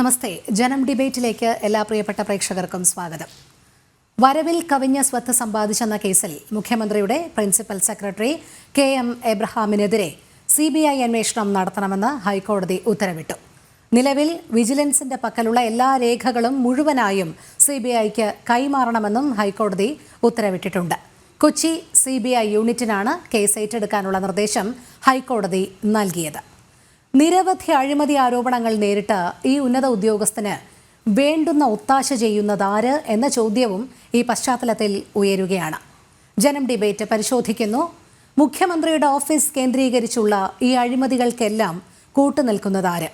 നമസ്തേ. ജനം ഡിബേറ്റിലേക്ക് എല്ലാ പ്രിയപ്പെട്ട പ്രേക്ഷകർക്കും സ്വാഗതം. വരവിൽ കവിഞ്ഞ സ്വത്ത് സമ്പാദിച്ചെന്ന കേസിൽ മുഖ്യമന്ത്രിയുടെ പ്രിൻസിപ്പൽ സെക്രട്ടറി KM എബ്രഹാമിനെതിരെ CBI അന്വേഷണം നടത്തണമെന്ന് ഹൈക്കോടതി ഉത്തരവിട്ടു. നിലവിൽ വിജിലൻസിന്റെ പക്കലുള്ള എല്ലാ രേഖകളും മുഴുവനായും CBIക്ക് കൈമാറണമെന്നും ഹൈക്കോടതി ഉത്തരവിട്ടിട്ടുണ്ട്. കൊച്ചി CBI യൂണിറ്റിനാണ് കേസ് ഏറ്റെടുക്കാനുള്ള നിർദ്ദേശം ഹൈക്കോടതി നൽകിയത്. നിരവധി അഴിമതി ആരോപണങ്ങൾ നേരിട്ട ഈ ഉന്നത ഉദ്യോഗസ്ഥന് വേണ്ടുന്ന ഒത്താശ ചെയ്യുന്നതാര് എന്ന ചോദ്യവും ഈ പശ്ചാത്തലത്തിൽ ഉയരുകയാണ്. ജനം ഡിബേറ്റ് പരിശോധിക്കുന്നു. മുഖ്യമന്ത്രിയുടെ ഓഫീസ് കേന്ദ്രീകരിച്ചുള്ള ഈ അഴിമതികൾക്കെല്ലാം കൂട്ടുനിൽക്കുന്നതാര്?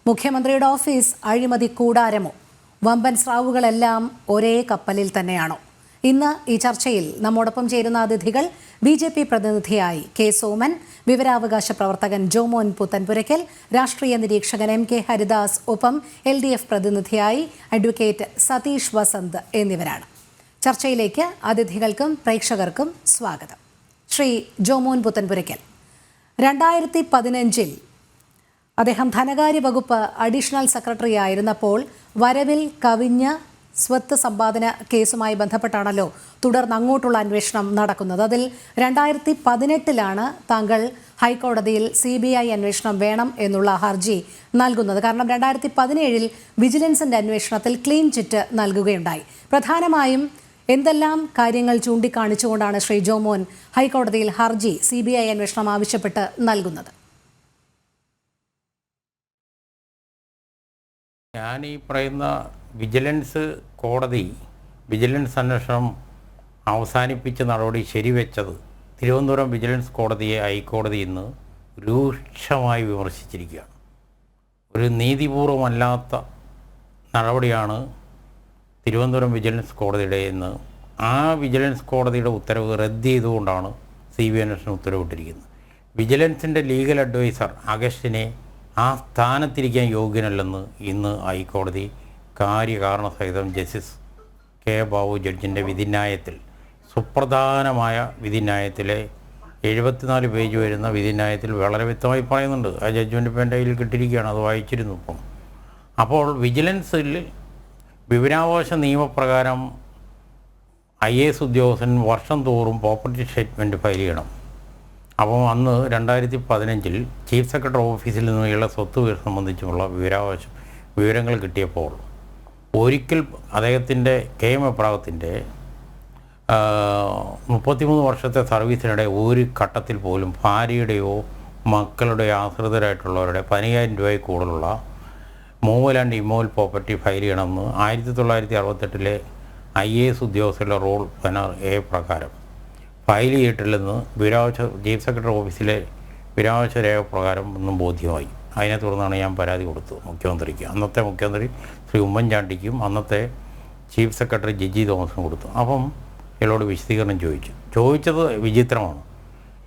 മുഖ്യമന്ത്രിയുടെ ഓഫീസ് അഴിമതി കൂടാരമോ? വമ്പൻ സ്രാവുകളെല്ലാം ഒരേ കപ്പലിൽ തന്നെയാണോ? ഇന്ന് ഈ ചർച്ചയിൽ നമ്മോടൊപ്പം ചേരുന്ന അതിഥികൾ BJP പ്രതിനിധിയായി K. സോമൻ, വിവരാവകാശ പ്രവർത്തകൻ ജോമോൻ പുത്തൻപുരയ്ക്കൽ, രാഷ്ട്രീയ നിരീക്ഷകൻ MK ഹരിദാസ്, ഒപ്പം LDF പ്രതിനിധിയായി അഡ്വക്കേറ്റ് സതീഷ് വസന്ത് എന്നിവരാണ്. ചർച്ചയിലേക്ക് അതിഥികൾക്കും പ്രേക്ഷകർക്കും സ്വാഗതം. ശ്രീ ജോമോൻ പുത്തൻപുരയ്ക്കൽ, 2015 അദ്ദേഹം ധനകാര്യ വകുപ്പ് അഡീഷണൽ സെക്രട്ടറി ആയിരുന്നപ്പോൾ വരവിൽ കവിഞ്ഞ സ്വത്ത് സമ്പാദന കേസുമായി ബന്ധപ്പെട്ടാണല്ലോ തുടർന്ന് അങ്ങോട്ടുള്ള അന്വേഷണം നടക്കുന്നത്. അതിൽ 2018 താങ്കൾ ഹൈക്കോടതിയിൽ CBI അന്വേഷണം വേണം എന്നുള്ള ഹർജി നൽകുന്നത്. കാരണം 2017 വിജിലൻസിന്റെ അന്വേഷണത്തിൽ ക്ലീൻ ചിറ്റ് നൽകുകയുണ്ടായി. പ്രധാനമായും എന്തെല്ലാം കാര്യങ്ങൾ ചൂണ്ടിക്കാണിച്ചുകൊണ്ടാണ് ശ്രീ ജോമോൻ ഹൈക്കോടതിയിൽ ഹർജി CBI അന്വേഷണം ആവശ്യപ്പെട്ട് നൽകുന്നത്? ഞാൻ ഈ പറയുന്ന വിജിലൻസ് കോടതി വിജിലൻസ് അന്വേഷണം അവസാനിപ്പിച്ച നടപടി ശരിവെച്ചത് തിരുവനന്തപുരം വിജിലൻസ് കോടതിയെ ഹൈക്കോടതി ഇന്ന് രൂക്ഷമായി വിമർശിച്ചിരിക്കുകയാണ്. ഒരു നീതിപൂർവമല്ലാത്ത നടപടിയാണ് തിരുവനന്തപുരം വിജിലൻസ് കോടതിയുടെ എന്ന് ആ വിജിലൻസ് കോടതിയുടെ ഉത്തരവ് റദ്ദ് ചെയ്തുകൊണ്ടാണ് CBI അന്വേഷണം ഉത്തരവിട്ടിരിക്കുന്നത്. വിജിലൻസിൻ്റെ ലീഗൽ അഡ്വൈസർ അഗസ്റ്റിനെ ആ സ്ഥാനത്തിരിക്കാൻ യോഗ്യനല്ലെന്ന് ഇന്ന് ഹൈക്കോടതി കാര്യകാരണസഹിതം ജസ്റ്റിസ് K. ബാബു ജഡ്ജിൻ്റെ വിധിന്യായത്തിൽ, സുപ്രധാനമായ വിധിന്യായത്തിലെ 74 പേജ് വരുന്ന വിധിന്യായത്തിൽ വളരെ വ്യക്തമായി പറയുന്നുണ്ട്. ആ ജഡ്ജ്മെൻ്റ് ഇപ്പം എൻ്റെ കയ്യിൽ കിട്ടിയിരിക്കുകയാണ്, അത് വായിച്ചിരുന്നു ഇപ്പം. അപ്പോൾ വിജിലൻസിൽ വിവരാവകാശ നിയമപ്രകാരം IAS ഉദ്യോഗസ്ഥൻ വർഷം തോറും പ്രോപ്പർട്ടി സ്റ്റേറ്റ്മെൻറ്റ് ഫയൽ ചെയ്യണം. അപ്പോൾ അന്ന് 2015 ചീഫ് സെക്രട്ടറി ഓഫീസിൽ നിന്നുള്ള സ്വത്ത് സംബന്ധിച്ചുള്ള വിവരങ്ങൾ കിട്ടിയപ്പോൾ ഒരിക്കൽ അദ്ദേഹത്തിൻ്റെ KM എബ്രഹാത്തിൻ്റെ 33 വർഷത്തെ സർവീസിനിടെ ഒരു ഘട്ടത്തിൽ പോലും ഭാര്യയുടെയോ മക്കളുടെയോ ആശ്രിതരായിട്ടുള്ളവരുടെ 10,000 രൂപയിൽ കൂടുതലുള്ള മൂവൽ ആൻഡ് ഇമ്മൂവൽ പ്രോപ്പർട്ടി ഫയൽ ചെയ്യണമെന്ന് 1968 IAS ഉദ്യോഗസ്ഥരുടെ റൂൾ 16A പ്രകാരം ഫയൽ ചെയ്തിട്ടില്ലെന്ന് ചീഫ് സെക്രട്ടറി ഓഫീസിലെ വിവരാവകാശ രേഖ പ്രകാരം ഒന്നും ബോധ്യമായി. അതിനെ തുടർന്നാണ് ഞാൻ പരാതി കൊടുത്തത് മുഖ്യമന്ത്രിക്ക്. അന്നത്തെ മുഖ്യമന്ത്രി ശ്രീ ഉമ്മൻചാണ്ടിക്കും അന്നത്തെ ചീഫ് സെക്രട്ടറി ജി തോമസിനും കൊടുത്തു. അപ്പം ഇയാളോട് വിശദീകരണം ചോദിച്ചത് വിചിത്രമാണ്.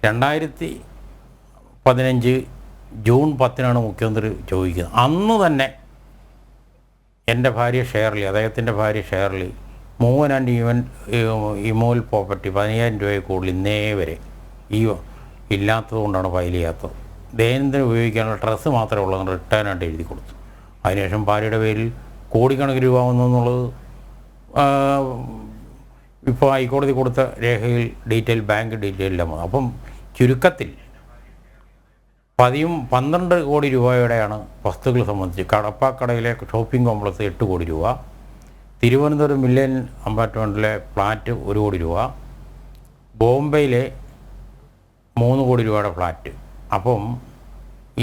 2015 ജൂൺ 10 മുഖ്യമന്ത്രി ചോദിക്കുന്നത്. അന്ന് തന്നെ എൻ്റെ ഭാര്യ ഷേർലി, അദ്ദേഹത്തിൻ്റെ ഭാര്യ ഷേർലി, മൂവൻ ആൻഡ് ഇമ്മൂവൽ പ്രോപ്പർട്ടി 10,000 രൂപയിൽ കൂടുതൽ ഇന്നേ വരെ ഇല്ലാത്തത് കൊണ്ടാണ് ഫയൽ ചെയ്യാത്തത്. ദൈനംദിനം ഉപയോഗിക്കാനുള്ള ഡ്രസ്സ് മാത്രമേ ഉള്ളതെന്ന് റിട്ടേണായിട്ട് എഴുതി കൊടുത്തു. അതിനുശേഷം ഭാര്യയുടെ പേരിൽ കോടിക്കണക്കിന് രൂപ വന്നെന്നുള്ളത് ഇപ്പോൾ ഹൈക്കോടതി കൊടുത്ത രേഖയിൽ ബാങ്ക് ഡീറ്റെയിലെല്ലാം വന്നു. അപ്പം ചുരുക്കത്തിൽ 12 കോടി രൂപയുടെയാണ് വസ്തുക്കൾ സംബന്ധിച്ച്. കടപ്പാക്കടയിലെ ഷോപ്പിംഗ് കോംപ്ലക്സ് 8 കോടി രൂപ, തിരുവനന്തപുരം മില്യൻ അമ്പാർട്ട്മെൻറ്റിലെ ഫ്ലാറ്റ് 1 കോടി രൂപ, ബോംബെയിലെ 3 കോടി രൂപയുടെ ഫ്ലാറ്റ്. അപ്പം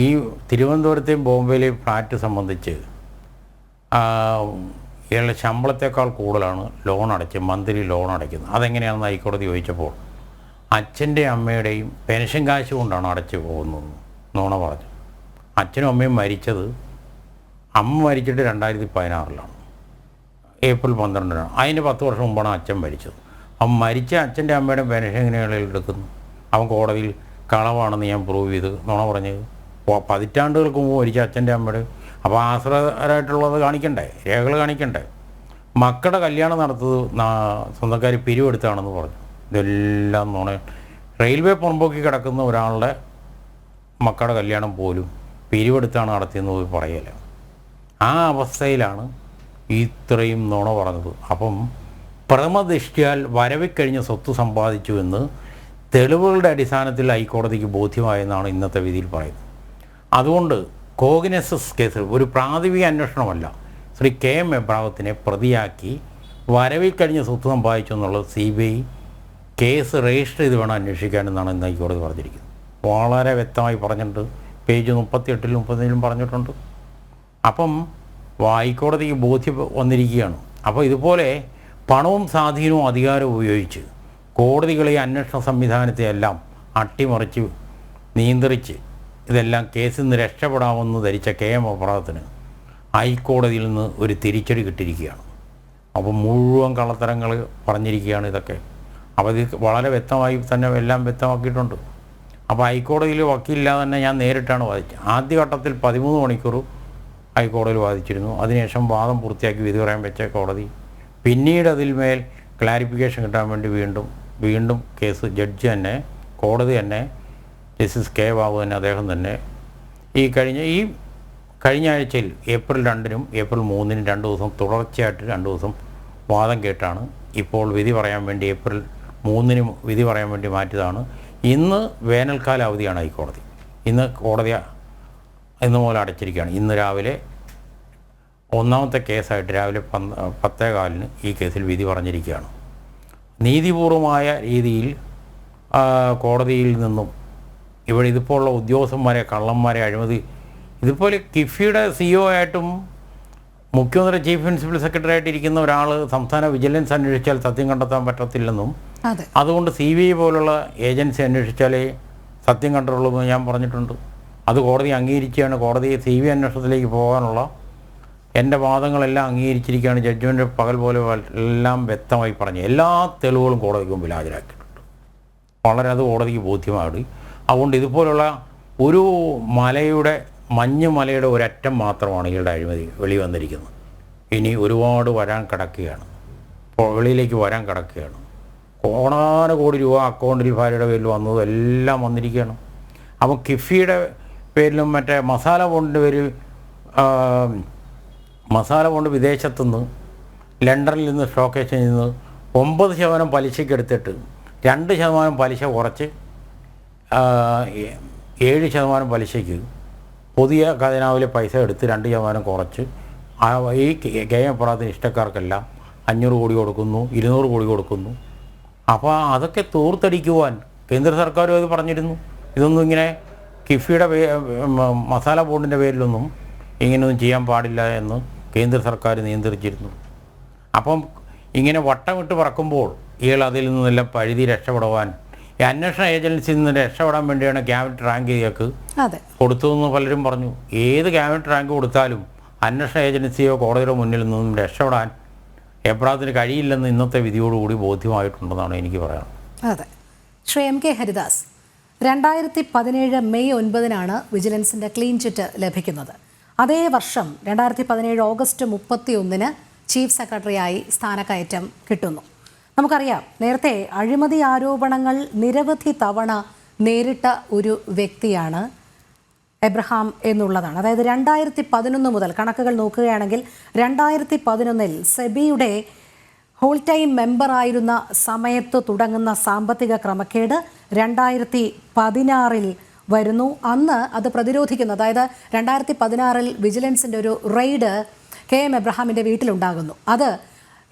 ഈ തിരുവനന്തപുരത്തെയും ബോംബെയിലെയും ഫ്ലാറ്റ് സംബന്ധിച്ച് ഇയാളുടെ ശമ്പളത്തേക്കാൾ കൂടുതലാണ് മന്ത്ലി ലോൺ അടയ്ക്കുന്നത്. അതെങ്ങനെയാണെന്ന് ഹൈക്കോടതി ചോദിച്ചപ്പോൾ അച്ഛൻ്റെ അമ്മയുടെയും പെൻഷൻ കാശ് കൊണ്ടാണ് അടച്ചു പോകുന്നത് നുണ പറഞ്ഞു. അച്ഛനും അമ്മയും മരിച്ചത്, അമ്മ മരിച്ചിട്ട് 2016 ഏപ്രിൽ 12 അതിന് 10 വർഷം മുമ്പാണ് അച്ഛൻ മരിച്ചത്. അവൻ മരിച്ച അച്ഛൻ്റെ അമ്മയുടെ പെൻഷൻ എങ്ങനെയാണ് എടുക്കുന്നു? അവൻ കോടതിയിൽ കളവാണെന്ന് ഞാൻ പ്രൂവ് ചെയ്ത് നുണ പറഞ്ഞത്. പതിറ്റാണ്ടുകൾക്ക് മുമ്പ് മരിച്ച അച്ഛൻ്റെ അമ്മയുടെ, അപ്പോൾ ആശ്രിതരായിട്ടുള്ളത് കാണിക്കണ്ടേ, രേഖകൾ കാണിക്കണ്ടേ? മക്കളുടെ കല്യാണം നടത്തത് സ്വന്തക്കാർ പിരിവെടുത്താണെന്ന് പറഞ്ഞു. ഇതെല്ലാം നുണ. റെയിൽവേ പുറമ്പോക്കി കിടക്കുന്ന ഒരാളുടെ മക്കളുടെ കല്യാണം പോലും പിരിവെടുത്താണ് നടത്തിയെന്ന് പറയല. ആ അവസ്ഥയിലാണ് ഇത്രയും നുണ പറഞ്ഞത്. അപ്പം പ്രഥമദൃഷ്ട്യാൽ വരവിക്കഴിഞ്ഞ സ്വത്ത് സമ്പാദിച്ചു എന്ന് തെളിവുകളുടെ അടിസ്ഥാനത്തിൽ ഹൈക്കോടതിക്ക് ബോധ്യമായെന്നാണ് ഇന്നത്തെ വിധിയിൽ പറയുന്നത്. അതുകൊണ്ട് കോഗ്നിസൻസ് കേസിൽ ഒരു പ്രാഥമിക അന്വേഷണമല്ല, ശ്രീ കെ എം എബ്രഹാത്തിനെ പ്രതിയാക്കി വരവിൽ കഴിഞ്ഞ സ്വത്ത് സമ്പാദിച്ചു എന്നുള്ളത് CBI കേസ് രജിസ്റ്റർ ചെയ്ത് വേണം അന്വേഷിക്കാനെന്നാണ് ഇന്ന് ഹൈക്കോടതി പറഞ്ഞിരിക്കുന്നത്. വളരെ വ്യക്തമായി പറഞ്ഞിട്ടുണ്ട്. പേജ് 38-ലും 30-ലും പറഞ്ഞിട്ടുണ്ട്. അപ്പം ഹൈക്കോടതിക്ക് ബോധ്യം വന്നിരിക്കുകയാണ്. അപ്പോൾ ഇതുപോലെ പണവും സ്വാധീനവും അധികാരവും ഉപയോഗിച്ച് കോടതികളെ അന്വേഷണ സംവിധാനത്തെ എല്ലാം അട്ടിമറിച്ച് നിയന്ത്രിച്ച് ഇതെല്ലാം കേസിൽ നിന്ന് രക്ഷപ്പെടാമെന്ന് ധരിച്ച കെ എം എബ്രഹാത്തിന് ഹൈക്കോടതിയിൽ നിന്ന് ഒരു തിരിച്ചടി കിട്ടിയിരിക്കുകയാണ്. അപ്പോൾ മുഴുവൻ കള്ളത്തരങ്ങൾ പറഞ്ഞിരിക്കുകയാണ് ഇതൊക്കെ. അപ്പോൾ ഇത് വളരെ വ്യക്തമായി തന്നെ എല്ലാം വ്യക്തമാക്കിയിട്ടുണ്ട്. അപ്പോൾ ഹൈക്കോടതിയിൽ വക്കീലില്ലാതെ തന്നെ ഞാൻ നേരിട്ടാണ് വാദിച്ചത്. ആദ്യഘട്ടത്തിൽ 13 മണിക്കൂർ ഹൈക്കോടതിയിൽ വാദിച്ചിരുന്നു. അതിനുശേഷം വാദം പൂർത്തിയാക്കി വിധി പറയാൻ വെച്ച കോടതി പിന്നീട് അതിന്മേൽ ക്ലാരിഫിക്കേഷൻ കിട്ടാൻ വേണ്ടി വീണ്ടും കേസ് ജഡ്ജി തന്നെ, കോടതി തന്നെ, ജസ്റ്റിസ് കെ ബാബു തന്നെ, അദ്ദേഹം തന്നെ കഴിഞ്ഞ ആഴ്ചയിൽ ഏപ്രിൽ 2-നും ഏപ്രിൽ 3-നും 2 ദിവസം തുടർച്ചയായിട്ട് 2 ദിവസം വാദം കേട്ടാണ് ഇപ്പോൾ വിധി പറയാൻ വേണ്ടി ഏപ്രിൽ 3-നും വിധി പറയാൻ വേണ്ടി മാറ്റിയതാണ്. ഇന്ന് വേനൽക്കാല അവധിയാണ് ഹൈക്കോടതി. ഇന്ന് കോടതി ഇന്ന് മുതൽ അടച്ചിരിക്കുകയാണ്. ഇന്ന് രാവിലെ ഒന്നാമത്തെ കേസായിട്ട് രാവിലെ 10:15 ഈ കേസിൽ വിധി പറഞ്ഞിരിക്കുകയാണ്. നീതിപൂർവമായ രീതിയിൽ കോടതിയിൽ നിന്നും ഇവിടെ ഇതിപ്പോഴുള്ള ഉദ്യോഗസ്ഥന്മാരെ, കള്ളന്മാരെ, അഴിമതി, ഇതുപോലെ കിഫ്ബിയുടെ CEO ആയിട്ടും മുഖ്യമന്ത്രി ചീഫ് പ്രിൻസിപ്പൽ സെക്രട്ടറി ആയിട്ടിരിക്കുന്ന ഒരാൾ സംസ്ഥാന വിജിലൻസ് അന്വേഷിച്ചാൽ സത്യം കണ്ടെത്താൻ പറ്റത്തില്ലെന്നും അതുകൊണ്ട് CBI പോലുള്ള ഏജൻസി അന്വേഷിച്ചാലേ സത്യം കണ്ടുള്ളൂ എന്ന് ഞാൻ പറഞ്ഞിട്ടുണ്ട്. അത് കോടതി അംഗീകരിക്കുകയാണ്. കോടതി CBI അന്വേഷണത്തിലേക്ക് പോകാനുള്ള എൻ്റെ വാദങ്ങളെല്ലാം അംഗീകരിച്ചിരിക്കുകയാണ്. ജഡ്ജ്മെൻറ്റ് പകൽ പോലെ എല്ലാം വ്യക്തമായി പറഞ്ഞു. എല്ലാ തെളിവുകളും കോടതിക്ക് മുമ്പിൽ ഹാജരാക്കിയിട്ടുണ്ട്. വളരെ അത് കോടതിക്ക് ബോധ്യമായി. അതുകൊണ്ട് ഇതുപോലുള്ള ഒരു മഞ്ഞുമലയുടെ ഒരറ്റം മാത്രമാണ് ഇയാളുടെ അഴിമതി വെളിവന്നിരിക്കുന്നത്. ഇനി ഒരുപാട് വരാൻ കിടക്കുകയാണ്, വെളിയിലേക്ക് വരാൻ കിടക്കുകയാണ്. കോടാനുകോടി രൂപ അക്കൗണ്ടിൽ ഭാര്യയുടെ പേരിൽ വന്നതും എല്ലാം വന്നിരിക്കുകയാണ്. അപ്പം കിഫ്ബിയുടെ പേരിലും മറ്റേ മസാല ബോണ്ട് വിദേശത്തുനിന്ന് ലണ്ടനിൽ നിന്ന് സ്റ്റോക്ക് എക്സ്ചേഞ്ചിൽ നിന്ന് 9% പലിശയ്ക്ക് എടുത്തിട്ട് 2% പലിശ കുറച്ച് 7% പലിശയ്ക്ക് പുതിയ ഖജനാവിലെ പൈസ എടുത്ത് 2% കുറച്ച് ഈ കെ എം എബ്രഹാത്തിന് ഇഷ്ടക്കാർക്കെല്ലാം 500 കോടി കൊടുക്കുന്നു, 200 കോടി കൊടുക്കുന്നു. അപ്പോൾ അതൊക്കെ തൂർത്തടിക്കുവാൻ കേന്ദ്ര സർക്കാരും അത് പറഞ്ഞിരുന്നു. ഇതൊന്നും ഇങ്ങനെ കിഫ്ബിയുടെ മസാല ബോണ്ടിൻ്റെ പേരിലൊന്നും ഇങ്ങനെയൊന്നും ചെയ്യാൻ പാടില്ല എന്ന് കേന്ദ്ര സർക്കാർ നിയന്ത്രിച്ചിരുന്നു. അപ്പം ഇങ്ങനെ വട്ടമിട്ട് പറക്കുമ്പോൾ ഇയാൾ അതിൽ നിന്നെല്ലാം പഴുതി രക്ഷപ്പെടുവാൻ ഈ അന്വേഷണ ഏജൻസിയിൽ നിന്ന് രക്ഷപ്പെടാൻ വേണ്ടിയാണ് ക്യാബിനറ്റ് റാങ്ക് ഇയാൾക്ക് കൊടുത്തതെന്ന് പലരും പറഞ്ഞു. ഏത് ക്യാബിനറ്റ് റാങ്ക് കൊടുത്താലും അന്വേഷണ ഏജൻസിയോ കോടതിയുടെ മുന്നിൽ നിന്നും രക്ഷപ്പെടാൻ എബ്രഹാത്തിന് കഴിയില്ലെന്ന് ഇന്നത്തെ വിധിയോടുകൂടി ബോധ്യമായിട്ടുണ്ടെന്നാണ് എനിക്ക് പറയാം. അതെ. ശ്രീ MK ഹരിദാസ്, 2017 മെയ് 9-നാണ് വിജിലൻസിൻ്റെ ക്ലീൻ ചിറ്റ് ലഭിക്കുന്നത്. അതേ വർഷം 2017 ഓഗസ്റ്റ് 31-ന് ചീഫ് സെക്രട്ടറിയായി സ്ഥാനക്കയറ്റം കിട്ടുന്നു. നമുക്കറിയാം, നേരത്തെ അഴിമതി ആരോപണങ്ങൾ നിരവധി തവണ നേരിട്ട ഒരു വ്യക്തിയാണ് എബ്രഹാം എന്നുള്ളതാണ്. അതായത് 2011 മുതൽ കണക്കുകൾ നോക്കുകയാണെങ്കിൽ 2011-ൽ സെബിയുടെ ഹോൾ ടൈം മെമ്പറായിരുന്ന സമയത്ത് തുടങ്ങുന്ന സാമ്പത്തിക ക്രമക്കേട് 2016-ൽ വരുന്നു. അന്ന് അത് പ്രതിരോധിക്കുന്നു. അതായത് 2016-ൽ വിജിലൻസിൻ്റെ ഒരു റെയ്ഡ് കെ എം എബ്രഹാമിൻ്റെ വീട്ടിലുണ്ടാകുന്നു. അത്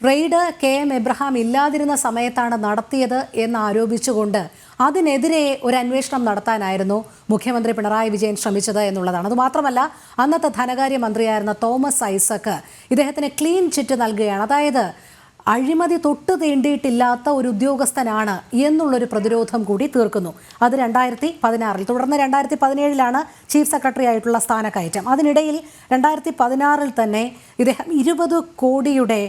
റെയ്ഡ് കെ എം എബ്രഹാം ഇല്ലാതിരുന്ന സമയത്താണ് നടത്തിയത് എന്ന് ആരോപിച്ചുകൊണ്ട് അതിനെതിരെ ഒരു അന്വേഷണം നടത്താനായിരുന്നു മുഖ്യമന്ത്രി പിണറായി വിജയൻ ശ്രമിച്ചത് എന്നുള്ളതാണ്. അതുമാത്രമല്ല, അന്നത്തെ ധനകാര്യമന്ത്രിയായിരുന്ന തോമസ് ഐസക്ക് ഇദ്ദേഹത്തിന് ക്ലീൻ ചിറ്റ് നൽകുകയാണ്. അതായത് അഴിമതി തൊട്ട് തീണ്ടിയിട്ടില്ലാത്ത ഒരു ഉദ്യോഗസ്ഥനാണ് എന്നുള്ളൊരു പ്രതിരോധം കൂടി തീർക്കുന്നു. അത് 2016-ൽ. തുടർന്ന് 2017-ലാണ് ചീഫ് സെക്രട്ടറി ആയിട്ടുള്ള സ്ഥാനക്കയറ്റം. അതിനിടയിൽ 2016-ൽ തന്നെ ഇദ്ദേഹം 20 കോടിയുടെ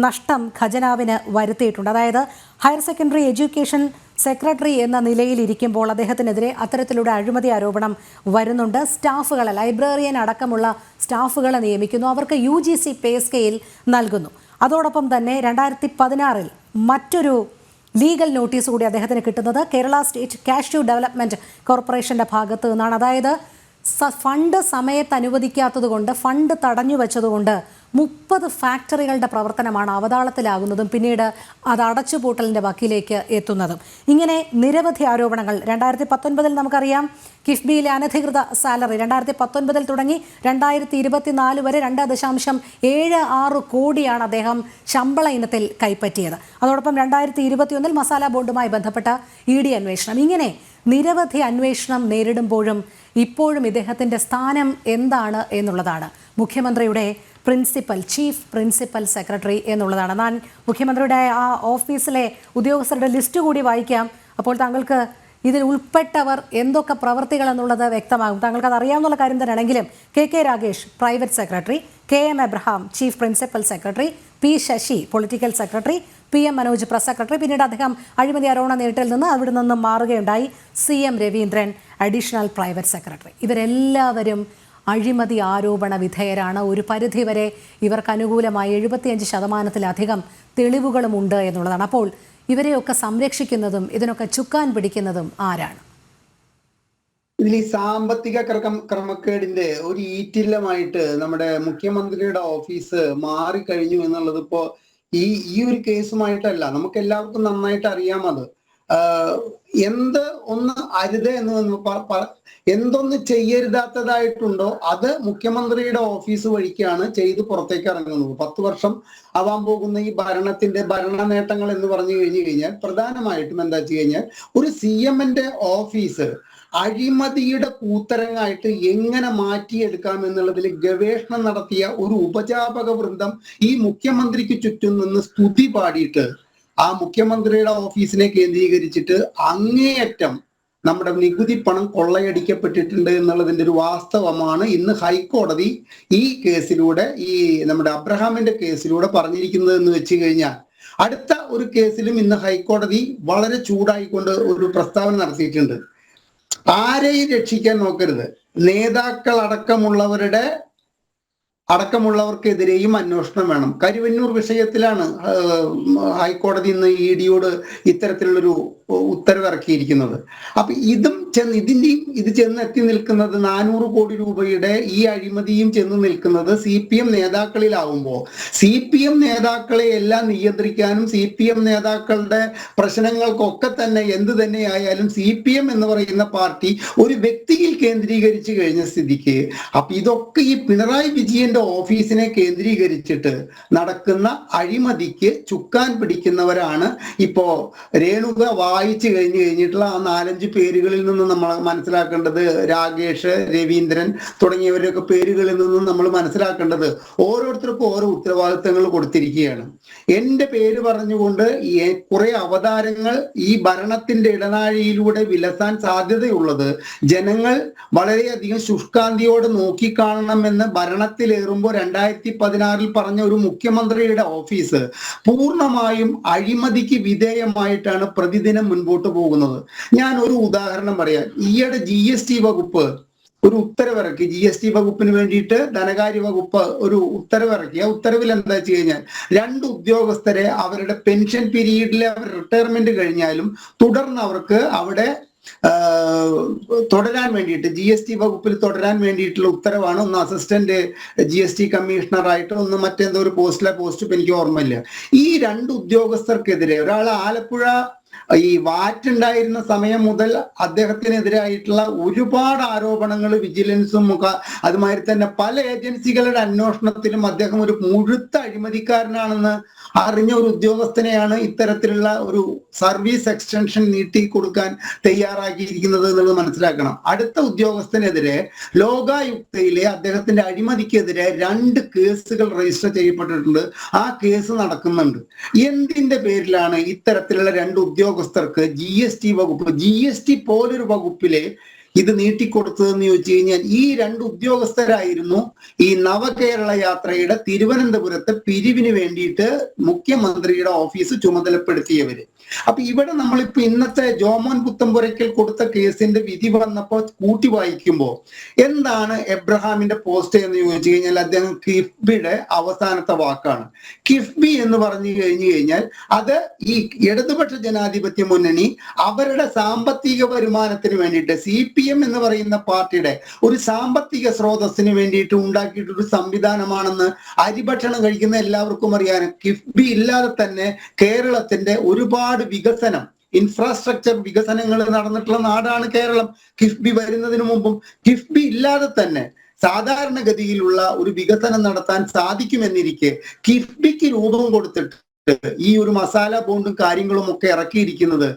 നഷ്ടം ഖജനാവിന് വരുത്തിയിട്ടുണ്ട്. അതായത് ഹയർ സെക്കൻഡറി എഡ്യൂക്കേഷൻ സെക്രട്ടറി എന്ന നിലയിലിരിക്കുമ്പോൾ അദ്ദേഹത്തിനെതിരെ അത്തരത്തിലുള്ള അഴിമതി ആരോപണം വരുന്നുണ്ട്. സ്റ്റാഫുകളെ, ലൈബ്രറിയൻ അടക്കമുള്ള സ്റ്റാഫുകളെ നിയമിക്കുന്നു. അവർക്ക് UGC പേ സ്കെയിൽ നൽകുന്നു. അതോടൊപ്പം തന്നെ 2016-ൽ മറ്റൊരു ലീഗൽ നോട്ടീസ് കൂടി അദ്ദേഹത്തിന് കിട്ടുന്നത് കേരള സ്റ്റേറ്റ് കാഷ്യൂ ഡെവലപ്മെൻറ്റ് കോർപ്പറേഷൻ്റെ ഭാഗത്തു നിന്നാണ്. അതായത് ഫണ്ട് സമയത്ത് അനുവദിക്കാത്തത് കൊണ്ട്, ഫണ്ട് തടഞ്ഞു വെച്ചതുകൊണ്ട് 30 ഫാക്ടറികളുടെ പ്രവർത്തനമാണ് അവതാളത്തിലാകുന്നതും പിന്നീട് അത് അടച്ചുപൂട്ടലിൻ്റെ വക്കിലേക്ക് എത്തുന്നതും. ഇങ്ങനെ നിരവധി ആരോപണങ്ങൾ. 2019 നമുക്കറിയാം കിഫ്ബിയിലെ അനധികൃത സാലറി 2019 തുടങ്ങി 2024 വരെ 2.76 കോടിയാണ് അദ്ദേഹം ശമ്പള ഇനത്തിൽ കൈപ്പറ്റിയത്. അതോടൊപ്പം 2021 മസാല ബോണ്ടുമായി ബന്ധപ്പെട്ട ED അന്വേഷണം. ഇങ്ങനെ നിരവധി അന്വേഷണം നേരിടുമ്പോഴും ഇപ്പോഴും ഇദ്ദേഹത്തിൻ്റെ സ്ഥാനം എന്താണ് എന്നുള്ളതാണ്. മുഖ്യമന്ത്രിയുടെ ചീഫ് പ്രിൻസിപ്പൽ സെക്രട്ടറി എന്നുള്ളതാണ്. ഞാൻ മുഖ്യമന്ത്രിയുടെ ആ ഓഫീസിലെ ഉദ്യോഗസ്ഥരുടെ ലിസ്റ്റ് കൂടി വായിക്കാം. അപ്പോൾ താങ്കൾക്ക് ഇതിൽ ഉൾപ്പെട്ടവർ എന്തൊക്കെ പ്രവർത്തികൾ എന്നുള്ളത് വ്യക്തമാകും. താങ്കൾക്ക് അത് അറിയാവുന്ന കാര്യം തന്നെയാണെങ്കിലും KK Ragesh private secretary, KM Abraham chief principal secretary, P Sasi political secretary, PM Manoj press secretary, പിന്നീട് അദ്ദേഹം അഴിമതി ആരോപണ നേരിട്ടിൽ നിന്ന് അവിടെ നിന്നും മാറുകയുണ്ടായി. CM Raveendran additional private secretary. ഇവരെല്ലാവരും അഴിമതി ആരോപണ വിധേയരാണ്. ഒരു പരിധിവരെ ഇവർക്ക് അനുകൂലമായി 75%-ലധികം തെളിവുകളുമുണ്ട് എന്നുള്ളതാണ്. അപ്പോൾ ഇവരെയൊക്കെ സംരക്ഷിക്കുന്നതും ഇതിനൊക്കെ ചുക്കാൻ പിടിക്കുന്നതും ആരാണ്? ഇതിൽ ഈ സാമ്പത്തിക ക്രമക്കേടിന്റെ ഒരു ഈറ്റില്ലമായിട്ട് നമ്മുടെ മുഖ്യമന്ത്രിയുടെ ഓഫീസ് മാറിക്കഴിഞ്ഞു എന്നുള്ളത് ഇപ്പോ ഈ ഒരു കേസുമായിട്ടല്ല, നമുക്ക് എല്ലാവർക്കും നന്നായിട്ട് അറിയാം. അത് എന്ത് ഒന്ന് അരുത് എന്ന് എന്തൊന്ന് ചെയ്യരുതാത്തതായിട്ടുണ്ടോ അത് മുഖ്യമന്ത്രിയുടെ ഓഫീസ് വഴിക്കാണ് ചെയ്ത് പുറത്തേക്ക് ഇറങ്ങുന്നത്. 10 വർഷം ആവാൻ പോകുന്ന ഈ ഭരണത്തിന്റെ ഭരണ നേട്ടങ്ങൾ എന്ന് പറഞ്ഞു കഴിഞ്ഞാൽ പ്രധാനമായിട്ടും എന്താ വെച്ച് കഴിഞ്ഞാൽ ഒരു CM-ന്റെ ഓഫീസ് അഴിമതിയുടെ കൂത്തരങ്ങായിട്ട് എങ്ങനെ മാറ്റിയെടുക്കാം എന്നുള്ളതിൽ ഗവേഷണം നടത്തിയ ഒരു ഉപജാപക വൃന്ദം ഈ മുഖ്യമന്ത്രിക്ക് ചുറ്റും നിന്ന് സ്തുതി പാടിയിട്ട് ആ മുഖ്യമന്ത്രിയുടെ ഓഫീസിനെ കേന്ദ്രീകരിച്ചിട്ട് അങ്ങേയറ്റം നമ്മുടെ നികുതി പണം കൊള്ളയടിക്കപ്പെട്ടിട്ടുണ്ട് എന്നുള്ളതിന്റെ ഒരു വാസ്തവമാണ് ഇന്ന് ഹൈക്കോടതി ഈ കേസിലൂടെ, ഈ നമ്മുടെ അബ്രഹാമിന്റെ കേസിലൂടെ പറഞ്ഞിരിക്കുന്നത് എന്ന് വെച്ച് കഴിഞ്ഞാൽ, അടുത്ത ഒരു കേസിലും ഇന്ന് ഹൈക്കോടതി വളരെ ചൂടായിക്കൊണ്ട് ഒരു പ്രസ്താവന നടത്തിയിട്ടുണ്ട്. ആരെയും രക്ഷിക്കാൻ നോക്കരുത്, നേതാക്കൾ അടക്കമുള്ളവർക്കെതിരെയും അന്വേഷണം വേണം. കരുവന്നൂർ വിഷയത്തിലാണ് ഹൈക്കോടതി ഇന്ന് EDയോട് ഇത്തരത്തിലുള്ളൊരു ഉത്തരവിറക്കിയിരിക്കുന്നത്. അപ്പൊ ഇത് ചെന്നെത്തി നിൽക്കുന്നത് 400 കോടി രൂപയുടെ ഈ അഴിമതിയും ചെന്ന് നിൽക്കുന്നത് CPM നേതാക്കളിലാവുമ്പോൾ CPM നേതാക്കളെ എല്ലാം നിയന്ത്രിക്കാനും CPM നേതാക്കളുടെ പ്രശ്നങ്ങൾക്കൊക്കെ തന്നെ എന്ത് തന്നെയായാലും CPM എന്ന് പറയുന്ന പാർട്ടി ഒരു വ്യക്തിയിൽ കേന്ദ്രീകരിച്ചു കഴിഞ്ഞ സ്ഥിതിക്ക് അപ്പൊ ഇതൊക്കെ ഈ പിണറായി വിജയന്റെ ഓഫീസിനെ കേന്ദ്രീകരിച്ചിട്ട് നടക്കുന്ന അഴിമതിക്ക് ചുക്കാൻ പിടിക്കുന്നവരാണ്. ഇപ്പോ രേണുക വായിച്ചു കഴിഞ്ഞിട്ടുള്ള ആ 4-5 പേരുകളിൽ നിന്നും നമ്മൾ മനസ്സിലാക്കേണ്ടത്, രാഗേഷ്, രവീന്ദ്രൻ തുടങ്ങിയവരുടെയൊക്കെ പേരുകളിൽ നിന്നും നമ്മൾ മനസ്സിലാക്കേണ്ടത് ഓരോരുത്തർക്കും ഓരോ ഉത്തരവാദിത്തങ്ങൾ കൊടുത്തിരിക്കുകയാണ്. എന്റെ പേര് പറഞ്ഞുകൊണ്ട് കുറെ അവതാരങ്ങൾ ഈ ഭരണത്തിന്റെ ഇടനാഴിയിലൂടെ വിലസാൻ സാധ്യതയുള്ളത് ജനങ്ങൾ വളരെയധികം ശുഷ്കാന്തിയോടെ നോക്കിക്കാണണമെന്ന് ഭരണത്തിലേറുമ്പോൾ 2016 പറഞ്ഞ ഒരു മുഖ്യമന്ത്രിയുടെ ഓഫീസ് പൂർണ്ണമായും അഴിമതിക്ക് വിധേയമായിട്ടാണ് പ്രതിദിനം മുൻപോട്ട് പോകുന്നത്. ഞാൻ ഒരു ഉദാഹരണം പറയാം. ഈയിടെ GST വകുപ്പ് ഒരു ഉത്തരവിറക്കി. GST വകുപ്പിന് വേണ്ടിയിട്ട് ധനകാര്യ വകുപ്പ് ഒരു ഉത്തരവിറക്കി. ആ ഉത്തരവിൽ എന്താ വെച്ച് കഴിഞ്ഞാൽ 2 ഉദ്യോഗസ്ഥരെ അവരുടെ പെൻഷൻ പീരീഡിലെ റിട്ടയർമെന്റ് കഴിഞ്ഞാലും തുടർന്ന് അവർക്ക് അവിടെ തുടരാൻ വേണ്ടിയിട്ട് GST വകുപ്പിൽ തുടരാൻ വേണ്ടിയിട്ടുള്ള ഉത്തരവാണ്. ഒന്ന് അസിസ്റ്റന്റ് GST കമ്മീഷണറായിട്ട്, ഒന്ന് മറ്റെന്തോ ഒരു പോസ്റ്റ് എനിക്ക് ഓർമ്മയില്ല. ഈ 2 ഉദ്യോഗസ്ഥർക്കെതിരെ ഒരാൾ ആലപ്പുഴ ഈ വാറ്റ് ഉണ്ടായിരുന്ന സമയം മുതൽ അദ്ദേഹത്തിനെതിരായിട്ടുള്ള ഒരുപാട് ആരോപണങ്ങൾ വിജിലൻസും അതുമാതിരി തന്നെ പല ഏജൻസികളുടെ അന്വേഷണത്തിലും അദ്ദേഹം ഒരു മുഴുത്ത അഴിമതിക്കാരനാണെന്ന് അറിഞ്ഞ ഒരു ഉദ്യോഗസ്ഥനെയാണ് ഇത്തരത്തിലുള്ള ഒരു സർവീസ് എക്സ്റ്റൻഷൻ നീട്ടി കൊടുക്കാൻ തയ്യാറാക്കിയിരിക്കുന്നത് എന്നുള്ളത് മനസ്സിലാക്കണം. അടുത്ത ഉദ്യോഗസ്ഥനെതിരെ ലോകായുക്തയിലെ അദ്ദേഹത്തിന്റെ അഴിമതിക്കെതിരെ 2 കേസുകൾ രജിസ്റ്റർ ചെയ്യപ്പെട്ടിട്ടുണ്ട്. ആ കേസ് നടക്കുന്നുണ്ട്. എന്തിന്റെ പേരിലാണ് ഇത്തരത്തിലുള്ള 2 ഉദ്യോഗസ്ഥർക്ക് GST വകുപ്പ്, GST പോലൊരു വകുപ്പിലെ ഇത് നീട്ടിക്കൊടുത്തതെന്ന് ചോദിച്ചു കഴിഞ്ഞാൽ ഈ 2 ഉദ്യോഗസ്ഥരായിരുന്നു ഈ നവകേരള യാത്രയുടെ തിരുവനന്തപുരത്തെ പിരിവിന് വേണ്ടിയിട്ട് മുഖ്യമന്ത്രിയുടെ ഓഫീസ് ചുമതലപ്പെടുത്തിയവര്. അപ്പൊ ഇവിടെ നമ്മളിപ്പോ ഇന്നത്തെ ജോമോൻ പുത്തമ്പുരയ്ക്കൽ കൊടുത്ത കേസിന്റെ വിധി വന്നപ്പോൾ കൂട്ടി വായിക്കുമ്പോൾ എന്താണ് എബ്രഹാമിന്റെ പോസ്റ്റ് എന്ന് ചോദിച്ചു കഴിഞ്ഞാൽ അദ്ദേഹം കിഫ്ബിയുടെ അവസാനത്തെ വാക്കാണ്. കിഫ്ബി എന്ന് പറഞ്ഞു കഴിഞ്ഞാൽ അത് ഈ ഇടതുപക്ഷ ജനാധിപത്യ മുന്നണി അവരുടെ സാമ്പത്തിക വരുമാനത്തിന് വേണ്ടിയിട്ട് CPM CPM എന്ന് പറയുന്ന പാർട്ടിയുടെ ഒരു സാമ്പത്തിക സ്രോതസ്സിന് വേണ്ടിയിട്ട് ഉണ്ടാക്കിയിട്ടൊരു സംവിധാനമാണെന്ന് അരിഭക്ഷണം കഴിക്കുന്ന എല്ലാവർക്കും അറിയാം. കിഫ്ബി ഇല്ലാതെ തന്നെ കേരളത്തിന്റെ ഒരുപാട് വികസനം, ഇൻഫ്രാസ്ട്രക്ചർ വികസനങ്ങൾ നടന്നിട്ടുള്ള നാടാണ് കേരളം. കിഫ്ബി വരുന്നതിന് മുമ്പും കിഫ്ബി ഇല്ലാതെ തന്നെ സാധാരണഗതിയിലുള്ള ഒരു വികസനം നടത്താൻ സാധിക്കുമെന്നിരിക്കെ കിഫ്ബിക്ക് രൂപം കൊടുത്തിട്ട് ഈ ഒരു മസാല ബോണ്ടും കാര്യങ്ങളും ഒക്കെ ഇറക്കിയിരിക്കുന്നത്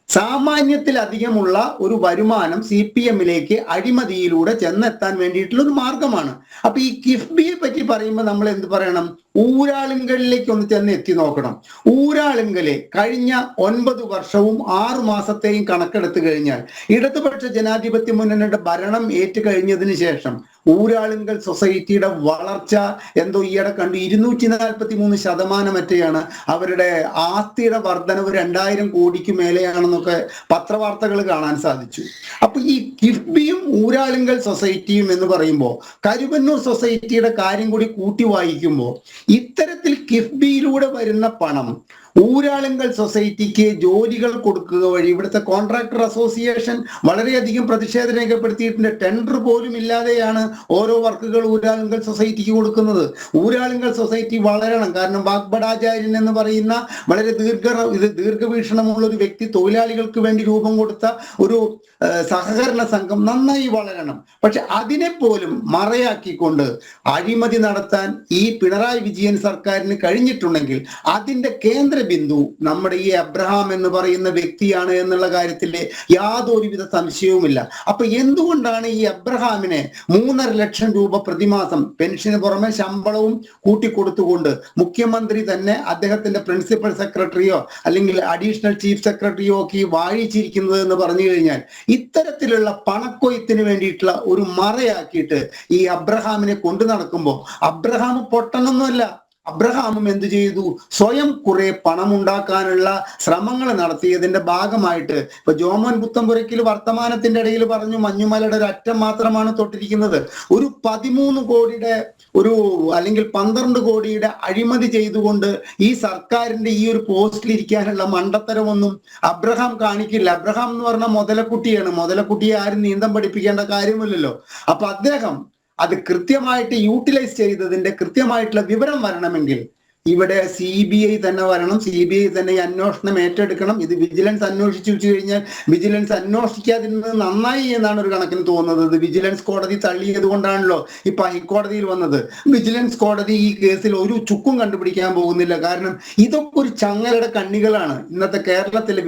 സാമാന്യത്തിലധികമുള്ള ഒരു വരുമാനം CPM-ലേക്ക് അഴിമതിയിലൂടെ ചെന്നെത്താൻ വേണ്ടിയിട്ടുള്ള ഒരു മാർഗമാണ്. അപ്പൊ ഈ കിഫ്ബിയെ പറ്റി പറയുമ്പോൾ നമ്മൾ എന്ത് പറയണം? ഊരാളുങ്കലിലേക്ക് ഒന്ന് ചെന്ന് എത്തി നോക്കണം. ഊരാളുങ്കലെ കഴിഞ്ഞ 9 വർഷവും 6 മാസത്തെയും കണക്കെടുത്തു കഴിഞ്ഞാൽ ഇടതുപക്ഷ ജനാധിപത്യ മുന്നണിയുടെ ഭരണം ഏറ്റുകഴിഞ്ഞതിന് ശേഷം ഊരാളുങ്കൽ സൊസൈറ്റിയുടെ വളർച്ച എന്തോ ഈയിടെ കണ്ടു 243% മറ്റെയാണ്. അവരുടെ ആസ്തിയുടെ വർധനവ് 2000 കോടിക്ക് മേലെയാണെന്നൊക്കെ പത്രവാർത്തകൾ കാണാൻ സാധിച്ചു. അപ്പൊ ഈ കിഫ്ബിയും ഊരാളുങ്കൽ സൊസൈറ്റിയും എന്ന് പറയുമ്പോൾ കരുവന്നൂർ സൊസൈറ്റിയുടെ കാര്യം കൂടി കൂട്ടി വായിക്കുമ്പോൾ ഇത്തരത്തിൽ കിഫ്ബിയിലൂടെ വരുന്ന പണം ഊരാളുങ്കൽ സൊസൈറ്റിക്ക് ജോലികൾ കൊടുക്കുക വഴി ഇവിടുത്തെ കോൺട്രാക്ടർ അസോസിയേഷൻ വളരെയധികം പ്രതിഷേധം രേഖപ്പെടുത്തിയിട്ടുണ്ട്. ടെൻഡർ പോലും ഇല്ലാതെയാണ് ഓരോ വർക്കുകൾ ഊരാളുങ്കൽ സൊസൈറ്റിക്ക് കൊടുക്കുന്നത്. ഊരാളുങ്കൽ സൊസൈറ്റി വളരണം. കാരണം വാഗ്ബടാചാര്യൻ എന്ന് പറയുന്ന വളരെ ദീർഘവീക്ഷണമുള്ള ഒരു വ്യക്തി തൊഴിലാളികൾക്ക് വേണ്ടി രൂപം കൊടുത്ത ഒരു സഹകരണ സംഘം നന്നായി വളരണം. പക്ഷെ അതിനെ പോലും മറയാക്കിക്കൊണ്ട് അഴിമതി നടത്താൻ ഈ പിണറായി വിജയൻ സർക്കാരിന് കഴിഞ്ഞിട്ടുണ്ടെങ്കിൽ അതിന്റെ കേന്ദ്ര ബിന്ദു നമ്മുടെ ഈ അബ്രഹാം എന്ന് പറയുന്ന വ്യക്തിയാണ് എന്നുള്ള കാര്യത്തിൽ യാതൊരുവിധ സംശയവുമില്ല. അപ്പൊ എന്തുകൊണ്ടാണ് ഈ അബ്രഹാമിനെ 3.5 ലക്ഷം രൂപ പ്രതിമാസം പെൻഷന് പുറമെ ശമ്പളവും കൂട്ടിക്കൊടുത്തുകൊണ്ട് മുഖ്യമന്ത്രി തന്നെ അദ്ദേഹത്തിന്റെ പ്രിൻസിപ്പൽ സെക്രട്ടറിയോ അല്ലെങ്കിൽ അഡീഷണൽ ചീഫ് സെക്രട്ടറിയോ ഒക്കെ വാഴിച്ചിരിക്കുന്നത് എന്ന് പറഞ്ഞു കഴിഞ്ഞാൽ ഇത്തരത്തിലുള്ള പണക്കൊയ്ത്തിന് വേണ്ടിയിട്ടുള്ള ഒരു മറയാക്കിയിട്ട് ഈ അബ്രഹാമിനെ കൊണ്ടു നടക്കുമ്പോൾ അബ്രഹാം പൊട്ടനൊന്നുമല്ല. അബ്രഹാമും എന്ത് ചെയ്തു? സ്വയം കുറെ പണം ഉണ്ടാക്കാനുള്ള ശ്രമങ്ങൾ നടത്തിയതിന്റെ ഭാഗമായിട്ട് ഇപ്പൊ ജോമോൻ പുത്തമ്പുരയ്ക്കൽ വർത്തമാനത്തിന്റെ ഇടയിൽ പറഞ്ഞു മഞ്ഞുമലയുടെ ഒരു അറ്റം മാത്രമാണ് തൊട്ടിരിക്കുന്നത്. ഒരു 13 കോടിയുടെ ഒരു അല്ലെങ്കിൽ 12 കോടിയുടെ അഴിമതി ചെയ്തുകൊണ്ട് ഈ സർക്കാരിന്റെ ഈ ഒരു പോസ്റ്റിൽ ഇരിക്കാനുള്ള മണ്ടത്തരമൊന്നും അബ്രഹാം കാണിക്കില്ല. അബ്രഹാം എന്ന് പറഞ്ഞ മുതലക്കുട്ടിയാണ്. മുതലക്കുട്ടിയെ ആരും നീന്തം പഠിപ്പിക്കേണ്ട കാര്യമില്ലല്ലോ. അപ്പൊ അദ്ദേഹം അത് കൃത്യമായിട്ട് യൂട്ടിലൈസ് ചെയ്തതിന്റെ കൃത്യമായിട്ടുള്ള വിവരം വരണമെങ്കിൽ ഇവിടെ CBI തന്നെ വരണം. CBI തന്നെ ഈ അന്വേഷണം ഏറ്റെടുക്കണം. ഇത് വിജിലൻസ് അന്വേഷിച്ചു കഴിഞ്ഞാൽ വിജിലൻസ് അന്വേഷിക്കാതിരുന്നത് നന്നായി എന്നാണ് ഒരു കണക്കിന് തോന്നുന്നത്. വിജിലൻസ് കോടതി തള്ളിയത് കൊണ്ടാണല്ലോ ഇപ്പൊ ഹൈക്കോടതിയിൽ വന്നത്. വിജിലൻസ് കോടതി ഈ കേസിൽ ഒരു ചുക്കും കണ്ടുപിടിക്കാൻ പോകുന്നില്ല. കാരണം ഇതൊക്കെ ഒരു ചങ്ങലയുടെ കണ്ണികളാണ്. ഇന്നത്തെ കേരളത്തിലെ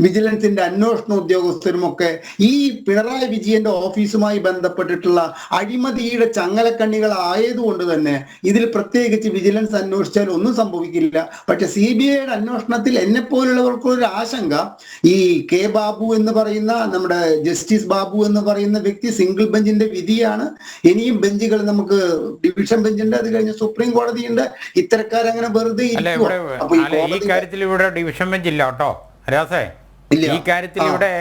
വിജിലൻസിന്റെ അന്വേഷണ ഉദ്യോഗസ്ഥരും ഒക്കെ ഈ പിണറായി വിജയന്റെ ഓഫീസുമായി ബന്ധപ്പെട്ടിട്ടുള്ള അഴിമതിയുടെ ചങ്ങലക്കണ്ണികൾ ആയതുകൊണ്ട് തന്നെ ഇതിൽ പ്രത്യേകിച്ച് വിജിലൻസ് അന്വേഷിച്ചാൽ ഒന്നും സംഭവിക്കില്ല. പക്ഷെ CBIയുടെ അന്വേഷണത്തിൽ എന്നെ പോലുള്ളവർക്കൊരു ആശങ്ക, ഈ കെ ബാബു എന്ന് പറയുന്ന നമ്മുടെ ജസ്റ്റിസ് ബാബു എന്ന് പറയുന്ന വ്യക്തി സിംഗിൾ ബെഞ്ചിന്റെ വിധിയാണ്. ഇനിയും ബെഞ്ചുകൾ നമുക്ക് ഡിവിഷൻ ബെഞ്ചുണ്ട്, അത് കഴിഞ്ഞ് സുപ്രീം കോടതിയുണ്ട്. ഇത്തരക്കാരങ്ങനെ വെറുതെ ഈ കാര്യത്തിൽ ഇവിടെ ഡിവിഷൻ ബെഞ്ച് ഇല്ല കേട്ടോ രാസേ. ഈ കാര്യത്തിൽ ഇവിടെ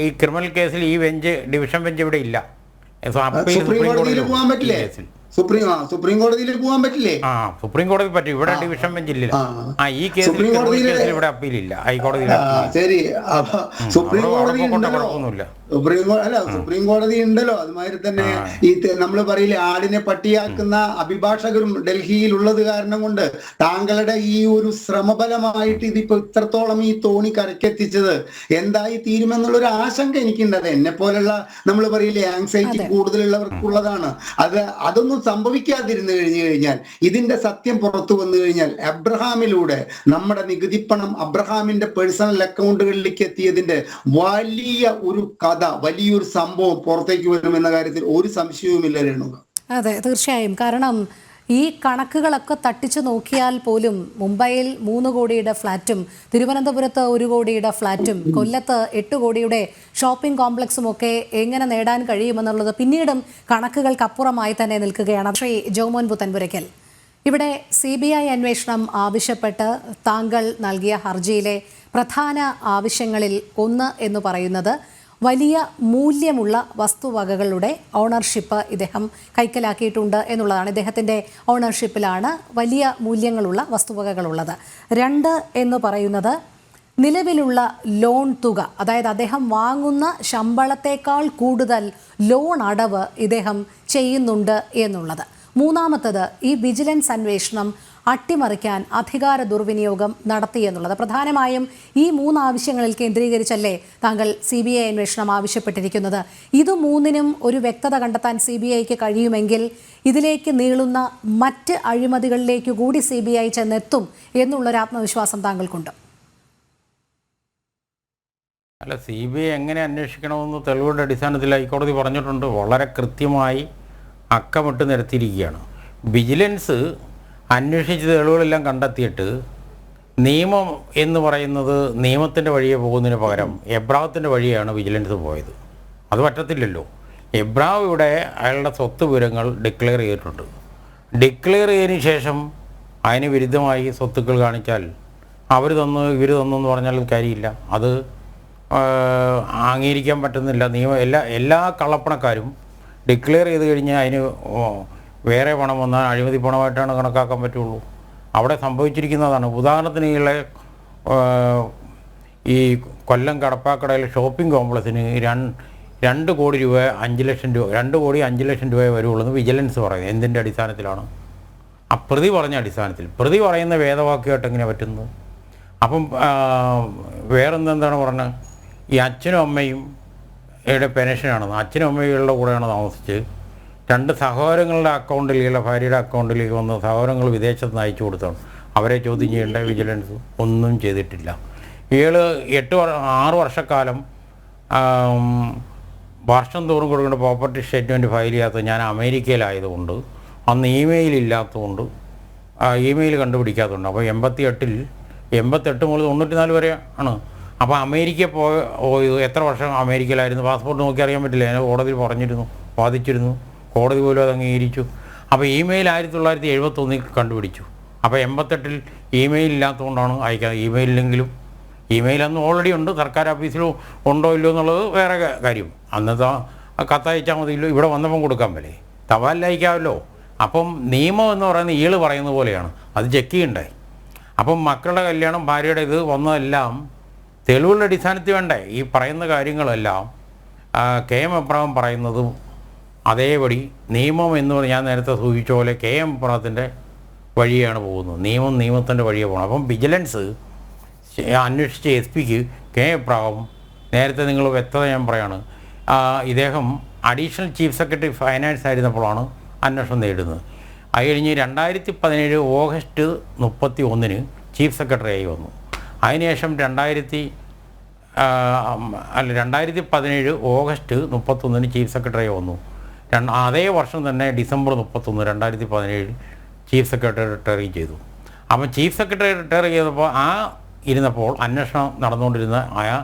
ഈ ക്രിമിനൽ കേസിൽ ഈ ഡിവിഷൻ ബെഞ്ച് ഇവിടെ ഇല്ല. സുപ്രീം കോടതിയിൽ പോകാൻ പറ്റില്ലേ? സുപ്രീം കോടതിയിൽ പോകാൻ പറ്റില്ലേ? സുപ്രീം കോടതി പറ്റും. ഇവിടെ ഡിവിഷൻ ബെഞ്ച് ഇല്ല. ഈ കേസിൽ ഇവിടെ അപ്പീൽ ഇല്ല. ഹൈക്കോടതിയിൽ ശരി. അപ്പൊ സുപ്രീം കോടതി സുപ്രീം കോടതി ഉണ്ടല്ലോ. അതുമാതിരി തന്നെ ഈ നമ്മൾ പറയില്ലേ ആടിനെ പട്ടിയാക്കുന്ന അഭിഭാഷകരും ഡൽഹിയിൽ ഉള്ളത് കാരണം കൊണ്ട് താങ്കളുടെ ഈ ഒരു ശ്രമഫലമായിട്ട് ഇതിപ്പോ ഇത്രത്തോളം ഈ തോണി കരക്കെത്തിച്ചത് എന്തായി തീരുമെന്നുള്ളൊരു ആശങ്ക എനിക്കുണ്ടത്. എന്നെ പോലുള്ള നമ്മൾ പറയില്ലേ ആങ്സൈറ്റി കൂടുതലുള്ളവർക്കുള്ളതാണ്. അതൊന്നും സംഭവിക്കാതിരുന്നു കഴിഞ്ഞു കഴിഞ്ഞാൽ ഇതിന്റെ സത്യം പുറത്തു വന്നു കഴിഞ്ഞാൽ അബ്രഹാമിലൂടെ നമ്മുടെ നികുതിപ്പണം അബ്രഹാമിന്റെ പേഴ്സണൽ അക്കൗണ്ടുകളിലേക്ക് എത്തിയതിന്റെ വലിയ ഒരു വലിയൊരു സംഭവം പുറത്തേക്ക് വരുമെന്ന കാര്യത്തിൽ ഒരു സംശയവുമില്ല രേണുക. അതെ, തീർച്ചയായും. കാരണം ഈ കണക്കുകളൊക്കെ തട്ടിച്ചു നോക്കിയാൽ പോലും മുംബൈയിൽ 3 കോടിയുടെ ഫ്ലാറ്റും തിരുവനന്തപുരത്ത് 1 കോടിയുടെ ഫ്ലാറ്റും കൊല്ലത്ത് 8 കോടിയുടെ ഷോപ്പിംഗ് കോംപ്ലക്സും ഒക്കെ എങ്ങനെ നേടാൻ കഴിയുമെന്നുള്ളത് പിന്നീടും കണക്കുകൾക്കപ്പുറമായി തന്നെ നിൽക്കുകയാണ്. ശ്രീ ജോമോൻ പുത്തൻപുരയ്ക്കൽ, ഇവിടെ CBI അന്വേഷണം ആവശ്യപ്പെട്ട് താങ്കൾ നൽകിയ ഹർജിയിലെ പ്രധാന ആവശ്യങ്ങളിൽ ഒന്ന് എന്ന് പറയുന്നത് വലിയ മൂല്യമുള്ള വസ്തുവകകളുടെ ഓണർഷിപ്പ് ഇദ്ദേഹം കൈക്കലാക്കിയിട്ടുണ്ട് എന്നുള്ളതാണ്. ഇദ്ദേഹത്തിൻ്റെ ഓണർഷിപ്പിലാണ് വലിയ മൂല്യങ്ങളുള്ള വസ്തുവകകളുള്ളത്. 2 എന്ന് പറയുന്നത് നിലവിലുള്ള ലോൺ തുക, അതായത് അദ്ദേഹം വാങ്ങുന്ന ശമ്പളത്തേക്കാൾ കൂടുതൽ ലോൺ അടവ് ഇദ്ദേഹം ചെയ്യുന്നുണ്ട് എന്നുള്ളത്. മൂന്നാമത്തത്, ഈ വിജിലൻസ് അന്വേഷണം അട്ടിമറിക്കാൻ അധികാര ദുർവിനിയോഗം നടത്തി എന്നുള്ളത്. പ്രധാനമായും ഈ 3 ആവശ്യങ്ങളിൽ കേന്ദ്രീകരിച്ചല്ലേ താങ്കൾ CBI അന്വേഷണം ആവശ്യപ്പെട്ടിരിക്കുന്നത്. ഇത് മൂന്നിനും ഒരു വ്യക്തത കണ്ടെത്താൻ CBIക്ക് കഴിയുമെങ്കിൽ ഇതിലേക്ക് നീളുന്ന മറ്റ് അഴിമതികളിലേക്ക് കൂടി CBI ചെന്നെത്തും എന്നുള്ളൊരു ആത്മവിശ്വാസം താങ്കൾക്കുണ്ട്? അല്ല, CBI എങ്ങനെ അന്വേഷിക്കണമെന്ന് തെളിവുകളുടെ അടിസ്ഥാനത്തിൽ ഹൈക്കോടതി പറഞ്ഞിട്ടുണ്ട്. വളരെ കൃത്യമായി അക്കമിട്ട് നിരത്തിയിരിക്കുകയാണ്. വിജിലൻസ് അന്വേഷിച്ച തെളിവുകളെല്ലാം കണ്ടെത്തിയിട്ട് നിയമം എന്ന് പറയുന്നത് നിയമത്തിൻ്റെ വഴിയെ പോകുന്നതിന് പകരം എബ്രാഹത്തിൻ്റെ വഴിയാണ് വിജിലൻസ് പോയത്. അത് പറ്റത്തില്ലല്ലോ. എബ്രാഹം ഇവിടെ അയാളുടെ സ്വത്ത് വിവരങ്ങൾ ഡിക്ലെയർ ചെയ്തിട്ടുണ്ട്. ഡിക്ലെയർ ചെയ്തതിന് ശേഷം അതിന് വിരുദ്ധമായി സ്വത്തുക്കൾ കാണിച്ചാൽ അവർ തന്നു ഇവർ തന്നു എന്ന് പറഞ്ഞാൽ കാര്യമില്ല. അത് അംഗീകരിക്കാൻ പറ്റുന്നില്ല. എല്ലാ കള്ളപ്പണക്കാരും ഡിക്ലെയർ ചെയ്ത് കഴിഞ്ഞാൽ അതിന് വേറെ പണം വന്നാൽ അഴിമതി പണമായിട്ടാണ് കണക്കാക്കാൻ പറ്റുള്ളൂ. അവിടെ സംഭവിച്ചിരിക്കുന്നതാണ്. ഉദാഹരണത്തിന് ഈ കൊല്ലം കടപ്പാക്കടയിൽ ഷോപ്പിംഗ് കോംപ്ലക്സിന് 2 കോടി രൂപ 5 ലക്ഷം രൂപ 2 കോടി 5 ലക്ഷം രൂപയെ വരുള്ളൂ എന്ന് വിജിലൻസ് പറയുന്നത്. എന്തിൻ്റെ അടിസ്ഥാനത്തിലാണ്? ആ പ്രതി പറഞ്ഞ അടിസ്ഥാനത്തിൽ. പ്രതി പറയുന്ന വേദവാക്യമായിട്ട് എങ്ങനെയാണ് പറ്റുന്നത്? അപ്പം വേറെന്താണ് പറഞ്ഞത്? ഈ അച്ഛനും അമ്മയും പെൻഷനാണെന്ന്. അച്ഛനും അമ്മയുടെ കൂടെയാണ് താമസിച്ച് 2 സഹോദരങ്ങളുടെ അക്കൗണ്ടിലേക്കുള്ള ഭാര്യയുടെ അക്കൗണ്ടിലേക്ക് വന്ന് സഹോദരങ്ങൾ വിദേശത്ത് നിന്ന് അയച്ചു കൊടുത്താണ്. അവരെ ചോദ്യം ചെയ്യേണ്ട വിജിലൻസ് ഒന്നും ചെയ്തിട്ടില്ല. ഇയാൾ 6 വർഷക്കാലം വർഷം തോറും കൊടുക്കേണ്ട പ്രോപ്പർട്ടി സ്റ്റേറ്റ്മെൻറ്റ് ഫയൽ ചെയ്യാത്തത് ഞാൻ അമേരിക്കയിലായതുകൊണ്ട്, അന്ന് ഇമെയിൽ ഇല്ലാത്തതുകൊണ്ട്, ഇമെയിൽ കണ്ടുപിടിക്കാത്തതുകൊണ്ട്. അപ്പോൾ 88 മുതൽ 94 വരെ ആണ്. അപ്പോൾ അമേരിക്ക പോയത് എത്ര വർഷം അമേരിക്കയിലായിരുന്നു? പാസ്പോർട്ട് നോക്കി അറിയാൻ പറ്റില്ല. ഞാൻ കോടതിയിൽ വാദിച്ചിരുന്നു. കോടതി പോലും അത് അംഗീകരിച്ചു. അപ്പോൾ ഇമെയിൽ 1971 കണ്ടുപിടിച്ചു. അപ്പോൾ 88 ഇമെയിൽ ഇല്ലാത്തതുകൊണ്ടാണ് അയക്കാതെ. ഇമെയിലെങ്കിലും ഇമെയിൽ അന്ന് ഓൾറെഡി ഉണ്ട്. സർക്കാർ ഓഫീസിലും ഉണ്ടോ ഇല്ലയോ എന്നുള്ളത് വേറെ കാര്യം. അന്നത്തെ കത്തയച്ചാൽ മതിയല്ലോ. ഇവിടെ വന്നപ്പം കൊടുക്കാൻ പറ്റേ, തപാലിൽ അയക്കാമല്ലോ. അപ്പം നിയമം എന്ന് പറയുന്നത് ഇയാൾ പറയുന്ന പോലെയാണ്. അത് ചെക്ക് ചെയ്യണ്ടേ? അപ്പം മക്കളുടെ കല്യാണം, ഭാര്യയുടെ ഇത് വന്നതെല്ലാം തെളിവുകളുടെ അടിസ്ഥാനത്തിൽ വേണ്ടേ? ഈ പറയുന്ന കാര്യങ്ങളെല്ലാം KM എബ്രഹാം പറയുന്നതും അതേപടി നിയമം എന്ന് പറഞ്ഞാൽ ഞാൻ നേരത്തെ സൂചിപ്പിച്ച പോലെ KM എബ്രഹാത്തിൻ്റെ വഴിയാണ് പോകുന്നത്. നിയമത്തിൻ്റെ വഴിയെ പോകണം. അപ്പം വിജിലൻസ് അന്വേഷിച്ച SP-ക്ക് KM എബ്രഹാം നേരത്തെ നിങ്ങൾ വ്യക്തത ഞാൻ പറയാണ്, ഇദ്ദേഹം അഡീഷണൽ ചീഫ് സെക്രട്ടറി ഫൈനാൻസ് ആയിരുന്നപ്പോഴാണ് അന്വേഷണം നേടുന്നത്. അത് കഴിഞ്ഞ് 2017 ഓഗസ്റ്റ് 31 ചീഫ് സെക്രട്ടറി ആയി വന്നു. അതിനുശേഷം 2017 ഓഗസ്റ്റ് 31 ചീഫ് സെക്രട്ടറി വന്നു. അതേ വർഷം തന്നെ ഡിസംബർ 31 2017 ചീഫ് സെക്രട്ടറി റിട്ടയർ ചെയ്തു. അപ്പം ചീഫ് സെക്രട്ടറി റിട്ടയർ ചെയ്തപ്പോൾ ഇരുന്നപ്പോൾ അന്വേഷണം നടന്നുകൊണ്ടിരുന്ന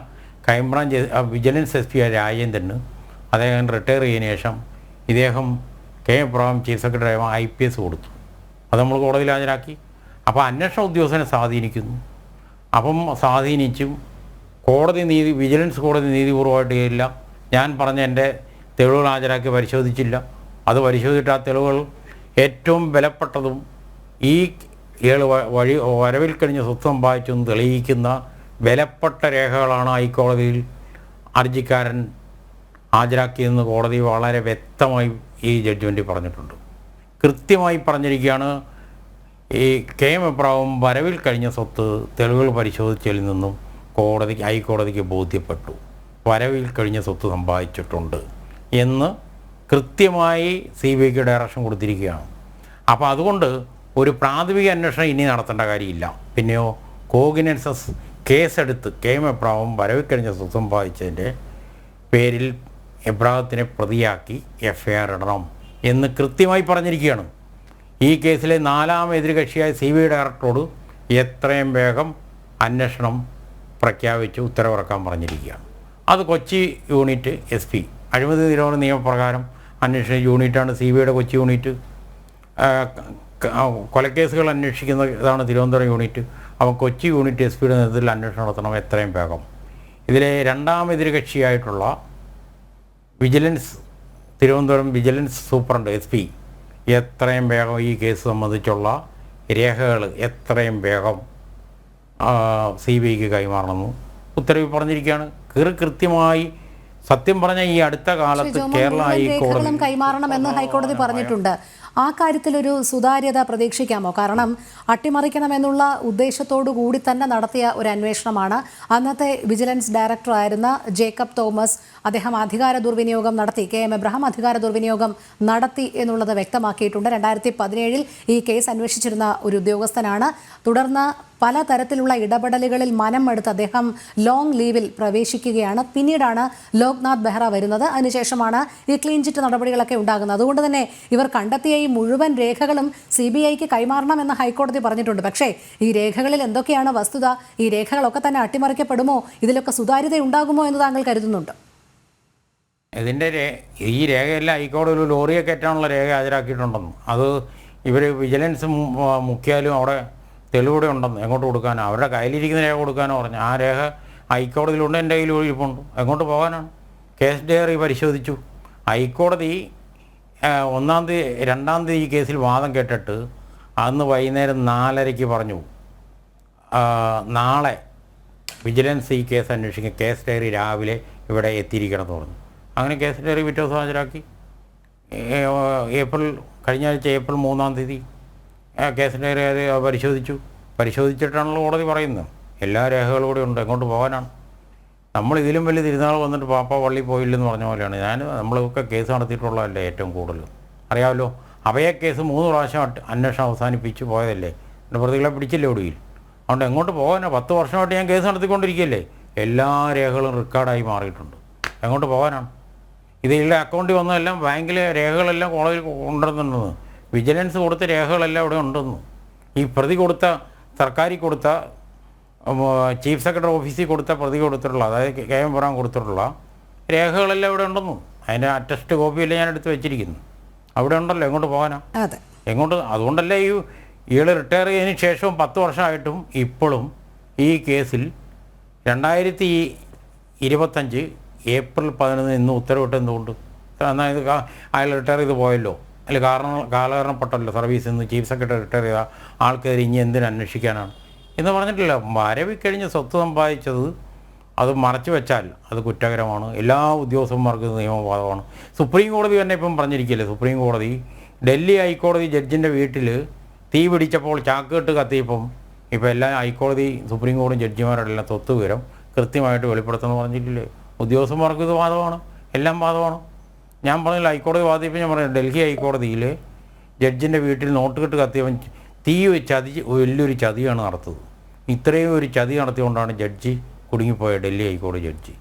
ക്രൈംബ്രാഞ്ച് വിജിലൻസ് SP രാജേന്ദ്രന് അദ്ദേഹം റിട്ടയർ ചെയ്തതിന് ശേഷം ഇദ്ദേഹം KM Abraham chief secretary IPS കൊടുത്തു. അത് നമ്മൾ കോടതിയിൽ ഹാജരാക്കി. അപ്പോൾ അന്വേഷണ ഉദ്യോഗസ്ഥനെ സ്വാധീനിക്കുന്നു. അപ്പം സ്വാധീനിച്ചും വിജിലൻസ് കോടതി നീതിപൂർവമായിട്ട് ചെയ്യില്ല. ഞാൻ പറഞ്ഞ എൻ്റെ തെളിവുകൾ ഹാജരാക്കി പരിശോധിച്ചില്ല. അത് പരിശോധിച്ചിട്ട് ആ തെളിവുകൾ ഏറ്റവും ബലപ്പെട്ടതും വരവിൽ കഴിഞ്ഞ സ്വത്ത് സമ്പാദിച്ചെന്ന് തെളിയിക്കുന്ന ബലപ്പെട്ട രേഖകളാണ് ഹൈക്കോടതിയിൽ ഹർജിക്കാരൻ ഹാജരാക്കിയെന്ന് കോടതി വളരെ വ്യക്തമായി ഈ ജഡ്ജ്മെൻറ്റിൽ പറഞ്ഞിട്ടുണ്ട്. കൃത്യമായി പറഞ്ഞിരിക്കുകയാണ്. ഈ KM എബ്രഹാം വരവിൽ കഴിഞ്ഞ സ്വത്ത് തെളിവുകൾ പരിശോധിച്ചതിൽ നിന്നും ഹൈക്കോടതിക്ക് ബോധ്യപ്പെട്ടു. വരവിൽ കഴിഞ്ഞ സ്വത്ത് സമ്പാദിച്ചിട്ടുണ്ട് എന്ന് കൃത്യമായി CBIക്ക് ഡയറക്ഷൻ കൊടുത്തിരിക്കുകയാണ്. അപ്പോൾ അതുകൊണ്ട് ഒരു പ്രാഥമിക അന്വേഷണം ഇനി നടത്തേണ്ട കാര്യമില്ല. പിന്നെയോ കോഗ്നിസൻസ് കേസെടുത്ത് KM എബ്രഹാം വരവിൽ കഴിഞ്ഞ സ്വത്ത് സമ്പാദിച്ചതിൻ്റെ പേരിൽ എബ്രഹാത്തിനെ പ്രതിയാക്കി FIR ഇടണം എന്ന് കൃത്യമായി പറഞ്ഞിരിക്കുകയാണ്. ഈ കേസിലെ 4ാം എതിർകക്ഷിയായ CBI ഡയറക്ടറോട് എത്രയും വേഗം അന്വേഷണം പ്രഖ്യാപിച്ച് ഉത്തരവിറക്കാൻ പറഞ്ഞിരിക്കുകയാണ്. അത് കൊച്ചി യൂണിറ്റ് SP അഴിമതി നിരോധന നിയമപ്രകാരം അന്വേഷണ യൂണിറ്റാണ് CBIയുടെ കൊച്ചി യൂണിറ്റ്. കൊലക്കേസുകൾ അന്വേഷിക്കുന്ന ഇതാണ് തിരുവനന്തപുരം യൂണിറ്റ്. അപ്പോൾ കൊച്ചി യൂണിറ്റ് SP-യുടെ നേതൃത്വത്തിൽ അന്വേഷണം നടത്തണം എത്രയും വേഗം. ഇതിലെ 2ാം എതിർകക്ഷിയായിട്ടുള്ള തിരുവനന്തപുരം വിജിലൻസ് സൂപ്രണ്ട് SP എത്രയും വേഗം ഈ കേസ് സംബന്ധിച്ചുള്ള രേഖകൾ എത്രയും വേഗം CBIക്ക് കൈമാറണമെന്നും ഉത്തരവിൽ പറഞ്ഞിരിക്കുകയാണ്. കൃത്യമായി സത്യം പറഞ്ഞാൽ ഈ അടുത്ത കാലത്ത് കേരള ഹൈക്കോടതി കൈമാറണമെന്ന് ഹൈക്കോടതി പറഞ്ഞിട്ടുണ്ട്. ആ കാര്യത്തിലൊരു സുതാര്യത പ്രതീക്ഷിക്കാമോ? കാരണം അട്ടിമറിക്കണമെന്നുള്ള ഉദ്ദേശത്തോടു കൂടി തന്നെ നടത്തിയ ഒരു അന്വേഷണമാണ്. അന്നത്തെ വിജിലൻസ് ഡയറക്ടറായിരുന്ന ജേക്കബ് തോമസ് അദ്ദേഹം അധികാര ദുർവിനിയോഗം നടത്തി, KM എബ്രഹാം അധികാര ദുർവിനിയോഗം നടത്തി എന്നുള്ളത് വ്യക്തമാക്കിയിട്ടുണ്ട്. 2017 ഈ കേസ് അന്വേഷിച്ചിരുന്ന ഒരു ഉദ്യോഗസ്ഥനാണ്. തുടർന്ന് പലതരത്തിലുള്ള ഇടപെടലുകളിൽ മനമെടുത്ത് അദ്ദേഹം ലോങ് ലീവിൽ പ്രവേശിക്കുകയാണ്. പിന്നീടാണ് ലോക്നാഥ് ബെഹ്റ വരുന്നത്. അതിനുശേഷമാണ് ഈ ക്ലീൻ ചിറ്റ് നടപടികളൊക്കെ ഉണ്ടാകുന്നത്. അതുകൊണ്ട് തന്നെ ഇവർ കണ്ടെത്തിയ ഈ മുഴുവൻ രേഖകളും CBIക്ക് കൈമാറണമെന്ന് ഹൈക്കോടതി പറഞ്ഞിട്ടുണ്ട്. പക്ഷേ ഈ രേഖകളിൽ എന്തൊക്കെയാണ് വസ്തുത? ഈ രേഖകളൊക്കെ തന്നെ അട്ടിമറിക്കപ്പെടുമോ? ഇതിലൊക്കെ സുതാര്യത ഉണ്ടാകുമോ എന്ന് താങ്കൾ കരുതുന്നുണ്ട്? ഇതിൻ്റെ ഈ രേഖയെല്ലാം ഹൈക്കോടതി ഒരു ലോറിയെ കയറ്റാനുള്ള രേഖ ഹാജരാക്കിയിട്ടുണ്ടെന്ന്. അത് ഇവർ വിജിലൻസ് മുക്കിയാലും അവിടെ തെളിവിടെ ഉണ്ടെന്ന് എങ്ങോട്ട് കൊടുക്കാനോ അവരുടെ കയ്യിലിരിക്കുന്ന രേഖ കൊടുക്കാനോ പറഞ്ഞു. ആ രേഖ ഹൈക്കോടതിയിലുണ്ട്, എൻ്റെ കയ്യിൽ ഇരിപ്പുണ്ട്. എങ്ങോട്ട് പോകാനാണ്? കേസ് ഡയറി പരിശോധിച്ചു. ഹൈക്കോടതി 1-ാം തീയതി 2-ാം തീയതി ഈ കേസിൽ വാദം കേട്ടിട്ട് അന്ന് വൈകുന്നേരം 4:30 പറഞ്ഞു നാളെ വിജിലൻസ് ഈ കേസ് അന്വേഷിക്കും, കേസ് ഡയറി രാവിലെ ഇവിടെ എത്തിയിരിക്കണമെന്ന് പറഞ്ഞു. അങ്ങനെ കേസ് ഡയറി പിറ്റേ ദിവസം ഹാജരാക്കി. കഴിഞ്ഞ ആഴ്ച ഏപ്രിൽ 3-ാം തീയതി കേസ് ഡയറി പരിശോധിച്ചിട്ടാണല്ലോ കോടതി പറയുന്നത്. എല്ലാ രേഖകളും കൂടെ ഉണ്ട്. എങ്ങോട്ട് പോകാനാണ്? നമ്മൾ ഇതിലും വലിയ തിരുനാൾ വന്നിട്ട് പാപ്പ പള്ളി പോയില്ലെന്ന് പറഞ്ഞ പോലെയാണ്. നമ്മളൊക്കെ കേസ് നടത്തിയിട്ടുള്ളതല്ലേ ഏറ്റവും കൂടുതൽ അറിയാമല്ലോ. അഭയ കേസ് 3 പ്രാവശ്യം അന്വേഷണം അവസാനിപ്പിച്ച് പോയതല്ലേ. എൻ്റെ പ്രതികളെ പിടിച്ചില്ലേ ഒടുവിൽ. അതുകൊണ്ട് എങ്ങോട്ട് പോകാനാണ്? 10 വർഷമായിട്ട് ഞാൻ കേസ് നടത്തിക്കൊണ്ടിരിക്കുകയല്ലേ. എല്ലാ രേഖകളും റെക്കോർഡായി മാറിയിട്ടുണ്ട്. എങ്ങോട്ട് പോകാനാണ്? ഇതിലെ അക്കൗണ്ടിൽ വന്നതെല്ലാം ബാങ്കിലെ രേഖകളെല്ലാം കോടതിയിൽ കൊണ്ടുവരുന്നുണ്ടെന്ന്, വിജിലൻസ് കൊടുത്ത രേഖകളെല്ലാം ഇവിടെ ഉണ്ടെന്ന്, ഈ പ്രതി കൊടുത്ത സർക്കാരിൽ കൊടുത്ത ചീഫ് സെക്രട്ടറി ഓഫീസിൽ കൊടുത്ത പ്രതി കൊടുത്തിട്ടുള്ള, അതായത് KM എബ്രഹാം കൊടുത്തിട്ടുള്ള രേഖകളെല്ലാം ഇവിടെ ഉണ്ടെന്നു. അതിൻ്റെ അറ്റസ്റ്റ് കോപ്പിയെല്ലാം ഞാൻ എടുത്ത് വെച്ചിരിക്കുന്നു. അവിടെ ഉണ്ടല്ലോ. എങ്ങോട്ട് പോകാനാ? എങ്ങോട്ട്? അതുകൊണ്ടല്ലേ ഇയാൾ റിട്ടയർ ചെയ്തതിന് ശേഷവും 10 വർഷമായിട്ടും ഇപ്പോഴും ഈ കേസിൽ 2025 ഏപ്രിൽ 11 ഇന്ന് ഉത്തരവിട്ട് എന്തുകൊണ്ട്? എന്നാൽ ഇത് അയാൾ റിട്ടയർ ചെയ്ത് പോയല്ലോ, അതിൽ കാലഹരണപ്പെട്ടല്ലോ സർവീസിൽ നിന്ന്. ചീഫ് സെക്രട്ടറി റിട്ടയർ ചെയ്ത ആൾക്കാർ ഇനി എന്തിനു അന്വേഷിക്കാനാണ് എന്ന് പറഞ്ഞിട്ടില്ല. വരവിക്കഴിഞ്ഞ് സ്വത്ത് സമ്പാദിച്ചത് അത് മറച്ചു വെച്ചാൽ അത് കുറ്റകരമാണ്. എല്ലാ ഉദ്യോഗസ്ഥന്മാർക്കും നിയമബാധകമാണ്. സുപ്രീം കോടതി തന്നെ ഇപ്പം പറഞ്ഞിരിക്കുകയല്ലേ. സുപ്രീം കോടതി ഡൽഹി ഹൈക്കോടതി ജഡ്ജിൻ്റെ വീട്ടിൽ തീ പിടിച്ചപ്പോൾ ചാക്കുകെട്ട് കത്തിയപ്പം ഇപ്പോൾ എല്ലാ ഹൈക്കോടതി സുപ്രീം കോടതി ജഡ്ജിമാരുടെല്ലാം സ്വത്ത് വിവരം കൃത്യമായിട്ട് വെളിപ്പെടുത്തുമെന്ന് പറഞ്ഞിട്ടില്ലേ. ഉദ്യോഗസ്ഥന്മാർക്ക് ഇത് ബാധകമാണ്, എല്ലാം ബാധകമാണ്. ഞാൻ പറഞ്ഞില്ല, ഹൈക്കോടതി വാദിച്ചപ്പോൾ ഞാൻ പറഞ്ഞു ഡൽഹി ഹൈക്കോടതിയിൽ ജഡ്ജിൻ്റെ വീട്ടിൽ നോട്ടുകെട്ട് കത്തിയവൻ വലിയൊരു ചതിയാണ് നടത്തുന്നത്. ഇത്രയും ഒരു ചതി നടത്തിക്കൊണ്ടാണ് ജഡ്ജി കുടുങ്ങിപ്പോയത്, ഡൽഹി ഹൈക്കോടതി ജഡ്ജി.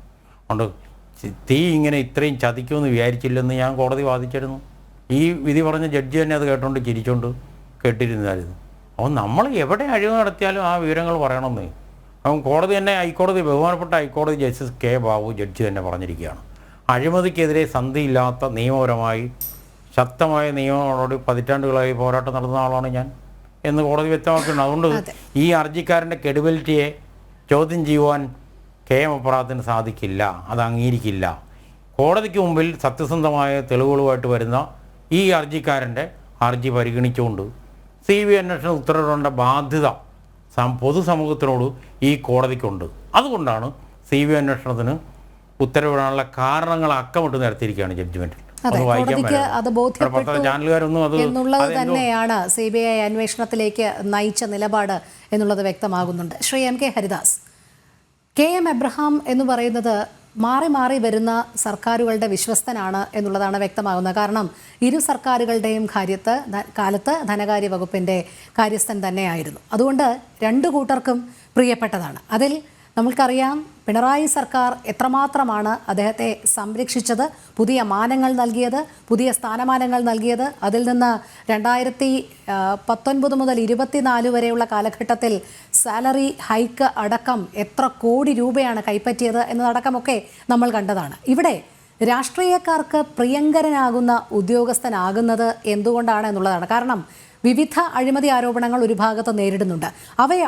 അതുകൊണ്ട് തീ ഇങ്ങനെ ഇത്രയും ചതിക്കുമെന്ന് വിചാരിച്ചില്ലെന്ന് ഞാൻ കോടതി വാദിച്ചിരുന്നു. ഈ വിധി പറഞ്ഞ ജഡ്ജി തന്നെ അത് കേട്ടോണ്ട് ചിരിച്ചോണ്ട് കേട്ടിരുന്നായിരുന്നു. അപ്പോൾ നമ്മൾ എവിടെ അഴിവ് നടത്തിയാലും ആ വിവരങ്ങൾ പറയണമെന്ന് അപ്പം കോടതി തന്നെ, ഹൈക്കോടതി ബഹുമാനപ്പെട്ട ഹൈക്കോടതി ജസ്റ്റിസ് K. ബാബു ജഡ്ജി തന്നെ പറഞ്ഞിരിക്കുകയാണ്. അഴിമതിക്കെതിരെ സന്ധിയില്ലാത്ത നിയമപരമായി ശക്തമായ നിയമങ്ങളോട് പതിറ്റാണ്ടുകളായി പോരാട്ടം നടത്തുന്ന ആളാണ് ഞാൻ എന്ന് കോടതി വ്യക്തമാക്കിയിട്ടുണ്ട്. അതുകൊണ്ട് ഈ ഹർജിക്കാരൻ്റെ ക്രെഡിബിലിറ്റിയെ ചോദ്യം ചെയ്യുവാൻ KM എബ്രഹാത്തിന് സാധിക്കില്ല, അത് അംഗീകരിക്കില്ല. കോടതിക്ക് മുമ്പിൽ സത്യസന്ധമായ തെളിവുകളുമായിട്ട് വരുന്ന ഈ ഹർജിക്കാരൻ്റെ ഹർജി പരിഗണിച്ചുകൊണ്ട് CBI അന്വേഷണ ഉത്തരവിടേണ്ട ബാധ്യത പൊതുസമൂഹത്തിനോട് ഈ കോടതിക്കുണ്ട്. അതുകൊണ്ടാണ് CBI അന്വേഷണത്തിന് ഉത്തരവിടാനുള്ള കാരണങ്ങൾ അക്കമിട്ട് നിരത്തിയിരിക്കുകയാണ് ജഡ്ജ്മെൻറ്റിൽ. എന്നുള്ളത് തന്നെയാണ് CBI അന്വേഷണത്തിലേക്ക് നയിച്ച നിലപാട് എന്നുള്ളത് വ്യക്തമാകുന്നുണ്ട്. Shri MK Haridas, KM Abraham എന്ന് പറയുന്നത് മാറി മാറി വരുന്ന സർക്കാരുകളുടെ വിശ്വസ്തനാണ് എന്നുള്ളതാണ് വ്യക്തമാകുന്നത്. കാരണം ഇരു സർക്കാരുകളുടെയും കാലത്ത് ധനകാര്യ വകുപ്പിൻ്റെ കാര്യസ്ഥൻ തന്നെയായിരുന്നു. അതുകൊണ്ട് രണ്ടു കൂട്ടർക്കും പ്രിയപ്പെട്ടതാണ്. അതിൽ നമ്മൾക്കറിയാം പിണറായി സർക്കാർ എത്രമാത്രമാണ് അദ്ദേഹത്തെ സംരക്ഷിച്ചത്, പുതിയ മാനങ്ങൾ നൽകിയത്, പുതിയ സ്ഥാനമാനങ്ങൾ നൽകിയത്. അതിൽ നിന്ന് 2019 മുതൽ 24 വരെയുള്ള കാലഘട്ടത്തിൽ സാലറി ഹൈക്ക് അടക്കം എത്ര കോടി രൂപയാണ് കൈപ്പറ്റിയത് എന്നതടക്കമൊക്കെ നമ്മൾ കണ്ടതാണ്. ഇവിടെ രാഷ്ട്രീയക്കാർക്ക് പ്രിയങ്കരനാകുന്ന ഉദ്യോഗസ്ഥനാകുന്നത് എന്തുകൊണ്ടാണ് എന്നുള്ളതാണ്. കാരണം വിവിധ അഴിമതി ആരോപണങ്ങൾ ഒരു ഭാഗത്ത് നേരിടുന്നുണ്ട്.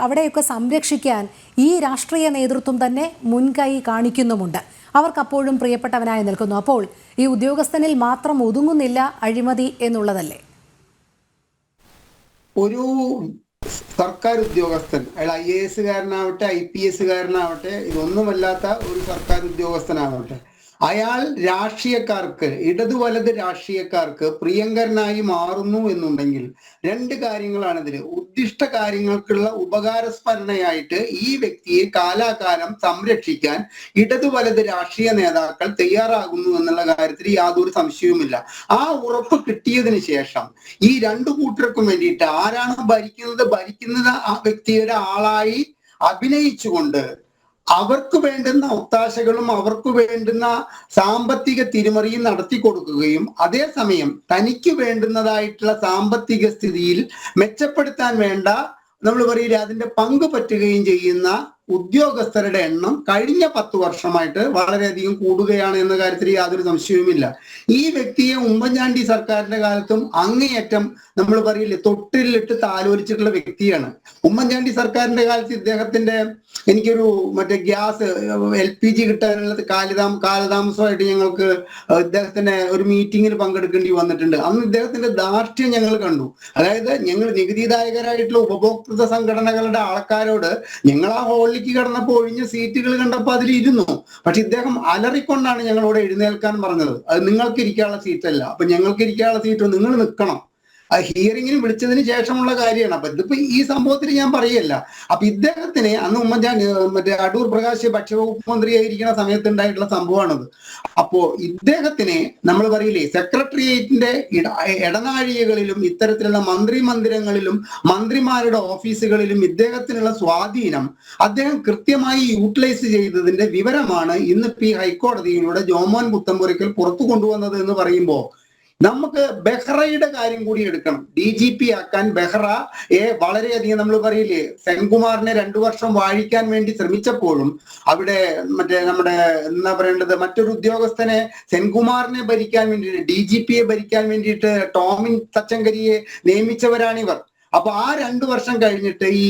അവിടെയൊക്കെ സംരക്ഷിക്കാൻ ഈ രാഷ്ട്രീയ നേതൃത്വം തന്നെ മുൻകൈ കാണിക്കുന്നുമുണ്ട്. അവർക്കപ്പോഴും പ്രിയപ്പെട്ടവനായി നിൽക്കുന്നു. അപ്പോൾ ഈ ഉദ്യോഗസ്ഥനിൽ മാത്രം ഒതുങ്ങുന്നില്ല അഴിമതി എന്നുള്ളതല്ലേ? ഒരു സർക്കാർ ഉദ്യോഗസ്ഥൻ, അയാൾ IAS കാരനാവട്ടെ IPS കാരനാവട്ടെ, ഇതൊന്നുമല്ലാത്ത ഒരു സർക്കാർ ഉദ്യോഗസ്ഥനാവട്ടെ, അയാൾ രാഷ്ട്രീയക്കാർക്ക്, ഇടതു വലത് രാഷ്ട്രീയക്കാർക്ക് പ്രിയങ്കരനായി മാറുന്നു എന്നുണ്ടെങ്കിൽ രണ്ട് കാര്യങ്ങളാണ് ഇതിൽ. ഉദ്ദിഷ്ട കാര്യങ്ങൾക്കുള്ള ഉപകാരസ്മരണയായിട്ട് ഈ വ്യക്തിയെ കാലാകാലം സംരക്ഷിക്കാൻ ഇടതു വലത് രാഷ്ട്രീയ നേതാക്കൾ തയ്യാറാകുന്നു എന്നുള്ള കാര്യത്തിൽ യാതൊരു സംശയവുമില്ല. ആ ഉറപ്പ് കിട്ടിയതിന് ശേഷം ഈ രണ്ടു കൂട്ടർക്കും വേണ്ടിയിട്ട് ആരാണ് ഭരിക്കുന്നത് ആ വ്യക്തിയുടെ ആളായി അഭിനയിച്ചുകൊണ്ട് അവർക്ക് വേണ്ടുന്ന ഒത്താശകളും അവർക്ക് വേണ്ടുന്ന സാമ്പത്തിക തിരിമറിയും നടത്തി കൊടുക്കുകയും അതേസമയം തനിക്ക് വേണ്ടുന്നതായിട്ടുള്ള സാമ്പത്തിക സ്ഥിതിയിൽ മെച്ചപ്പെടുത്താൻ വേണ്ട, നമ്മൾ പറയില്ല, അതിന്റെ പങ്ക് പറ്റുകയും ചെയ്യുന്ന ഉദ്യോഗസ്ഥരുടെ എണ്ണം കഴിഞ്ഞ 10 വർഷമായിട്ട് വളരെയധികം കൂടുകയാണ് എന്ന കാര്യത്തിൽ യാതൊരു സംശയവുമില്ല. ഈ വ്യക്തിയെ ഉമ്മൻചാണ്ടി സർക്കാരിന്റെ കാലത്തും അങ്ങേയറ്റം നമ്മൾ പറയില്ലേ തൊട്ടിലിട്ട് താലോലിച്ചിട്ടുള്ള വ്യക്തിയാണ്. ഉമ്മൻചാണ്ടി സർക്കാരിന്റെ കാലത്ത് ഇദ്ദേഹത്തിന്റെ എനിക്കൊരു ഗ്യാസ് LPG കിട്ടാനുള്ള കാലതാമസമായിട്ട് ഞങ്ങൾക്ക് ഇദ്ദേഹത്തിന്റെ ഒരു മീറ്റിങ്ങിൽ പങ്കെടുക്കേണ്ടി വന്നിട്ടുണ്ട്. അന്ന് ഇദ്ദേഹത്തിന്റെ ധാർഷ്ട്യം ഞങ്ങൾ കണ്ടു. അതായത് ഞങ്ങൾ നികുതിദായകരായിട്ടുള്ള ഉപഭോക്തൃ സംഘടനകളുടെ ആൾക്കാരോട് ഞങ്ങൾ ആ ഹോളിലേക്ക് കടന്നപ്പോൾ ഒഴിഞ്ഞ സീറ്റുകൾ കണ്ടപ്പോൾ അതിലിരുന്നു. പക്ഷെ ഇദ്ദേഹം അലറിക്കൊണ്ടാണ് ഞങ്ങളോട് എഴുന്നേൽക്കാൻ പറഞ്ഞത്. അത് നിങ്ങൾക്ക് ഇരിക്കാനുള്ള സീറ്റല്ല, അപ്പൊ ഞങ്ങൾക്ക് ഇരിക്കാനുള്ള സീറ്റ് നിങ്ങൾ നിൽക്കണം. ആ ഹിയറിങ്ങിന് വിളിച്ചതിന് ശേഷമുള്ള കാര്യമാണ്. അപ്പൊ ഇതിപ്പോ ഈ സംഭവത്തിൽ ഞാൻ പറയല്ല. അപ്പൊ ഇദ്ദേഹത്തിന് അന്ന് ഉമ്മൻചാണ്ടി അടൂർ പ്രകാശ് ഭക്ഷ്യവകുപ്പ് മന്ത്രിയായിരിക്കുന്ന സമയത്ത് ഉണ്ടായിട്ടുള്ള സംഭവമാണത്. അപ്പോ ഇദ്ദേഹത്തിന് നമ്മൾ പറയില്ലേ സെക്രട്ടേറിയറ്റിന്റെ ഇടനാഴികകളിലും ഇത്തരത്തിലുള്ള മന്ത്രിമന്ദിരങ്ങളിലും മന്ത്രിമാരുടെ ഓഫീസുകളിലും ഇദ്ദേഹത്തിനുള്ള സ്വാധീനം അദ്ദേഹം കൃത്യമായി യൂട്ടിലൈസ് ചെയ്തതിന്റെ വിവരമാണ് ഇന്നിപ്പോ ഈ ഹൈക്കോടതിയിലൂടെ ജോമോൻ പുത്തമ്പുരയ്ക്കൽ പുറത്തു കൊണ്ടുവന്നത് എന്ന് പറയുമ്പോൾ നമുക്ക് ബെഹ്റയുടെ കാര്യം കൂടി എടുക്കണം. DGP ആക്കാൻ ബെഹ്റയെ വളരെയധികം നമ്മൾ പറയില്ലേ സെൻകുമാറിനെ 2 വർഷം വാഴിക്കാൻ വേണ്ടി ശ്രമിച്ചപ്പോഴും അവിടെ നമ്മുടെ എന്താ പറയേണ്ടത് മറ്റൊരു ഉദ്യോഗസ്ഥനെ സെൻകുമാറിനെ ഭരിക്കാൻ വേണ്ടിയിട്ട് DGPയെ ഭരിക്കാൻ വേണ്ടിയിട്ട് ടോമിൻ തച്ചങ്കരിയെ നിയമിച്ചവരാണിവർ. അപ്പൊ ആ 2 വർഷം കഴിഞ്ഞിട്ട് ഈ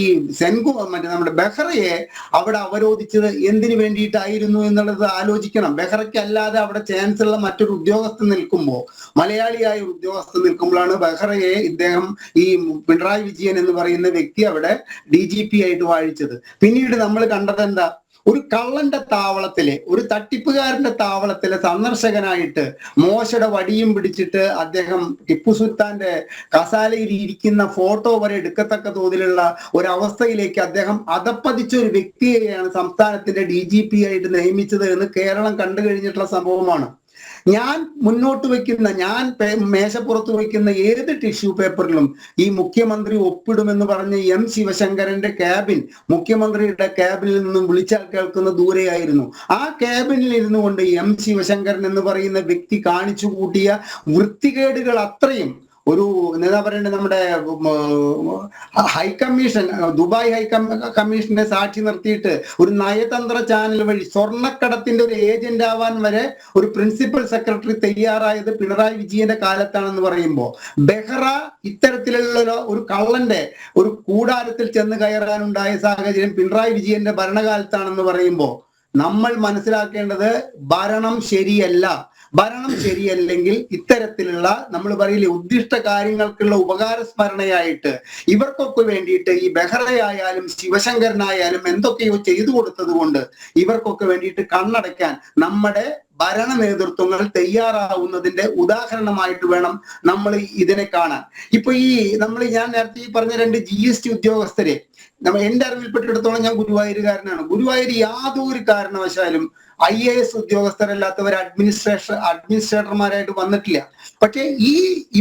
നമ്മുടെ ബെഹ്റയെ അവിടെ അവരോധിച്ചത് എന്തിനു വേണ്ടിയിട്ടായിരുന്നു എന്നുള്ളത് ആലോചിക്കണം. ബെഹ്റയ്ക്ക് അല്ലാതെ അവിടെ ചാൻസ് ഉള്ള മറ്റൊരു ഉദ്യോഗസ്ഥൻ നിൽക്കുമ്പോൾ, മലയാളിയായ ഒരു ഉദ്യോഗസ്ഥൻ നിൽക്കുമ്പോഴാണ് ബെഹ്റയെ ഇദ്ദേഹം ഈ പിണറായി വിജയൻ എന്ന് പറയുന്ന വ്യക്തി അവിടെ DGP ആയിട്ട് വാഴിച്ചത്. പിന്നീട് നമ്മൾ കണ്ടത് എന്താ, ഒരു കള്ളന്റെ താവളത്തിലെ, ഒരു തട്ടിപ്പുകാരന്റെ താവളത്തിലെ സന്ദർശകനായിട്ട് മോശയുടെ വടിയും പിടിച്ചിട്ട് അദ്ദേഹം ടിപ്പു സുൽത്താന്റെ കസാലയിൽ ഇരിക്കുന്ന ഫോട്ടോ വരെ എടുക്കത്തക്ക തോതിലുള്ള ഒരവസ്ഥയിലേക്ക് അദ്ദേഹം അധപ്പതിച്ച ഒരു വ്യക്തിയെയാണ് സംസ്ഥാനത്തിന്റെ DGP ആയിട്ട് നിയമിച്ചത് എന്ന് കേരളം കണ്ടു കഴിഞ്ഞിട്ടുള്ള സംഭവമാണ്. ഞാൻ മുന്നോട്ട് വെക്കുന്ന, ഞാൻ മേശപ്പുറത്ത് വയ്ക്കുന്ന ഏത് ടിഷ്യൂ പേപ്പറിലും ഈ മുഖ്യമന്ത്രി ഒപ്പിടുമെന്ന് പറഞ്ഞ് ശിവശങ്കരന്റെ ക്യാബിൻ മുഖ്യമന്ത്രിയുടെ ക്യാബിനിൽ നിന്നും വിളിച്ചാൽ കേൾക്കുന്ന ദൂരെയായിരുന്നു. ആ ക്യാബിനിൽ ഇരുന്നു കൊണ്ട് ശിവശങ്കരൻ എന്ന് പറയുന്ന വ്യക്തി കാണിച്ചു കൂട്ടിയ വൃത്തികേടുകൾ അത്രയും ഒരു എന്താ പറയണ്ടത്, നമ്മുടെ ഹൈക്കമ്മീഷൻ, ദുബായ് ഹൈക്കമ്മീഷന്റെ സാക്ഷി നിർത്തിയിട്ട് ഒരു നയതന്ത്ര ചാനൽ വഴി സ്വർണ്ണക്കടത്തിന്റെ ഒരു ഏജന്റ് ആവാൻ വരെ ഒരു പ്രിൻസിപ്പൽ സെക്രട്ടറി തയ്യാറായത് പിണറായി വിജയന്റെ കാലത്താണെന്ന് പറയുമ്പോൾ, ബെഹ്റ ഇത്തരത്തിലുള്ള ഒരു കള്ളന്റെ ഒരു കൂടാരത്തിൽ ചെന്ന് കയറാനുണ്ടായ സാഹചര്യം പിണറായി വിജയന്റെ ഭരണകാലത്താണെന്ന് പറയുമ്പോൾ നമ്മൾ മനസ്സിലാക്കേണ്ടത് ഭരണം ശരിയല്ല. ഭരണം ശരിയല്ലെങ്കിൽ ഇത്തരത്തിലുള്ള നമ്മൾ പറയില്ലേ ഉദ്ദിഷ്ട കാര്യങ്ങൾക്കുള്ള ഉപകാരസ്മരണയായിട്ട് ഇവർക്കൊക്കെ വേണ്ടിയിട്ട് ഈ ബെഹ്റയായാലും ശിവശങ്കരനായാലും എന്തൊക്കെയോ ചെയ്തു കൊടുത്തത് കൊണ്ട് ഇവർക്കൊക്കെ വേണ്ടിയിട്ട് കണ്ണടയ്ക്കാൻ നമ്മുടെ ഭരണ നേതൃത്വങ്ങൾ തയ്യാറാവുന്നതിന്റെ ഉദാഹരണമായിട്ട് വേണം നമ്മൾ ഇതിനെ കാണാൻ. ഇപ്പൊ ഞാൻ നേരത്തെ ഈ പറഞ്ഞ 2 GST ഉദ്യോഗസ്ഥരെ എന്റെ അറിവിൽപ്പെട്ടിടത്തോളം ഞാൻ ഗുരുവായൂരുകാരനാണ്. ഗുരുവായൂർ യാതൊരു കാരണവശാലും IAS ഉദ്യോഗസ്ഥരല്ലാത്തവർ അഡ്മിനിസ്ട്രേറ്റർമാരായിട്ട് വന്നിട്ടില്ല. പക്ഷെ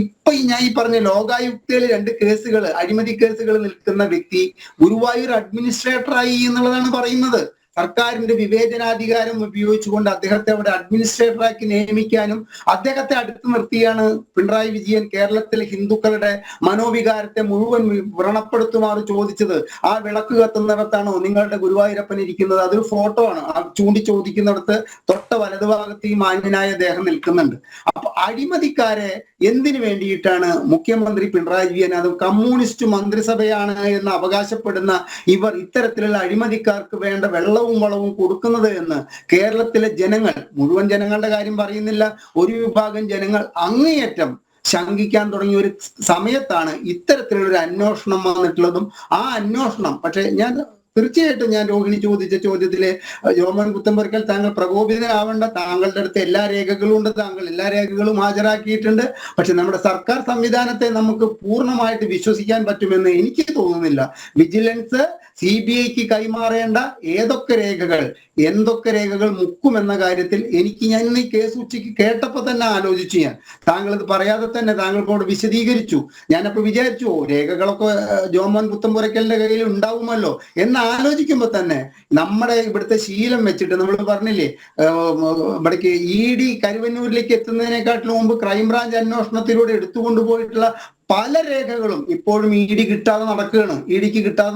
ഇപ്പൊ ഞാൻ ഈ പറഞ്ഞ ലോകായുക്തയിൽ 2 കേസുകൾ, അഴിമതി കേസുകൾ നിൽക്കുന്ന വ്യക്തി ഗുരുവായൂർ അഡ്മിനിസ്ട്രേറ്ററായി എന്നുള്ളതാണ് പറയുന്നത്. സർക്കാരിന്റെ വിവേചനാധികാരം ഉപയോഗിച്ചുകൊണ്ട് അദ്ദേഹത്തെ അവിടെ അഡ്മിനിസ്ട്രേറ്ററാക്കി നിയമിക്കാനും അദ്ദേഹത്തെ അടുത്ത് നിർത്തിയാണ് പിണറായി വിജയൻ കേരളത്തിലെ ഹിന്ദുക്കളുടെ മനോവികാരത്തെ മുഴുവൻ വ്രണപ്പെടുത്തുമാറ് ചോദിച്ചത്. ആ വിളക്ക് കത്തുന്നിടത്താണോ നിങ്ങളുടെ ഗുരുവായൂരപ്പൻ ഇരിക്കുന്നത്? അതൊരു ഫോട്ടോ ആണ്. ആ ചൂണ്ടി ചോദിക്കുന്നിടത്ത് തൊട്ട വലതുഭാഗത്ത് ഈ മാന്യനായ അദ്ദേഹം നിൽക്കുന്നുണ്ട്. അപ്പൊ അഴിമതിക്കാരെ എന്തിനു വേണ്ടിയിട്ടാണ് മുഖ്യമന്ത്രി പിണറായി വിജയൻ, അത് കമ്മ്യൂണിസ്റ്റ് മന്ത്രിസഭയാണ് എന്ന് അവകാശപ്പെടുന്ന ഇവർ ഇത്തരത്തിലുള്ള അഴിമതിക്കാർക്ക് വേണ്ട വെള്ളവും വളവും കൊടുക്കുന്നത് എന്ന് കേരളത്തിലെ ജനങ്ങൾ, മുഴുവൻ ജനങ്ങളുടെ കാര്യം പറയുന്നില്ല, ഒരു വിഭാഗം ജനങ്ങൾ അങ്ങേയറ്റം ശങ്കിക്കാൻ തുടങ്ങിയ ഒരു സമയത്താണ് ഇത്തരത്തിലുള്ളൊരു അന്വേഷണം വന്നിട്ടുള്ളതും. ആ അന്വേഷണം പക്ഷെ തീർച്ചയായിട്ടും ഞാൻ രോഹിണി ചോദിച്ച ചോദ്യത്തിലെ ജോമോൻ പുത്തമ്പുരയ്ക്കൽ, താങ്കൾ പ്രകോപിതനാവേണ്ട. താങ്കളുടെ അടുത്ത് എല്ലാ രേഖകളും ഉണ്ട്, താങ്കൾ എല്ലാ രേഖകളും ഹാജരാക്കിയിട്ടുണ്ട്. പക്ഷെ നമ്മുടെ സർക്കാർ സംവിധാനത്തെ നമുക്ക് പൂർണ്ണമായിട്ട് വിശ്വസിക്കാൻ പറ്റുമെന്ന് എനിക്ക് തോന്നുന്നില്ല. വിജിലൻസ് CBIക്ക് കൈമാറേണ്ട എന്തൊക്കെ രേഖകൾ മുക്കുമെന്ന കാര്യത്തിൽ ഞാൻ ഈ കേസ് ഉച്ചയ്ക്ക് കേട്ടപ്പോൾ തന്നെ ആലോചിച്ചു. താങ്കൾ ഇത് പറയാതെ തന്നെ താങ്കൾക്കോട് വിശദീകരിച്ചു. ഞാനപ്പോ വിചാരിച്ചു രേഖകളൊക്കെ ജോമോൻ പുത്തമ്പുരയ്ക്കലിന്റെ കയ്യിൽ ഉണ്ടാവുമല്ലോ എന്ന് ആലോചിക്കുമ്പോ തന്നെ നമ്മുടെ ഇവിടുത്തെ ശീലം വെച്ചിട്ട് നമ്മൾ പറഞ്ഞില്ലേ, ഇവിടേക്ക് ED കരുവന്നൂരിലേക്ക് എത്തുന്നതിനെക്കാട്ടിലും മുമ്പ് ക്രൈംബ്രാഞ്ച് അന്വേഷണത്തിലൂടെ എടുത്തുകൊണ്ടുപോയിട്ടുള്ള പല രേഖകളും ഇപ്പോഴും EDക്ക് കിട്ടാതെ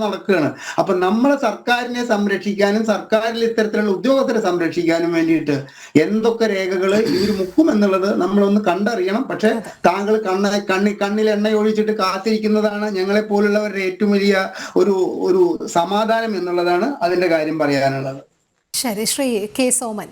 നടക്കുകയാണ്. അപ്പൊ നമ്മളെ സർക്കാരിനെ സംരക്ഷിക്കാനും സർക്കാരിൽ ഇത്തരത്തിലുള്ള ഉദ്യോഗസ്ഥരെ സംരക്ഷിക്കാനും വേണ്ടിയിട്ട് എന്തൊക്കെ രേഖകൾ ഇവർ മുക്കും എന്നുള്ളത് നമ്മളൊന്ന് കണ്ടറിയണം. പക്ഷെ താങ്കൾ കണ്ണിൽ എണ്ണ ഒഴിച്ചിട്ട് കാത്തിരിക്കുന്നതാണ് ഞങ്ങളെ പോലുള്ളവരുടെ ഏറ്റവും വലിയ ഒരു സമാധാനം എന്നുള്ളതാണ് അതിന്റെ കാര്യം പറയാനുള്ളത്. ശരി, ശ്രീ K. സോമൻ,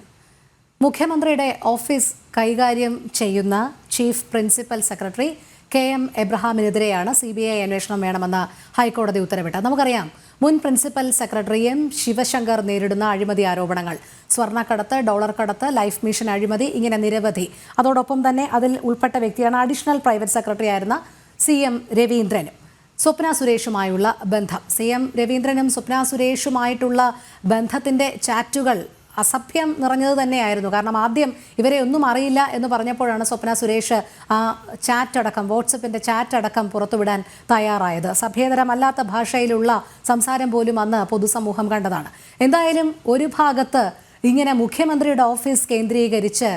മുഖ്യമന്ത്രിയുടെ ഓഫീസ് കൈകാര്യം ചെയ്യുന്ന chief principal secretary KM എബ്രഹാമിനെതിരെയാണ് CBI അന്വേഷണം വേണമെന്ന് ഹൈക്കോടതി ഉത്തരവിട്ടത്. നമുക്കറിയാം, മുൻ പ്രിൻസിപ്പൽ സെക്രട്ടറി M. ശിവശങ്കർ നേരിടുന്ന അഴിമതി ആരോപണങ്ങൾ, സ്വർണ്ണക്കടത്ത്, ഡോളർ കടത്ത്, ലൈഫ് മിഷൻ അഴിമതി, ഇങ്ങനെ നിരവധി. അതോടൊപ്പം തന്നെ അതിൽ ഉൾപ്പെട്ട വ്യക്തിയാണ് അഡീഷണൽ പ്രൈവറ്റ് സെക്രട്ടറി ആയിരുന്ന CM രവീന്ദ്രനും സ്വപ്ന സുരേഷുമായുള്ള ബന്ധം. CM രവീന്ദ്രനും സ്വപ്ന സുരേഷുമായിട്ടുള്ള ബന്ധത്തിൻ്റെ ചാറ്റുകൾ അസഭ്യം നിറഞ്ഞത് തന്നെയായിരുന്നു. കാരണം ആദ്യം ഇവരെ ഒന്നും അറിയില്ല എന്ന് പറഞ്ഞപ്പോഴാണ് സ്വപ്ന സുരേഷ് ആ വാട്സപ്പിൻ്റെ ചാറ്റടക്കം പുറത്തുവിടാൻ തയ്യാറായത്. സഭ്യതരമല്ലാത്ത ഭാഷയിലുള്ള സംസാരം പോലും അന്ന് പൊതുസമൂഹം കണ്ടതാണ്. എന്തായാലും ഒരു ഭാഗത്ത് ഇങ്ങനെ മുഖ്യമന്ത്രിയുടെ ഓഫീസ് കേന്ദ്രീകരിച്ച്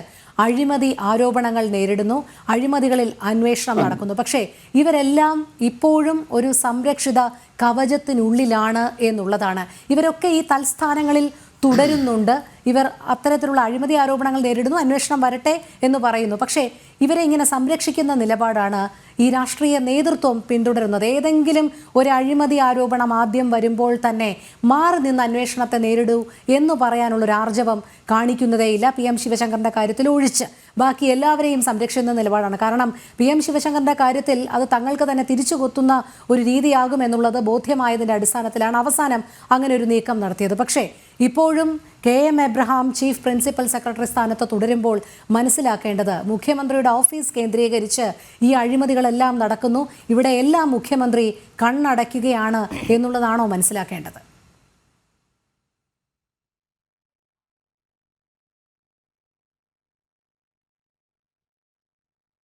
അഴിമതി ആരോപണങ്ങൾ നേരിടുന്നു, അഴിമതികളിൽ അന്വേഷണം നടക്കുന്നു. പക്ഷേ ഇവരെല്ലാം ഇപ്പോഴും ഒരു സംരക്ഷിത കവചത്തിനുള്ളിലാണ് എന്നുള്ളതാണ്. ഇവരൊക്കെ ഈ തൽസ്ഥാനങ്ങളിൽ തുടരുന്നുണ്ട്. ഇവർ അത്തരത്തിലുള്ള അഴിമതി ആരോപണങ്ങൾ നേരിടുന്നു, അന്വേഷണം വരട്ടെ എന്ന് പറയുന്നു. പക്ഷേ ഇവരെ ഇങ്ങനെ സംരക്ഷിക്കുന്ന നിലപാടാണ് ഈ രാഷ്ട്രീയ നേതൃത്വം പിന്തുടരുന്നത്. ഏതെങ്കിലും ഒരു അഴിമതി ആരോപണം ആദ്യം വരുമ്പോൾ തന്നെ മാറി നിന്ന് അന്വേഷണത്തെ നേരിടൂ എന്ന് പറയാനുള്ളൊരു ആർജവം കാണിക്കുന്നതേയില്ല. PM ശിവശങ്കറിൻ്റെ കാര്യത്തിൽ ഒഴിച്ച് ബാക്കി എല്ലാവരെയും സംരക്ഷിക്കുന്ന നിലപാടാണ്. കാരണം PM ശിവശങ്കറിൻ്റെ കാര്യത്തിൽ അത് തങ്ങൾക്ക് തന്നെ തിരിച്ചു കൊത്തുന്ന ഒരു രീതിയാകും എന്നുള്ളത് ബോധ്യമായതിൻ്റെ അടിസ്ഥാനത്തിലാണ് അവസാനം അങ്ങനെ ഒരു നീക്കം നടത്തിയത്. പക്ഷേ ഇപ്പോഴും KM Abraham chief principal secretary സ്ഥാനത്ത് തുടരുമ്പോൾ മനസ്സിലാക്കേണ്ടത് മുഖ്യമന്ത്രിയുടെ ഓഫീസ് കേന്ദ്രീകരിച്ച് ഈ അഴിമതികളെല്ലാം നടക്കുന്നു, ഇവിടെ എല്ലാം മുഖ്യമന്ത്രി കണ്ണടയ്ക്കുകയാണ് എന്നുള്ളതാണോ മനസ്സിലാക്കേണ്ടത്?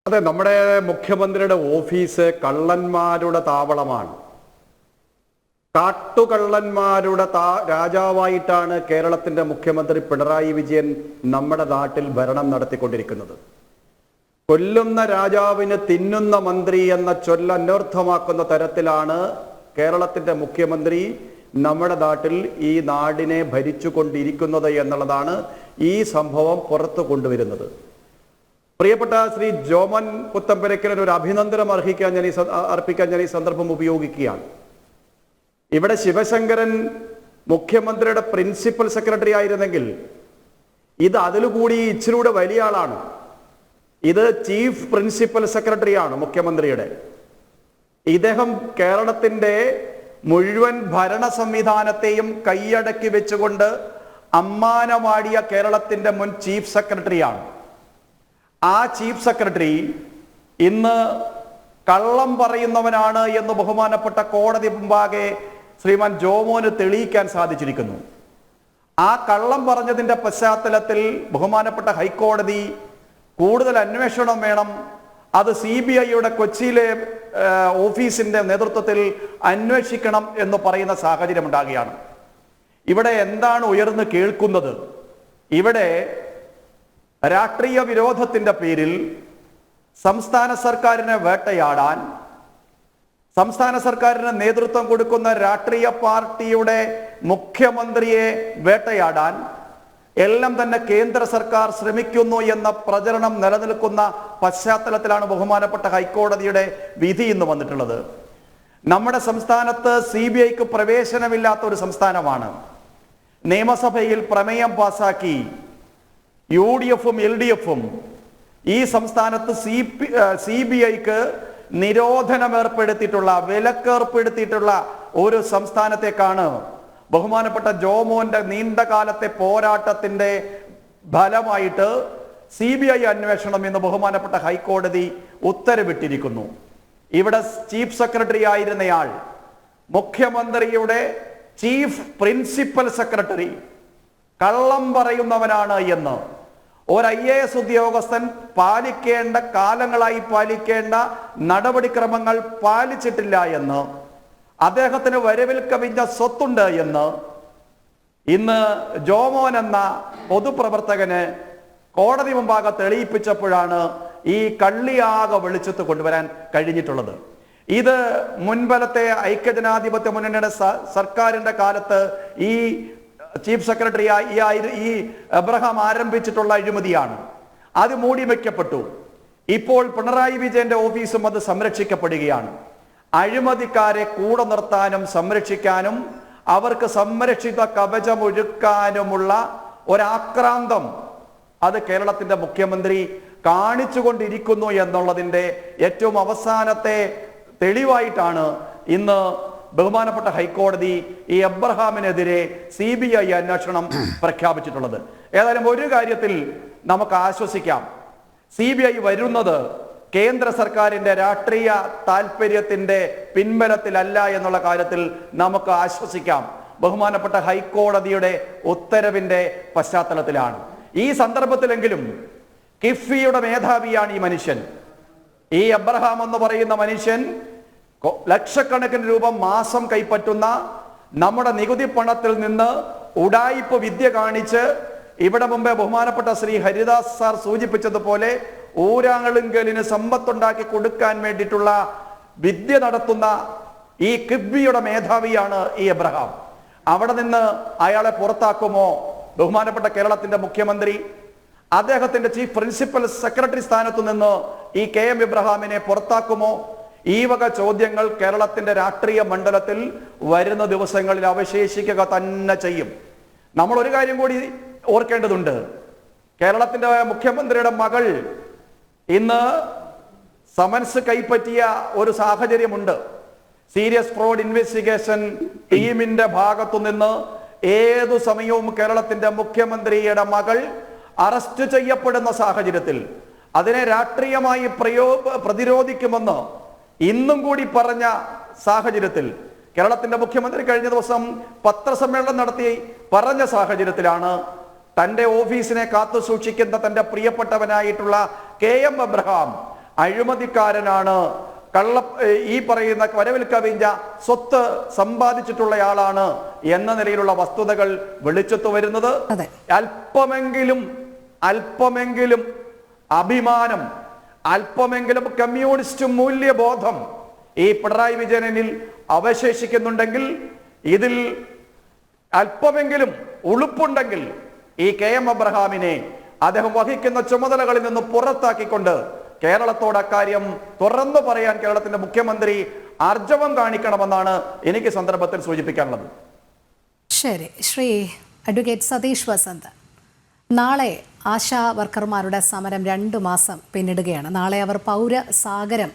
അതെ, നമ്മുടെ മുഖ്യമന്ത്രിയുടെ ഓഫീസ് കള്ളന്മാരുടെ താവളമാണ്. കാട്ടുകള്ളന്മാരുടെ രാജാവായിട്ടാണ് കേരളത്തിന്റെ മുഖ്യമന്ത്രി പിണറായി വിജയൻ നമ്മുടെ നാട്ടിൽ ഭരണം നടത്തിക്കൊണ്ടിരിക്കുന്നത്. കൊല്ലുന്ന രാജാവിന് തിന്നുന്ന മന്ത്രി എന്ന ചൊല്ല് അന്വർത്ഥമാക്കുന്ന തരത്തിലാണ് കേരളത്തിന്റെ മുഖ്യമന്ത്രി നമ്മുടെ നാട്ടിൽ ഈ നാടിനെ ഭരിച്ചുകൊണ്ടിരിക്കുന്നത് എന്നുള്ളതാണ് ഈ സംഭവം പുറത്തു കൊണ്ടുവരുന്നത്. പ്രിയപ്പെട്ട ശ്രീ ജോമോൻ പുത്തമ്പുരയ്ക്കലിന് ഒരു അഭിനന്ദനം അർപ്പിക്കാൻ ഞാൻ ഈ സന്ദർഭം ഉപയോഗിക്കുകയാണ്. ഇവിടെ ശിവശങ്കരൻ മുഖ്യമന്ത്രിയുടെ പ്രിൻസിപ്പൽ സെക്രട്ടറി ആയിരുന്നെങ്കിൽ ഇത് അതിലുകൂടി ഇച്ചിലൂടെ വലിയ ആളാണ്. ഇത് ചീഫ് പ്രിൻസിപ്പൽ സെക്രട്ടറിയാണ് മുഖ്യമന്ത്രിയുടെ. ഇദ്ദേഹം കേരളത്തിന്റെ മുഴുവൻ ഭരണ സംവിധാനത്തെയും കൈയടക്കി വെച്ചുകൊണ്ട് അമ്മാനമാടിയ കേരളത്തിന്റെ മുൻ ചീഫ് സെക്രട്ടറിയാണ്. ആ ചീഫ് സെക്രട്ടറി ഇന്ന് കള്ളം പറയുന്നവനാണ് എന്ന് ബഹുമാനപ്പെട്ട കോടതി മുമ്പാകെ ശ്രീമാൻ ജോമോന് തെളിയിക്കാൻ സാധിച്ചിരിക്കുന്നു. ആ കള്ളം പറഞ്ഞതിന്റെ പശ്ചാത്തലത്തിൽ ബഹുമാനപ്പെട്ട ഹൈക്കോടതി കൂടുതൽ അന്വേഷണം വേണം, അത് CBIയുടെ കൊച്ചിയിലെ ഓഫീസിന്റെ നേതൃത്വത്തിൽ അന്വേഷിക്കണം എന്ന് പറയുന്ന സാഹചര്യം ഉണ്ടാകുകയാണ്. ഇവിടെ എന്താണ് ഉയർന്നു കേൾക്കുന്നത്? ഇവിടെ രാഷ്ട്രീയ വിരോധത്തിന്റെ പേരിൽ സംസ്ഥാന സർക്കാരിനെ വേട്ടയാടാൻ, സംസ്ഥാന സർക്കാരിന് നേതൃത്വം കൊടുക്കുന്ന രാഷ്ട്രീയ പാർട്ടിയുടെ മുഖ്യമന്ത്രിയെ വേട്ടയാടാൻ എല്ലാം തന്നെ കേന്ദ്ര സർക്കാർ ശ്രമിക്കുന്നു എന്ന പ്രചരണം നിലനിൽക്കുന്ന പശ്ചാത്തലത്തിലാണ് ബഹുമാനപ്പെട്ട ഹൈക്കോടതിയുടെ വിധി ഇന്ന് വന്നിട്ടുള്ളത്. നമ്മുടെ സംസ്ഥാനത്ത് CBIക്ക് പ്രവേശനമില്ലാത്ത ഒരു സംസ്ഥാനമാണ്. നിയമസഭയിൽ പ്രമേയം പാസാക്കി UDFും LDFും ഈ സംസ്ഥാനത്ത് CBIക്ക് നിരോധനം ഏർപ്പെടുത്തിയിട്ടുള്ള, വിലക്കേർപ്പെടുത്തിയിട്ടുള്ള ഒരു സംസ്ഥാനത്തേക്കാണ് ബഹുമാനപ്പെട്ട ജോമോന്റെ നീണ്ടകാലത്തെ പോരാട്ടത്തിന്റെ ഫലമായിട്ട് CBI അന്വേഷണം എന്ന് ബഹുമാനപ്പെട്ട ഹൈക്കോടതി ഉത്തരവിട്ടിരിക്കുന്നു. ഇവിടെ ചീഫ് സെക്രട്ടറി ആയിരുന്നയാൾ മുഖ്യമന്ത്രിയുടെ ചീഫ് പ്രിൻസിപ്പൽ സെക്രട്ടറി കള്ളം പറയുന്നവനാണ് എന്ന് ഒരു IAS ഉദ്യോഗസ്ഥൻ പാലിക്കേണ്ട, കാലങ്ങളായി പാലിക്കേണ്ട നടപടിക്രമങ്ങൾ പാലിച്ചിട്ടില്ല എന്ന്, അദ്ദേഹത്തിന് വരവിൽ കവിഞ്ഞ സ്വത്തുണ്ട് എന്ന് ഇന്ന് ജോമോൻ എന്ന പൊതുപ്രവർത്തകന് കോടതി മുമ്പാകെ തെളിയിപ്പിച്ചപ്പോഴാണ് ഈ കള്ളിയാകെ വെളിച്ചത്ത് കൊണ്ടുവരാൻ കഴിഞ്ഞിട്ടുള്ളത്. ഇത് മുൻപലത്തെ ഐക്യജനാധിപത്യ മുന്നണിയുടെ സർക്കാരിന്റെ കാലത്ത് ഈ ചീഫ് സെക്രട്ടറി ഈ എബ്രഹാം ആരംഭിച്ചിട്ടുള്ള അഴിമതിയാണ്. അത് മൂടി വയ്ക്കപ്പെട്ടു. ഇപ്പോൾ പിണറായി വിജയന്റെ ഓഫീസും അത് സംരക്ഷിക്കപ്പെടുകയാണ്. അഴിമതിക്കാരെ കൂടെ നിർത്താനും സംരക്ഷിക്കാനും അവർക്ക് സംരക്ഷിത കവചമൊരുക്കാനുമുള്ള ഒരാക്രാന്തം അത് കേരളത്തിന്റെ മുഖ്യമന്ത്രി കാണിച്ചുകൊണ്ടിരിക്കുന്നു എന്നുള്ളതിന്റെ ഏറ്റവും അവസാനത്തെ തെളിവായിട്ടാണ് ഇന്ന് ബഹുമാനപ്പെട്ട ഹൈക്കോടതി ഈ എബ്രഹാമിനെതിരെ CBI അന്വേഷണം പ്രഖ്യാപിച്ചിട്ടുള്ളത്. ഏതായാലും ഒരു കാര്യത്തിൽ നമുക്ക് ആശ്വസിക്കാം, CBI വരുന്നത് കേന്ദ്ര സർക്കാരിന്റെ രാഷ്ട്രീയ താല്പര്യത്തിന്റെ പിൻബലത്തിലല്ല എന്നുള്ള കാര്യത്തിൽ നമുക്ക് ആശ്വസിക്കാം. ബഹുമാനപ്പെട്ട ഹൈക്കോടതിയുടെ ഉത്തരവിന്റെ പശ്ചാത്തലത്തിലാണ്. ഈ സന്ദർഭത്തിലെങ്കിലും കിഫ്ബിയുടെ മേധാവിയാണ് ഈ മനുഷ്യൻ. ഈ എബ്രഹാം എന്ന് പറയുന്ന മനുഷ്യൻ ലക്ഷക്കണക്കിന് രൂപ മാസം കൈപ്പറ്റുന്ന, നമ്മുടെ നികുതി പണത്തിൽ നിന്ന് ഉഡായിപ്പ് വിദ്യ കാണിച്ച്, ഇവിടെ മുമ്പേ ബഹുമാനപ്പെട്ട ശ്രീ ഹരിദാസ് സാർ സൂചിപ്പിച്ചതുപോലെ ഊരാളുങ്കലിന് സമ്പത്തുണ്ടാക്കി കൊടുക്കാൻ വേണ്ടിയിട്ടുള്ള വിദ്യ നടത്തുന്ന ഈ കിഫ്ബിയുടെ മേധാവിയാണ് ഈ എബ്രഹാം. അവിടെ നിന്ന് അയാളെ പുറത്താക്കുമോ ബഹുമാനപ്പെട്ട കേരളത്തിന്റെ മുഖ്യമന്ത്രി? അദ്ദേഹത്തിന്റെ ചീഫ് പ്രിൻസിപ്പൽ സെക്രട്ടറി സ്ഥാനത്തു നിന്ന് ഈ KM എബ്രഹാമിനെ പുറത്താക്കുമോ? ഈ വക ചോദ്യങ്ങൾ കേരളത്തിന്റെ രാഷ്ട്രീയ മണ്ഡലത്തിൽ വരുന്ന ദിവസങ്ങളിൽ അവശേഷിക്കുക തന്നെ ചെയ്യും. നമ്മൾ ഒരു കാര്യം കൂടി ഓർക്കേണ്ടതുണ്ട്. കേരളത്തിന്റെ മുഖ്യമന്ത്രിയുടെ മകൾ ഇന്ന് സമൻസ് കൈപ്പറ്റിയ ഒരു സാഹചര്യമുണ്ട്. സീരിയസ് ഫ്രോഡ് ഇൻവെസ്റ്റിഗേഷൻ ടീമിന്റെ ഭാഗത്തു നിന്ന് ഏതു സമയവും കേരളത്തിന്റെ മുഖ്യമന്ത്രിയുടെ മകൾ അറസ്റ്റ് ചെയ്യപ്പെടുന്ന സാഹചര്യത്തിൽ അതിനെ രാഷ്ട്രീയമായി പ്രതിരോധിക്കുമെന്ന് ഇന്നും കൂടി പറഞ്ഞ സാഹചര്യത്തിൽ കേരളത്തിന്റെ മുഖ്യമന്ത്രി കഴിഞ്ഞ ദിവസം പത്രസമ്മേളനം നടത്തി പറഞ്ഞ സാഹചര്യത്തിലാണ് തന്റെ ഓഫീസിനെ കാത്തു സൂക്ഷിക്കുന്ന തന്റെ പ്രിയപ്പെട്ടവനായിട്ടുള്ള KM എബ്രഹാം അഴിമതിക്കാരനാണ്, ഈ പറയുന്ന വരവിൽ കവിഞ്ഞ സ്വത്ത് സമ്പാദിച്ചിട്ടുള്ളയാളാണ് എന്ന നിലയിലുള്ള വസ്തുതകൾ വെളിച്ചത്ത് വരുന്നത്. അല്പമെങ്കിലും അഭിമാനം, അല്പമെങ്കിലും കമ്മ്യൂണിസ്റ്റ് മൂല്യബോധം ഈ പിണറായി വിജയനിൽ അവശേഷിക്കുന്നുണ്ടെങ്കിൽ, ഇതിൽ അല്പമെങ്കിലും ഉളുപ്പുണ്ടെങ്കിൽ ഈ KM എബ്രഹാമിനെ അദ്ദേഹം വഹിക്കുന്ന ചുമതലകളിൽ നിന്ന് പുറത്താക്കിക്കൊണ്ട് കേരളത്തോട് അക്കാര്യം തുറന്നു പറയാൻ കേരളത്തിന്റെ മുഖ്യമന്ത്രി ആർജവം കാണിക്കണമെന്നാണ് എനിക്ക് സന്ദർഭത്തിൽ സൂചിപ്പിക്കാനുള്ളത്. ശരി, ശ്രീ അഡ്വക്കേറ്റ് സതീഷ് വസന്ത്, നാളെ ആശാ വർക്കർമാരുടെ സമരം 2 മാസം പിന്നിടുകയാണ്. നാളെ അവർ പൗരസാഗരം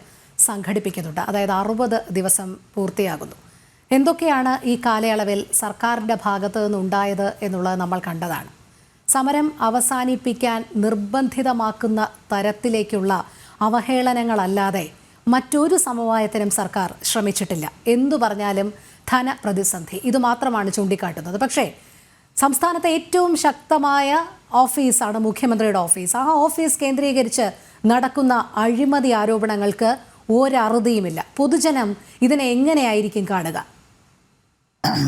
സംഘടിപ്പിക്കുന്നുണ്ട്. അതായത് 60 ദിവസം പൂർത്തിയാകുന്നു. എന്തൊക്കെയാണ് ഈ കാലയളവിൽ സർക്കാരിൻ്റെ ഭാഗത്ത് നിന്നുണ്ടായത് എന്നുള്ളത് നമ്മൾ കണ്ടതാണ്. സമരം അവസാനിപ്പിക്കാൻ നിർബന്ധിതമാക്കുന്ന തരത്തിലേക്കുള്ള അവഹേളനങ്ങളല്ലാതെ മറ്റൊരു സമവായത്തിനും സർക്കാർ ശ്രമിച്ചിട്ടില്ല. എന്തു പറഞ്ഞാലും ധനപ്രതിസന്ധി ഇതുമാത്രമാണ് ചൂണ്ടിക്കാട്ടുന്നത്. പക്ഷേ സംസ്ഥാനത്തെ ഏറ്റവും ശക്തമായ ഓഫീസാണ് മുഖ്യമന്ത്രിയുടെ ഓഫീസ്. ആ ഓഫീസ് കേന്ദ്രീകരിച്ച് നടക്കുന്ന അഴിമതി ആരോപണങ്ങൾക്ക് ഒരറുതിയുമില്ല. പൊതുജനം ഇതിനെ എങ്ങനെയായിരിക്കും കാണുക?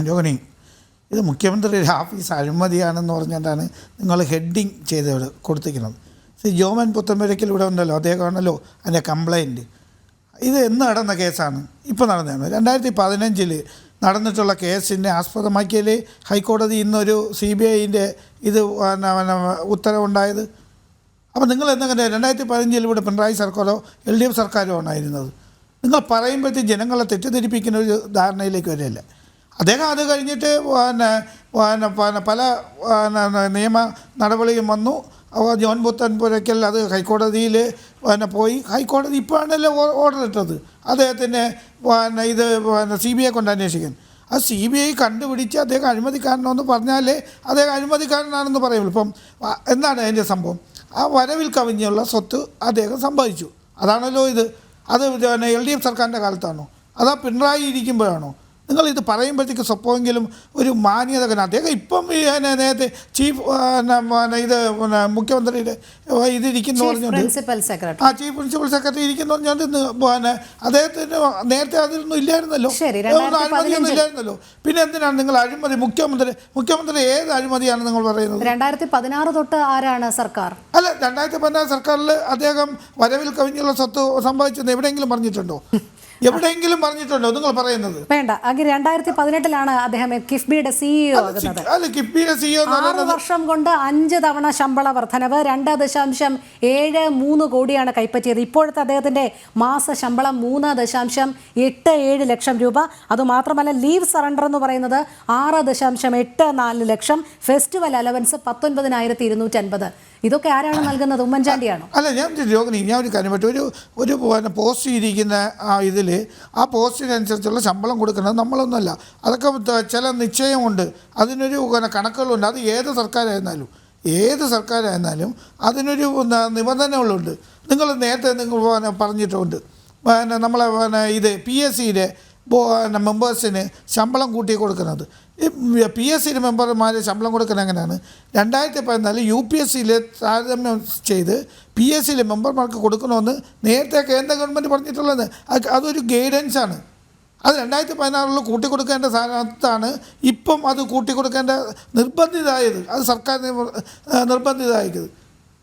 രോഹിണി, ഇത് മുഖ്യമന്ത്രിയുടെ ഓഫീസ് അഴിമതിയാണെന്ന് പറഞ്ഞിട്ടാണ് നിങ്ങൾ ഹെഡിങ് ചെയ്ത് കൊടുത്തിരിക്കുന്നത്. ജോമൻ പുത്തമ്പരയ്ക്കൽ ഇവിടെ ഉണ്ടല്ലോ, അദ്ദേഹമാണല്ലോ അതിൻ്റെ കംപ്ലൈൻറ്റ്. ഇത് എന്ന് നടന്ന കേസാണ്? ഇപ്പോൾ നടന്നതാണ്. 2015 നടന്നിട്ടുള്ള കേസിനെ ആസ്പദമാക്കിയല്ലേ ഹൈക്കോടതി ഇന്നൊരു CBIൻ്റെ ഇത് ഉത്തരവുണ്ടായത്. അപ്പോൾ നിങ്ങൾ എന്നങ്ങനെ 2015 ഇവിടെ പിണറായി സർക്കാരോ LDF സർക്കാരോ ആണായിരുന്നത്. നിങ്ങൾ പറയുമ്പോഴത്തേക്ക് ജനങ്ങളെ തെറ്റിദ്ധരിപ്പിക്കുന്ന ഒരു ധാരണയിലേക്ക് വരില്ല. അദ്ദേഹം അത് കഴിഞ്ഞിട്ട് പല നിയമ നടപടിയും വന്നു. ജോൺ പുത്തൻപുരയ്ക്കൽ അത് ഹൈക്കോടതിയിൽ പോയി. ഹൈക്കോടതി ഇപ്പോഴാണല്ലോ ഓർഡർ ഇട്ടത് അദ്ദേഹത്തിന് ഇത് CBI കൊണ്ട് അന്വേഷിക്കാൻ. ആ CBI കണ്ടുപിടിച്ച് അദ്ദേഹം അഴിമതിക്കാരനെന്ന് പറഞ്ഞാലേ അദ്ദേഹം അഴിമതിക്കാരനാണെന്ന് പറയുള്ളൂ. ഇപ്പം എന്താണ് അതിൻ്റെ സംഭവം? ആ വരവിൽ കവിഞ്ഞുള്ള സ്വത്ത് അദ്ദേഹം സമ്പാദിച്ചു. അതാണല്ലോ ഇത്. അത് LDF സർക്കാരിൻ്റെ കാലത്താണോ അതാ പിണറായി ഇരിക്കുമ്പോഴാണോ? നിങ്ങൾ ഇത് പറയുമ്പോഴത്തേക്ക് സ്വപ്പമെങ്കിലും ഒരു മാന്യത. അദ്ദേഹം ഇപ്പം നേരത്തെ ചീഫ് ഇത് മുഖ്യമന്ത്രിയുടെ ഇതിരിക്കുന്നു പറഞ്ഞുകൊണ്ട് ചീഫ് പ്രിൻസിപ്പൽ സെക്രട്ടറി ഇരിക്കുന്നു പറഞ്ഞുകൊണ്ട് അദ്ദേഹത്തിന് നേരത്തെ അതിലൊന്നും ഇല്ലായിരുന്നല്ലോ, അഴിമതിയൊന്നും ഇല്ലായിരുന്നല്ലോ. പിന്നെ എന്തിനാണ് നിങ്ങൾ അഴിമതി? മുഖ്യമന്ത്രി ഏത് അഴിമതിയാണ് നിങ്ങൾ പറയുന്നത്? 2016 തൊട്ട് ആരാണ് സർക്കാർ? അല്ല, 2016 സർക്കാരിൽ അദ്ദേഹം വരവിൽ കവിഞ്ഞുള്ള സ്വത്ത് സമ്പാദിച്ചെന്ന് എവിടെയെങ്കിലും പറഞ്ഞിട്ടുണ്ടോ? എവിടെയെങ്കിലും പറഞ്ഞിട്ടുണ്ടോ നിങ്ങൾ പറയുന്നത്? വേണ്ട. 2018 അദ്ദേഹം കിഫ്ബിയുടെ CEO ആകുന്നത്. അല്ല, കിഫ്ബിയുടെ CEO 6 വർഷം കൊണ്ട് 5 തവണ ശമ്പള വർധനവ്, 2.73 കോടിയാണ് കൈപ്പറ്റിയത്. ഇപ്പോഴത്തെ അദ്ദേഹത്തിന്റെ മാസ ശമ്പളം 3.87 ലക്ഷം രൂപ. അതുമാത്രമല്ല, ലീവ് സറണ്ടർ എന്ന് പറയുന്നത് 6.84 ലക്ഷം. Festival allowance 19,250. ഇതൊക്കെ ആരാണ് നൽകുന്നത്? ഉമ്മൻചാണ്ടിയാണോ? അല്ല, ഞാൻ ഒരു കാര്യം പറ്റും. ഒരു പോസ്റ്റ് ഇരിക്കുന്ന ഇതിൽ ആ പോസ്റ്റിനനുസരിച്ചുള്ള ശമ്പളം കൊടുക്കുന്നത് നമ്മളൊന്നുമല്ല. അതൊക്കെ ചില നിശ്ചയമുണ്ട്, അതിനൊരു കണക്കുകളുണ്ട്. അത് ഏത് സർക്കാരായിരുന്നാലും അതിനൊരു നിബന്ധനകളുണ്ട്. നിങ്ങൾ നേരത്തെ പറഞ്ഞിട്ടുണ്ട്, നമ്മളെ ഇത് PSCയുടെ മെമ്പേഴ്സിന് ശമ്പളം കൂട്ടി കൊടുക്കുന്നത്. ഈ PSCയുടെ മെമ്പർമാർ ശമ്പളം കൊടുക്കുന്നത് എങ്ങനെയാണ്? 2014 UPSCയിൽ താരതമ്യം ചെയ്ത് PSCയിലെ മെമ്പർമാർക്ക് കൊടുക്കണമെന്ന് നേരത്തെ കേന്ദ്ര ഗവൺമെൻറ് പറഞ്ഞിട്ടുള്ളത്. അതൊരു ഗൈഡൻസാണ്. അത് 2016 കൂട്ടിക്കൊടുക്കേണ്ട സ്ഥാനത്താണ് ഇപ്പം അത് കൂട്ടിക്കൊടുക്കേണ്ട നിർബന്ധിതമായത്. അത് സർക്കാർ നിർബന്ധിതമായത്.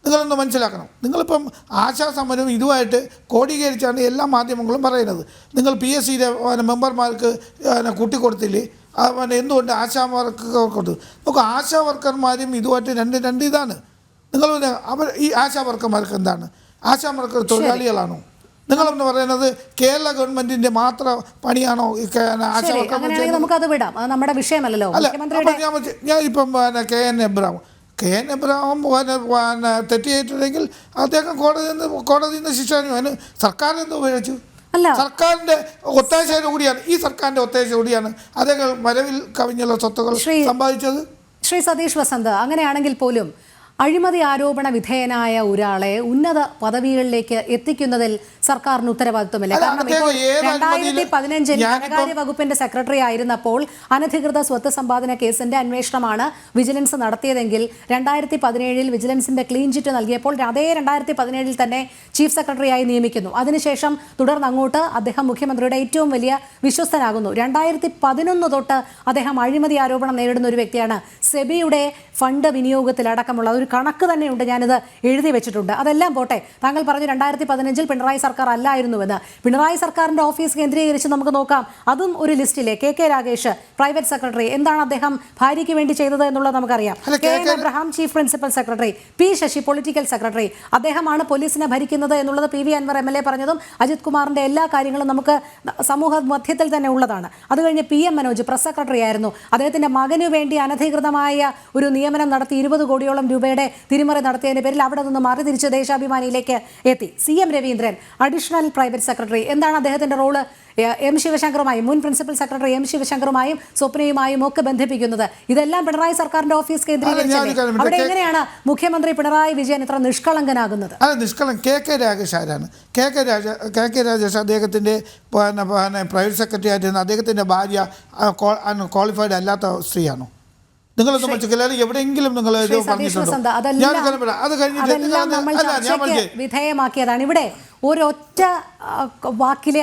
നിങ്ങളൊന്ന് മനസ്സിലാക്കണം. നിങ്ങളിപ്പം ആശാസമരം ഇതുമായിട്ട് കോടീകരിച്ചാണ് എല്ലാ മാധ്യമങ്ങളും പറയുന്നത്. നിങ്ങൾ PSCയുടെ മെമ്പർമാർക്ക് കൂട്ടിക്കൊടുത്തില്ലേ? എന്തുകൊണ്ട് ആശാ വർക്കർക്ക് നമുക്ക് ആശാ വർക്കർമാരും ഇതുമായിട്ട് രണ്ട് ഇതാണ്. നിങ്ങൾ ഈ ആശാ വർക്കർമാർക്ക് എന്താണ്? ആശാ വർക്കർ തൊഴിലാളികളാണോ? നിങ്ങളെന്ന് പറയുന്നത് കേരള ഗവൺമെന്റിന്റെ മാത്രം പണിയാണോ ആശാ വർക്കർ? നമുക്കത് വിടാം, നമ്മുടെ വിഷയമല്ലല്ലോ. ഞാനിപ്പം KN എബ്രഹാം തെറ്റിയിട്ടുണ്ടെങ്കിൽ അദ്ദേഹം കോടതിയിൽ നിന്ന് ശിക്ഷ അനുഭവിച്ചു. സർക്കാരിനെന്തോ ഉപയോഗിച്ചു? സർക്കാരിന്റെ ഒത്താശയോട് കൂടിയാണ്, ഈ സർക്കാരിന്റെ ഒത്താശ കൂടിയാണ് അദ്ദേഹം വരവിൽ കവിഞ്ഞുള്ള സ്വത്തുകൾ സമ്പാദിച്ചത്. ശ്രീ സതീഷ് വസന്ത്, അങ്ങനെയാണെങ്കിൽ പോലും അഴിമതി ആരോപണ വിധേയനായ ഒരാളെ ഉന്നത പദവികളിലേക്ക് എത്തിക്കുന്നതിൽ സർക്കാരിന് ഉത്തരവാദിത്വമില്ല. കാരണം ഇപ്പോൾ 2015 ധനകാര്യ വകുപ്പിന്റെ സെക്രട്ടറി ആയിരുന്നപ്പോൾ അനധികൃത സ്വത്ത് സമ്പാദന കേസിന്റെ അന്വേഷണമാണ് വിജിലൻസ് നടത്തിയതെങ്കിൽ 2017 വിജിലൻസിന്റെ ക്ലീൻ ചിറ്റ് നൽകിയപ്പോൾ അതേ 2017 തന്നെ ചീഫ് സെക്രട്ടറിയായി നിയമിക്കുന്നു. അതിനുശേഷം തുടർന്ന് അങ്ങോട്ട് അദ്ദേഹം മുഖ്യമന്ത്രിയുടെ ഏറ്റവും വലിയ വിശ്വസ്തനാകുന്നു. 2011 തൊട്ട് അദ്ദേഹം അഴിമതി ആരോപണം നേരിടുന്ന ഒരു വ്യക്തിയാണ്. സെബിയുടെ ഫണ്ട് വിനിയോഗത്തിലടക്കമുള്ള ഒരു കണക്ക് തന്നെയുണ്ട്, ഞാനിത് എഴുതി വെച്ചിട്ടുണ്ട്. അതെല്ലാം പോട്ടെ, താങ്കൾ പറഞ്ഞു 2015 പിണറായി സർക്കാർ അല്ലായിരുന്നുവെന്ന്. പിണറായി സർക്കാരിന്റെ ഓഫീസ് കേന്ദ്രീകരിച്ച് നമുക്ക് നോക്കാം. അതും ഒരു ലിസ്റ്റിലെ KK രാഗേഷ് പ്രൈവറ്റ് സെക്രട്ടറി, എന്താണ് അദ്ദേഹം ഭാര്യയ്ക്ക് വേണ്ടി ചെയ്തത് എന്നുള്ളത് നമുക്കറിയാം. KN Abraham chief principal secretary, P Sasi political secretary, അദ്ദേഹമാണ് പോലീസിനെ ഭരിക്കുന്നത് എന്നുള്ളത് PV അൻവർ MLA പറഞ്ഞതും അജിത് കുമാറിന്റെ എല്ലാ കാര്യങ്ങളും നമുക്ക് സമൂഹ മധ്യത്തിൽ തന്നെ ഉള്ളതാണ്. അത് കഴിഞ്ഞ് PM മനോജ് പ്രസ് സെക്രട്ടറി ആയിരുന്നു. അദ്ദേഹത്തിന്റെ മകനു വേണ്ടി അനധികൃതമായ ഒരു നിയമനം നടത്തി 20 കോടിയോളം രൂപയുടെ തിരിമറി നടത്തിയതിന്റെ പേരിൽ അവിടെ നിന്ന് മാറി തിരിച്ച് ദേശാഭിമാനിയിലേക്ക് എത്തി. CM Raveendran additional private secretary. എന്താണ് അദ്ദേഹത്തിന്റെ റോള്? M ശിവശങ്കറുമായും മുൻ പ്രിൻസിപ്പൽ സെക്രട്ടറി M ശിവശങ്കറുമായും സ്വപ്നയുമായും ഒക്കെ ബന്ധിപ്പിക്കുന്നത്. ഇതെല്ലാം പിണറായി സർക്കാരിന്റെ ഓഫീസ് കേന്ദ്രീകരിച്ചല്ലേ? അവിടെ എങ്ങനെയാണ് മുഖ്യമന്ത്രി പിണറായി വിജയൻ ഇത്ര നിഷ്കളങ്കനാകുന്നത്? KK രാഗേഷ് ആരാണ്? KK രാഗേഷ് അദ്ദേഹത്തിന്റെ പ്രൈവറ്റ് സെക്രട്ടറി ആയിരുന്നു. അദ്ദേഹത്തിന്റെ ഭാര്യ ക്വാളിഫൈഡ് അല്ലാത്ത സ്ത്രീയാണോ? നിങ്ങളൊന്നും മനസ്സിലാക്കി എവിടെയെങ്കിലും നിങ്ങൾ വിധേയമാക്കിയതാണ്. ഇവിടെ ഒരൊറ്റ വാക്കിലെ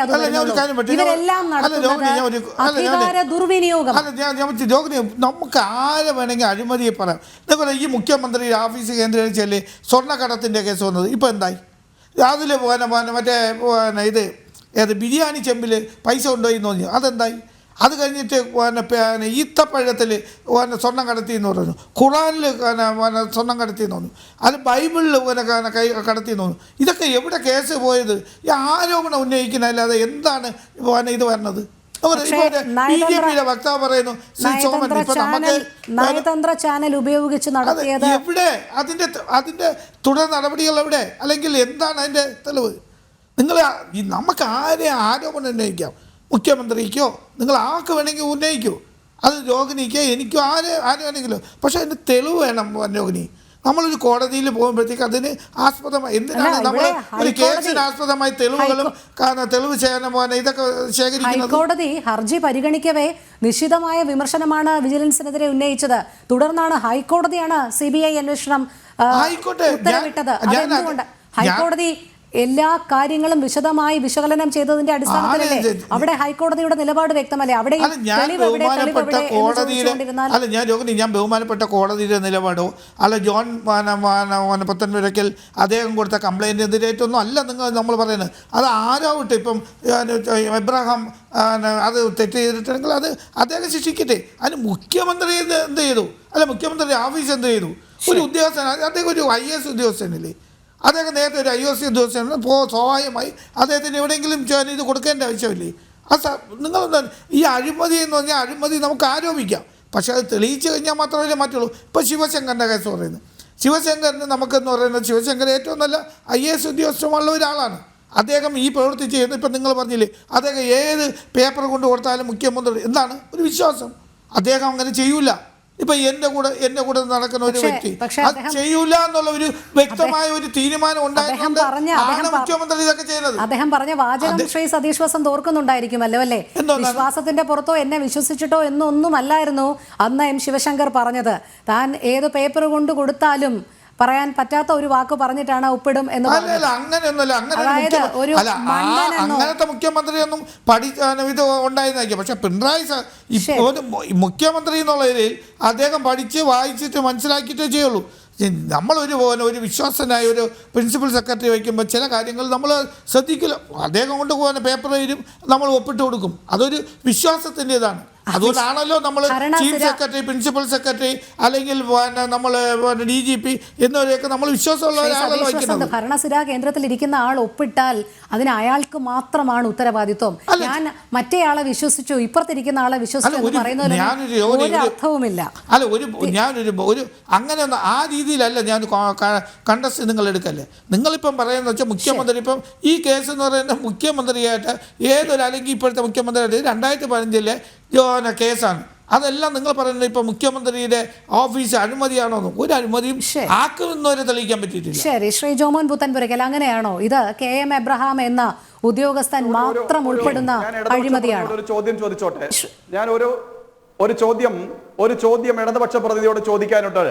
ദുർവിനിയോഗം. നമുക്ക് ആരെ വേണമെങ്കിൽ അഴിമതിയെ പറയാം. അതുപോലെ ഈ മുഖ്യമന്ത്രി ഓഫീസ് കേന്ദ്രീകരിച്ചല്ലേ സ്വർണ്ണക്കടത്തിന്റെ കേസ് വന്നത്. ഇപ്പൊ എന്തായി? അതിൽ മറ്റേ ഇത് ബിരിയാണി ചെമ്പിൽ പൈസ കൊണ്ടുപോയി എന്ന് പറഞ്ഞു, അതെന്തായി? അത് കഴിഞ്ഞിട്ട് ഈത്തപ്പഴത്തിൽ സ്വർണ്ണം കടത്തി എന്ന് പറഞ്ഞു, ഖുറാനിൽ സ്വർണ്ണം കടത്തി എന്ന് പറഞ്ഞു, അത് ബൈബിളിൽ കടത്തി എന്ന് പറഞ്ഞു. ഇതൊക്കെ എവിടെ കേസ് പോയത്? ഈ ആരോപണം ഉന്നയിക്കുന്നതല്ലാതെ എന്താണ് ഇത് വരുന്നത്? BJP വക്താവ് പറയുന്നു നയതന്ത്ര ചാനൽ ഉപയോഗിച്ച് നടത്തിയത് എവിടെ അതിന്റെ തുടർ നടപടികൾ എവിടെ? അല്ലെങ്കിൽ എന്താണ് അതിന്റെ തെളിവ്? നിങ്ങൾ നമുക്ക് ആരോപണം ഉന്നയിക്കാം, മുഖ്യമന്ത്രിക്കോ നിങ്ങൾ ആർക്ക് വേണമെങ്കിൽ ഉന്നയിക്കൂ, അത് രോഹിണിക്കോ എനിക്കോ ആര് വേണമെങ്കിലും. പക്ഷെ അതിന് തെളിവ് വേണം രോഹിണി. നമ്മളൊരു കോടതിയിൽ പോകുമ്പോഴത്തേക്ക് അതിന് ആസ്പദമായി എന്തിനാണ് നമ്മൾ ഒരു കേസിന് ആസ്പദമായി തെളിവുകളും തെളിവ് ഇതൊക്കെ ശേഖരിക്കുന്നത്? ഹൈക്കോടതി ഹർജി പരിഗണിക്കവേ നിശിതമായ വിമർശനമാണ് വിജിലൻസിനെതിരെ ഉന്നയിച്ചത്. തുടർന്നാണ് ഹൈക്കോടതിയാണ് CBI അന്വേഷണം ഉത്തരവിട്ടത്. അതെന്തുകൊണ്ട് ഹൈക്കോടതി എല്ലാ കാര്യങ്ങളും വിശദമായി വിശകലനം ചെയ്തതിന്റെ അടിസ്ഥാനത്തിലല്ലേ? അവിടെ ഹൈക്കോടതിയുടെ നിലപാട് വ്യക്തമല്ലേ? അവിടെ ഞാൻ ബഹുമാനപ്പെട്ട കോടതിയുടെ നിലപാടോ അല്ല ജോൺ പുത്തൻപുരയ്ക്കൽ അദ്ദേഹം കൊടുത്ത കംപ്ലൈൻറ്റിനെതിരായിട്ടൊന്നും അല്ല നമ്മൾ പറയുന്നത്. അത് ആരാവട്ടെ, ഇപ്പം എബ്രഹാം അത് തെറ്റ് ചെയ്തിട്ടുണ്ടെങ്കിൽ അത് അദ്ദേഹം ശിക്ഷിക്കട്ടെ. അതിന് മുഖ്യമന്ത്രി എന്ത് ചെയ്തു? അല്ല മുഖ്യമന്ത്രി ഓഫീസ് എന്ത് ചെയ്തു? ഒരു ഉദ്യോഗസ്ഥൻ, അദ്ദേഹം ഒരു IAS ഉദ്യോഗസ്ഥനല്ലേ, അദ്ദേഹം നേരത്തെ ഒരു IOC ഉദ്യോഗസ്ഥനാണ്. സ്വാഭാവികമായി അദ്ദേഹത്തിന് എവിടെയെങ്കിലും ഇത് കൊടുക്കേണ്ട ആവശ്യമില്ലേ? നിങ്ങൾ ഈ അഴിമതി എന്ന് പറഞ്ഞാൽ അഴിമതി നമുക്ക് ആരോപിക്കാം, പക്ഷെ അത് തെളിയിച്ചു കഴിഞ്ഞാൽ മാത്രമല്ലേ മാറ്റുള്ളൂ. ഇപ്പോൾ ശിവശങ്കറിൻ്റെ കേസ് പറയുന്നത്, ശിവശങ്കറിന് നമുക്കെന്ന് പറയുന്നത് ശിവശങ്കർ ഏറ്റവും നല്ല IAS ഉദ്യോഗസ്ഥമുള്ള ഒരാളാണ്. അദ്ദേഹം ഈ പ്രവൃത്തി ചെയ്യുന്നത് ഇപ്പം നിങ്ങൾ പറഞ്ഞില്ലേ, അദ്ദേഹം ഏത് പേപ്പർ കൊണ്ട് കൊടുത്താലും മുഖ്യമന്ത്രി എന്താണ് ഒരു വിശ്വാസം, അദ്ദേഹം അങ്ങനെ ചെയ്യൂല. ഇപ്പൊ എന്റെ കൂടെ നടക്കുന്ന ഒരു വ്യക്തി അത് ചെയ്യൂല എന്നുള്ള ഒരു വ്യക്തമായ ഒരു തീരുമാനം ഉണ്ടായിട്ടുണ്ട്. മുഖ്യമന്ത്രി ഇതൊക്കെ ചെയ്യുന്നത്. അദ്ദേഹം പറഞ്ഞ വാചകം ശ്രീ സതീഷ് വസന്ത് ഓർക്കുന്നുണ്ടായിരിക്കുമല്ലോ അല്ലേ? വിശ്വാസത്തിന്റെ പുറത്തോ എന്നെ വിശ്വസിച്ചിട്ടോ എന്നൊന്നും അല്ലായിരുന്നു അന്ന് M ശിവശങ്കർ പറഞ്ഞത്. താൻ ഏത് പേപ്പർ കൊണ്ട് കൊടുത്താലും പറയാൻ പറ്റാത്ത ഒരു വാക്ക് പറഞ്ഞിട്ടാണ് ഒപ്പിടും എന്ന് പറഞ്ഞത്. അങ്ങനത്തെ മുഖ്യമന്ത്രിയൊന്നും ഇത് ഉണ്ടായിരുന്നില്ല. പക്ഷെ പിണറായി മുഖ്യമന്ത്രി എന്നുള്ള നിലയിൽ അദ്ദേഹം പഠിച്ച് വായിച്ചിട്ട് മനസ്സിലാക്കിയിട്ടേ ചെയ്യുള്ളൂ. നമ്മളൊരു വിശ്വാസനായ ഒരു പ്രിൻസിപ്പൽ സെക്രട്ടറി വയ്ക്കുമ്പോൾ ചില കാര്യങ്ങൾ നമ്മൾ ശ്രദ്ധിക്കില്ല. അദ്ദേഹം കൊണ്ട് പോകുന്ന പേപ്പർ വരും, നമ്മൾ ഒപ്പിട്ട് കൊടുക്കും. അതൊരു വിശ്വാസത്തിൻ്റെതാണ്. അതുകൊണ്ടാണല്ലോ നമ്മൾ ചീഫ് സെക്രട്ടറി, പ്രിൻസിപ്പൽ സെക്രട്ടറി അല്ലെങ്കിൽ നമ്മൾ DGP എന്നിവരെയൊക്കെ നമ്മൾ വിശ്വാസമുള്ള ഒരാളല്ലോ വയ്ക്കുന്നത്. ഭരണസിരാ കേന്ദ്രത്തിൽ ഇരിക്കുന്ന ആൾ ഒപ്പിട്ടാൽ അതിന് അയാൾക്ക് മാത്രമാണ് ഉത്തരവാദിത്വം. ഞാൻ മറ്റേയാളെ വിശ്വസിച്ചു, ഇപ്പുറത്തിരിക്കുന്ന ആളെ വിശ്വസിച്ചു എന്ന് പറയുന്നതിന് അർത്ഥവുമില്ല. ഞാനൊരു അങ്ങനെ ആ രീതിയിലല്ല ഞാൻ കണ്ടസ്റ്റ് നിങ്ങൾ എടുക്കല്ലേ. നിങ്ങളിപ്പം പറയുന്നത് വെച്ചാൽ മുഖ്യമന്ത്രി ഇപ്പം ഈ കേസ് എന്ന് പറയുന്നത് മുഖ്യമന്ത്രിയായിട്ട് അല്ലെങ്കിൽ ഇപ്പോഴത്തെ മുഖ്യമന്ത്രിയായിട്ട് 2015 കേസാണ്. അതെല്ലാം നിങ്ങൾ പറയുന്നത് ഇപ്പൊ മുഖ്യമന്ത്രിയുടെ ഓഫീസ് അഴിമതിയാണോ? ഒരു അഴിമതിയും ആക്കുമെന്നവരെ തെളിയിക്കാൻ പറ്റിയിട്ടില്ല. ശരി, ശ്രീ ജോമോൻ പുത്തൻപുരയ്ക്കൽ, അങ്ങനെയാണോ ഇത് KM എബ്രഹാം എന്ന ഉദ്യോഗസ്ഥൻ മാത്രം ഉൾപ്പെടുന്ന അഴിമതിയാണോ? ഒരു ചോദ്യം ചോദിച്ചോട്ടെ. ഞാൻ ഒരു ചോദ്യം ഇടതുപക്ഷ പ്രതിനിധിയോട് ചോദിക്കാനുണ്ട്.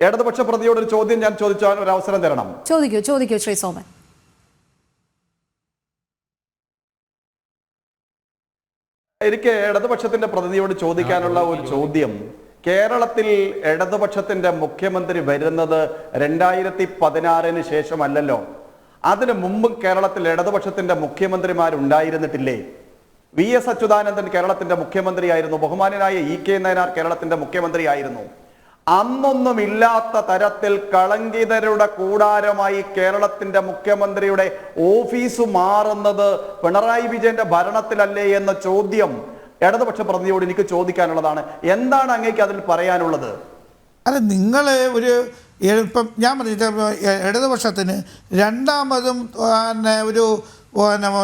ഇടതുപക്ഷ പ്രതിയോട് ഒരു ചോദ്യം ഞാൻ ചോദിച്ചാൽ ഒരു അവസരം തരണം. ചോദിക്കൂ ശ്രീ സോമൻ. എനിക്ക് ഇടതുപക്ഷത്തിന്റെ പ്രതിനിധിയോട് ചോദിക്കാനുള്ള ഒരു ചോദ്യം, കേരളത്തിൽ ഇടതുപക്ഷത്തിന്റെ മുഖ്യമന്ത്രി വരുന്നത് 2016 ശേഷമല്ലല്ലോ. അതിനു മുമ്പ് കേരളത്തിൽ ഇടതുപക്ഷത്തിന്റെ മുഖ്യമന്ത്രിമാരുണ്ടായിരുന്നിട്ടില്ലേ? VS അച്യുതാനന്ദൻ കേരളത്തിന്റെ മുഖ്യമന്ത്രിയായിരുന്നു. ബഹുമാനനായ EK നായനാർ കേരളത്തിന്റെ മുഖ്യമന്ത്രിയായിരുന്നു. അന്നൊന്നുമില്ലാത്ത തരത്തിൽ കളങ്കിതരുടെ കൂടാരമായി കേരളത്തിന്റെ മുഖ്യമന്ത്രിയുടെ ഓഫീസ് മാറുന്നത് പിണറായി വിജയന്റെ ഭരണത്തിലല്ലേ എന്ന ചോദ്യം ഇടതുപക്ഷ പ്രതിനിധിയോട് എനിക്ക് ചോദിക്കാനുള്ളതാണ്. എന്താണ് അങ്ങേക്ക് അതിൽ പറയാനുള്ളത്? അല്ല, നിങ്ങൾ ഇപ്പം ഞാൻ പറഞ്ഞിട്ട് ഇടതുപക്ഷത്തിന് രണ്ടാമതും ഒരു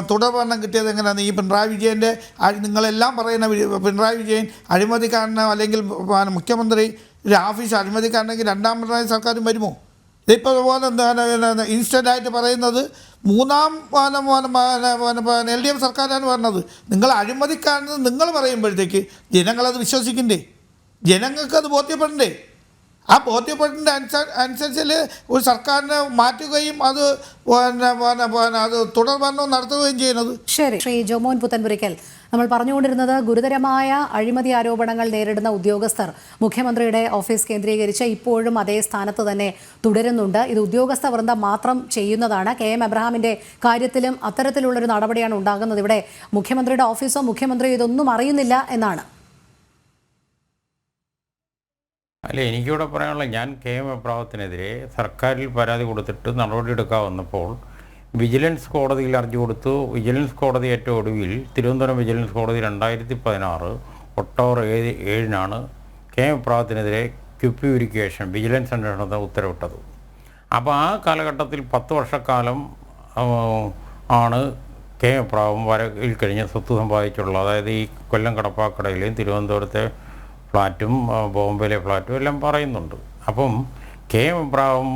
തുടർഭരണം കിട്ടിയത് എങ്ങനെയാണ്? ഈ പിണറായി വിജയൻ്റെ നിങ്ങളെല്ലാം പറയുന്ന പിണറായി വിജയൻ അഴിമതിക്കാരനോ അല്ലെങ്കിൽ മുഖ്യമന്ത്രി ഒരു ഓഫീസ് അഴിമതിക്കാരനെങ്കിൽ രണ്ടാം പിണറായി സർക്കാരും വരുമോ? ഇതിപ്പോൾ ഇൻസ്റ്റൻ്റായിട്ട് പറയുന്നത് മൂന്നാം LDF സർക്കാരാണ് പറഞ്ഞത്. നിങ്ങൾ അഴിമതിക്കാരെന്ന് നിങ്ങൾ പറയുമ്പോഴത്തേക്ക് ജനങ്ങളത് വിശ്വസിക്കണ്ടേ? ജനങ്ങൾക്കത് ബോധ്യപ്പെടണ്ടേ? ആ ബോധ്യപ്പെടേണ്ട അനുസരിച്ച് ഒരു സർക്കാരിനെ മാറ്റുകയും അത് തുടർഭരണം നടത്തുകയും ചെയ്യുന്നത്. ശരി, ശ്രീ ജോമോൻ പുത്തൻപുരയ്ക്കൽ, നമ്മൾ പറഞ്ഞുകൊണ്ടിരുന്നത് ഗുരുതരമായ അഴിമതി ആരോപണങ്ങൾ നേരിടുന്ന ഉദ്യോഗസ്ഥർ മുഖ്യമന്ത്രിയുടെ ഓഫീസ് കേന്ദ്രീകരിച്ച് ഇപ്പോഴും അതേ സ്ഥാനത്ത് തന്നെ തുടരുന്നുണ്ട്. ഇത് ഉദ്യോഗസ്ഥ വൃന്ദം മാത്രം ചെയ്യുന്നതാണ്. KM എബ്രഹാമിൻ്റെ കാര്യത്തിലും അത്തരത്തിലുള്ളൊരു നടപടിയാണ് ഉണ്ടാകുന്നത്. ഇവിടെ മുഖ്യമന്ത്രിയുടെ ഓഫീസോ മുഖ്യമന്ത്രിയോ ഇതൊന്നും അറിയുന്നില്ല എന്നാണ്. അല്ല, എനിക്കിവിടെ പറയാനുള്ളത്, ഞാൻ KM എബ്രഹാത്തിനെതിരെ സർക്കാരിൽ പരാതി കൊടുത്തിട്ട് നടപടിയെടുക്കാൻ വന്നപ്പോൾ വിജിലൻസ് കോടതിയിൽ ഹർജി കൊടുത്തു. വിജിലൻസ് കോടതി ഏറ്റവും ഒടുവിൽ തിരുവനന്തപുരം വിജിലൻസ് കോടതി 2016 ഒക്ടോബർ 7-നാണ് കെ വിപ്രാത്തിനെതിരെ ക്യൂപ്യൂരിക്കേഷൻ വിജിലൻസ് അന്വേഷണത്തിന് ഉത്തരവിട്ടത്. അപ്പോൾ ആ കാലഘട്ടത്തിൽ 10 വർഷക്കാലം ആണ് കെ വിപ്രാവും വരവിൽ കഴിഞ്ഞ് സ്വത്ത് സമ്പാദിച്ചുള്ളത്. അതായത് ഈ കൊല്ലം കടപ്പാക്കടയിലെയും തിരുവനന്തപുരത്തെ ഫ്ലാറ്റും ബോംബെയിലെ ഫ്ലാറ്റും എല്ലാം പറയുന്നുണ്ട്. അപ്പം കെ വിപ്രാവും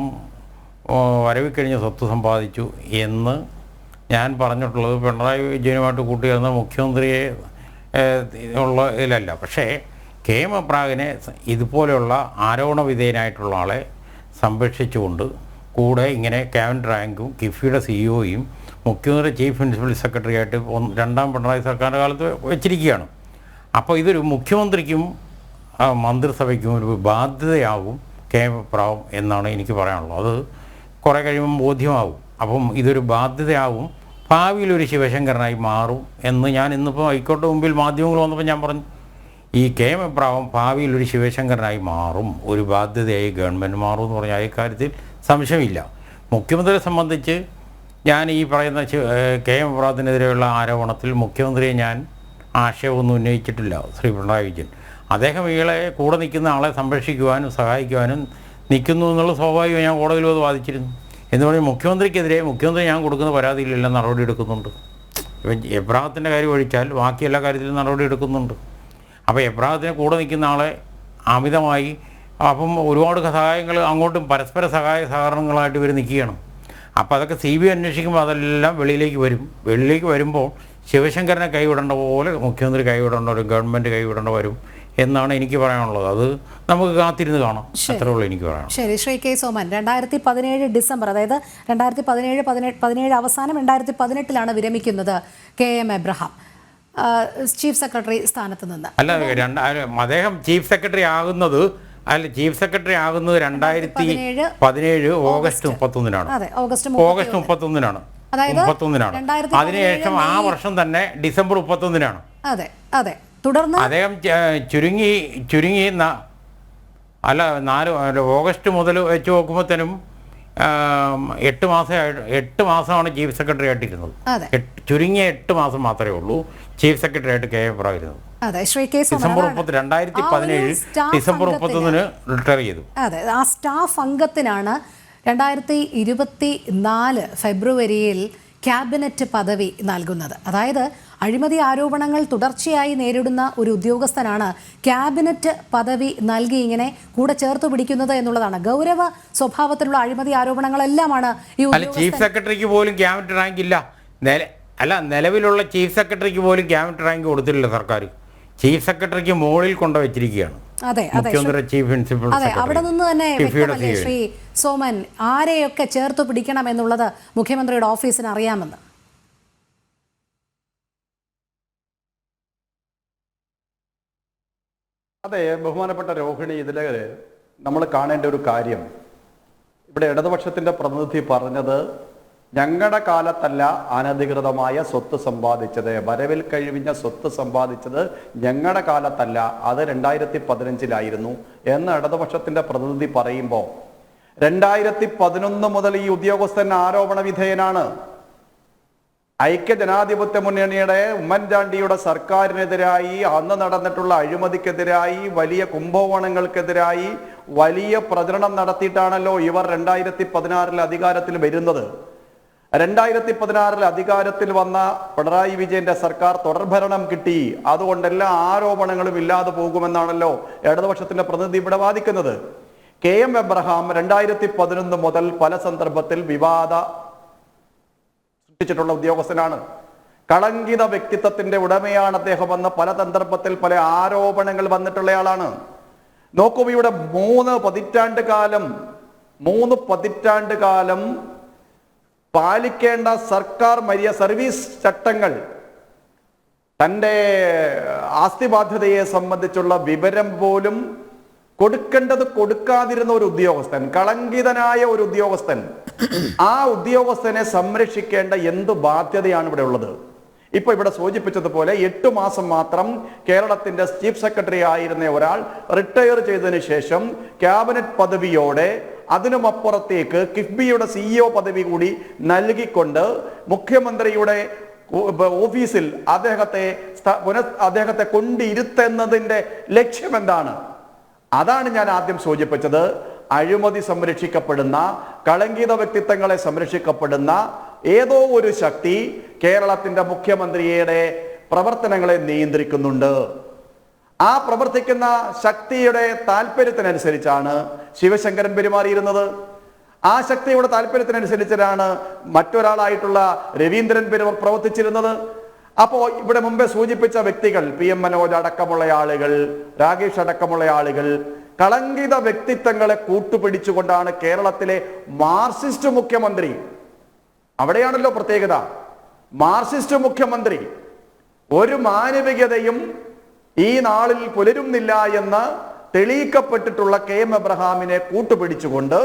വരവിൽ കഴിഞ്ഞ് സ്വത്ത് സമ്പാദിച്ചു എന്ന് ഞാൻ പറഞ്ഞിട്ടുള്ളത് പിണറായി വിജയനുമായിട്ട് കൂട്ടിയിരുന്ന മുഖ്യമന്ത്രിയെ ഉള്ള ഇതിലല്ല. പക്ഷേ കെ വിപ്രാവിനെ ഇതുപോലെയുള്ള ആരോപണ വിധേയനായിട്ടുള്ള ആളെ സംരക്ഷിച്ചുകൊണ്ട് കൂടെ ഇങ്ങനെ ക്യാബിനറ്റ് റാങ്കും കിഫ്ബിയുടെ സിഇഒയും മുഖ്യമന്ത്രി ചീഫ് പ്രിൻസിപ്പൽ സെക്രട്ടറി ആയിട്ട് രണ്ടാം പിണറായി സർക്കാരിൻ്റെ കാലത്ത് വെച്ചിരിക്കുകയാണ്. അപ്പോൾ ഇതൊരു മുഖ്യമന്ത്രിക്കും മന്ത്രിസഭയ്ക്കും ഒരു ബാധ്യതയാകും കെ വിപ്രാവും എന്നാണ് എനിക്ക് പറയാനുള്ളത്. അത് കുറേ കഴിയുമ്പം ബോധ്യമാകും. അപ്പം ഇതൊരു ബാധ്യതയാകും, ഭാവിയിലൊരു ശിവശങ്കരനായി മാറും എന്ന് ഞാൻ ഇന്നിപ്പോൾ ഹൈക്കോടതി മുമ്പിൽ മാധ്യമങ്ങൾ വന്നപ്പോൾ ഞാൻ പറഞ്ഞു, ഈ കെ വിപ്രാവും ഭാവിയിലൊരു ശിവശങ്കരനായി മാറും, ഒരു ബാധ്യതയായി ഗവൺമെൻറ് മാറും എന്ന് പറഞ്ഞാൽ ഇക്കാര്യത്തിൽ സംശയമില്ല. മുഖ്യമന്ത്രിയെ സംബന്ധിച്ച് ഞാൻ ഈ പറയുന്ന കെ വിപ്രാത്തിനെതിരെയുള്ള ആരോപണത്തിൽ മുഖ്യമന്ത്രിയെ ഞാൻ ആശയമൊന്നും ഉന്നയിച്ചിട്ടില്ല. ശ്രീ പിണറായി വിജയൻ അദ്ദേഹം ഇയാളെ കൂടെ നിൽക്കുന്ന ആളെ സംരക്ഷിക്കുവാനും സഹായിക്കുവാനും നിൽക്കുന്നു എന്നുള്ളത് സ്വാഭാവികം. ഞാൻ കോടതിയിൽ അത് വാദിച്ചിരുന്നു. എന്ന് പറഞ്ഞാൽ മുഖ്യമന്ത്രി ഞാൻ കൊടുക്കുന്ന പരാതിയിലെല്ലാം നടപടി എടുക്കുന്നുണ്ട്. ഇപ്പം എബ്രാഹത്തിൻ്റെ കാര്യം ഒഴിച്ചാൽ ബാക്കി എല്ലാ കാര്യത്തിലും നടപടി എടുക്കുന്നുണ്ട്. അപ്പോൾ എബ്രാഹത്തിനെ കൂടെ നിൽക്കുന്ന ആളെ അമിതമായി അപ്പം ഒരുപാട് സഹായങ്ങൾ അങ്ങോട്ടും പരസ്പര സഹകരണങ്ങളായിട്ട് ഇവർ നിൽക്കുകയാണ്. അപ്പോൾ അതൊക്കെ CBI അന്വേഷിക്കുമ്പോൾ അതെല്ലാം വെളിയിലേക്ക് വരുമ്പോൾ ശിവശങ്കരനെ കൈവിടേണ്ട പോലെ മുഖ്യമന്ത്രി കൈവിടേണ്ട വരും, ഗവൺമെൻറ് കൈവിടേണ്ട വരും എന്നാണ് എനിക്ക് പറയാനുള്ളത്. അത് നമുക്ക് കാത്തിരുന്ന് കാണാം. അത്രേ ഉള്ളൂ എനിക്ക് പറയാം. ശരി, ശ്രീ കെ സോമൻ, 2017 ഡിസംബർ, അതായത് 2017 അവസാനം 2018 വിരമിക്കുന്നത് KM എബ്രഹാം ചീഫ് സെക്രട്ടറി സ്ഥാനത്ത് നിന്ന്. അല്ല, അദ്ദേഹം ചീഫ് സെക്രട്ടറി ആകുന്നത് 2017 ഓഗസ്റ്റ് 31-നാണ്. ഓഗസ്റ്റ് 31-നാണ്. അതിനുശേഷം ആ വർഷം തന്നെ ഡിസംബർ 31-നാണ്. അതെ. തുടർന്ന് അദ്ദേഹം ചുരുങ്ങി ഓഗസ്റ്റ് മുതൽ വെച്ച് നോക്കുമ്പോഴത്തേനും 8 മാസമാണ് ചീഫ് സെക്രട്ടറി ആയിട്ടിരുന്നത്. ചുരുങ്ങിയ 8 മാസം മാത്രമേ ഉള്ളൂ ചീഫ് സെക്രട്ടറി ആയിട്ട് കെ വിപ്രായിരുന്നു. ഡിസംബർ 2017 ഡിസംബർ 31 റിട്ടയർ ചെയ്തു. അതെ, ആ സ്റ്റാഫ് അംഗത്തിനാണ് 2024 ഫെബ്രുവരിയിൽ ക്യാബിനറ്റ് പദവി നൽകുന്നത്. അതായത് അഴിമതി ആരോപണങ്ങൾ തുടർച്ചയായി നേരിടുന്ന ഒരു ഉദ്യോഗസ്ഥനാണ് ക്യാബിനറ്റ് പദവി നൽകി ഇങ്ങനെ കൂടെ ചേർത്ത് പിടിക്കുന്നത് എന്നുള്ളതാണ്. ഗൗരവ സ്വഭാവത്തിലുള്ള അഴിമതി ആരോപണങ്ങളെല്ലാമാണ് ഈ ചീഫ് സെക്രട്ടറിക്ക് പോലും ക്യാബിനറ്റ് റാങ്ക് ഇല്ല. നിലവിലുള്ള ചീഫ് സെക്രട്ടറിക്ക് പോലും ക്യാബിനറ്റ് റാങ്ക് കൊടുത്തിട്ടില്ല സർക്കാർ. ചീഫ് സെക്രട്ടറിക്ക് മുകളിൽ കൊണ്ടുവച്ചിരിക്കുകയാണ്. അവിടെ നിന്ന് തന്നെ വ്യക്തമല്ലേ ശ്രീ സോമൻ, ആരെയൊക്കെ ചേർത്ത് പിടിക്കണം എന്നുള്ളത് മുഖ്യമന്ത്രിയുടെ ഓഫീസിന് അറിയാമെന്ന്? അതെ, ബഹുമാനപ്പെട്ട രോഹിണി, ഇതിൽ നമ്മൾ കാണേണ്ട ഒരു കാര്യം, ഇവിടെ ഇടതുപക്ഷത്തിന്റെ പ്രതിനിധി പറഞ്ഞത് ഞങ്ങളുടെ കാലത്തല്ല അനധികൃതമായ സ്വത്ത് സമ്പാദിച്ചത്, വരവിൽ കഴിഞ്ഞ സ്വത്ത് സമ്പാദിച്ചത് ഞങ്ങളുടെ കാലത്തല്ല, അത് 2015 എന്ന് ഇടതുപക്ഷത്തിന്റെ പ്രതിനിധി പറയുമ്പോൾ 2011 മുതൽ ഈ ഉദ്യോഗസ്ഥൻ ആരോപണ വിധേയനാണ്. ഐക്യജനാധിപത്യ മുന്നണിയുടെ ഉമ്മൻചാണ്ടിയുടെ സർക്കാരിനെതിരായി, അന്ന് നടന്നിട്ടുള്ള അഴിമതിക്കെതിരായി, വലിയ കുംഭകോണങ്ങൾക്കെതിരായി വലിയ പ്രചരണം നടത്തിയിട്ടാണല്ലോ ഇവർ 2016 അധികാരത്തിൽ വരുന്നത്. 2016 അധികാരത്തിൽ വന്ന പിണറായി വിജയന്റെ സർക്കാർ തുടർഭരണം കിട്ടി, അതുകൊണ്ട് എല്ലാ ആരോപണങ്ങളും ഇല്ലാതെ പോകുമെന്നാണല്ലോ ഇടതുപക്ഷത്തിന്റെ പ്രതിനിധി ഇവിടെ വാദിക്കുന്നത്. KM എബ്രഹാം 2011 മുതൽ പല സന്ദർഭത്തിൽ വിവാദ സൃഷ്ടിച്ചിട്ടുള്ള ഉദ്യോഗസ്ഥനാണ്. കളങ്കിത വ്യക്തിത്വത്തിന്റെ ഉടമയാണ് അദ്ദേഹം എന്ന് പല സന്ദർഭത്തിൽ പല ആരോപണങ്ങൾ വന്നിട്ടുള്ളയാളാണ്. നോക്കൂ, ഇവിടെ 3 പതിറ്റാണ്ട് കാലം പാലിക്കേണ്ട സർക്കാർ സർവീസ് ചട്ടങ്ങൾ, തൻ്റെ ആസ്തി ബാധ്യതയെ സംബന്ധിച്ചുള്ള വിവരം പോലും കൊടുക്കാതിരുന്ന ഒരു ഉദ്യോഗസ്ഥൻ, കളങ്കിതനായ ഒരു ഉദ്യോഗസ്ഥൻ, ആ ഉദ്യോഗസ്ഥനെ സംരക്ഷിക്കേണ്ട എന്ത് ബാധ്യതയാണ് ഇവിടെ ഉള്ളത്? ഇപ്പൊ ഇവിടെ സൂചിപ്പിച്ചതുപോലെ 8 മാസം മാത്രം കേരളത്തിന്റെ ചീഫ് സെക്രട്ടറി ആയിരുന്ന ഒരാൾ റിട്ടയർ ചെയ്തതിനു ശേഷം ക്യാബിനറ്റ് പദവിയോടെ അതിനുമപ്പുറത്തേക്ക് കിഫ്ബിയുടെ CEO പദവി കൂടി നൽകിക്കൊണ്ട് മുഖ്യമന്ത്രിയുടെ ഓഫീസിൽ അദ്ദേഹത്തെ കൊണ്ടിരുത്തുന്നതിന്റെ ലക്ഷ്യം എന്താണ്? അതാണ് ഞാൻ ആദ്യം സൂചിപ്പിച്ചത്. അഴിമതി സംരക്ഷിക്കപ്പെടുന്ന, കളങ്കിത വ്യക്തിത്വങ്ങളെ സംരക്ഷിക്കപ്പെടുന്ന ഏതോ ഒരു ശക്തി കേരളത്തിന്റെ മുഖ്യമന്ത്രിയുടെ പ്രവർത്തനങ്ങളെ നിയന്ത്രിക്കുന്നുണ്ട്. ആ പ്രവർത്തിക്കുന്ന ശക്തിയുടെ താല്പര്യത്തിനനുസരിച്ചാണ് ശിവശങ്കരൻ പെരുമാറിയിരുന്നത്. ആ ശക്തിയുടെ താല്പര്യത്തിനനുസരിച്ചാണ് മറ്റൊരാളായിട്ടുള്ള രവീന്ദ്രൻ പ്രവർത്തിച്ചിരുന്നത്. അപ്പോൾ ഇവിടെ മുമ്പേ സൂചിപ്പിച്ച വ്യക്തികൾ, PM മനോജ് അടക്കമുള്ള ആളുകൾ, രാകേഷ് അടക്കമുള്ള ആളുകൾ, കളങ്കിത വ്യക്തിത്വങ്ങളെ കൂട്ടുപിടിച്ചുകൊണ്ടാണ് കേരളത്തിലെ മാർക്സിസ്റ്റ് മുഖ്യമന്ത്രി, അവിടെയാണല്ലോ പ്രത്യേകത, മാർക്സിസ്റ്റ് മുഖ്യമന്ത്രി ഒരു മാനവികതയും ഈ നാളിൽ പുലരുന്നില്ല എന്ന് തെളിയിക്കപ്പെട്ടിട്ടുള്ള KM എബ്രഹാമിനെ കൂട്ടുപിടിച്ചുകൊണ്ട്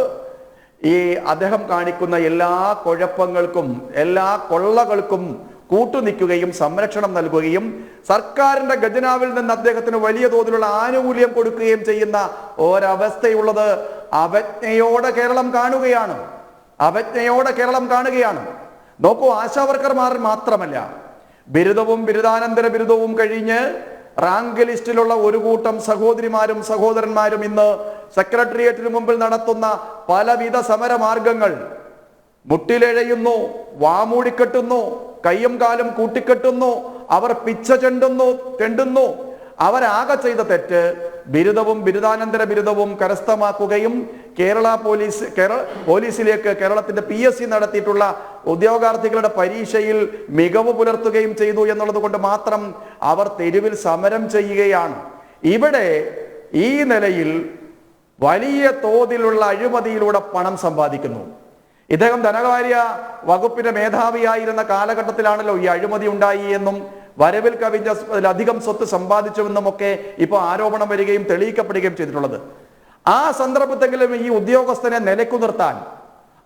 ഈ അദ്ദേഹം കാണിക്കുന്ന എല്ലാ കുഴപ്പങ്ങൾക്കും എല്ലാ കൊള്ളകൾക്കും കൂട്ടുനിൽക്കുകയും സംരക്ഷണം നൽകുകയും സർക്കാരിന്റെ ഖജനാവിൽ നിന്ന് അദ്ദേഹത്തിന് വലിയ തോതിലുള്ള ആനുകൂല്യം കൊടുക്കുകയും ചെയ്യുന്ന ഒരവസ്ഥയുള്ളത് അവജ്ഞയോടെ കേരളം കാണുകയാണ്. അവജ്ഞയോടെ കേരളം കാണുകയാണ്. നോക്കൂ, ആശാവർക്കർമാർ മാത്രമല്ല, ബിരുദവും ബിരുദാനന്തര ബിരുദവും കഴിഞ്ഞ് റാങ്ക് ലിസ്റ്റിലുള്ള ഒരു കൂട്ടം സഹോദരിമാരും സഹോദരന്മാരും ഇന്ന് സെക്രട്ടേറിയറ്റിന് മുമ്പിൽ നടത്തുന്ന പലവിധ സമരമാർഗങ്ങൾ മുട്ടിലെഴയുന്നു, വാമൂടിക്കെട്ടുന്നു, കയ്യും കാലും കൂട്ടിക്കെട്ടുന്നു, അവർ പിച്ച തെണ്ടുന്നു. അവരാകെ ചെയ്ത തെറ്റ് ബിരുദവും ബിരുദാനന്തര ബിരുദവും കരസ്ഥമാക്കുകയും പോലീസിലേക്ക് കേരളത്തിന്റെ PSC നടത്തിയിട്ടുള്ള ഉദ്യോഗാർത്ഥികളുടെ പരീക്ഷയിൽ മികവ് പുലർത്തുകയും ചെയ്തു എന്നുള്ളത് കൊണ്ട് മാത്രം അവർ തെരുവിൽ സമരം ചെയ്യുകയാണ്. ഇവിടെ ഈ നിലയിൽ വലിയ തോതിലുള്ള അഴിമതിയിലൂടെ പണം സമ്പാദിക്കുന്നു. ഇദ്ദേഹം ധനകാര്യ വകുപ്പിന്റെ മേധാവിയായിരുന്ന കാലഘട്ടത്തിലാണല്ലോ ഈ അഴിമതി ഉണ്ടായി എന്നും വരവിൽ കവിഞ്ഞ സ്വത്ത് സമ്പാദിച്ചുവെന്നും ഒക്കെ ഇപ്പോൾ ആരോപണം വരികയും തെളിയിക്കപ്പെടുകയും ചെയ്തിട്ടുള്ളത്. ആ സന്ദർഭത്തെങ്കിലും ഈ ഉദ്യോഗസ്ഥനെ നിലക്കു നിർത്താൻ,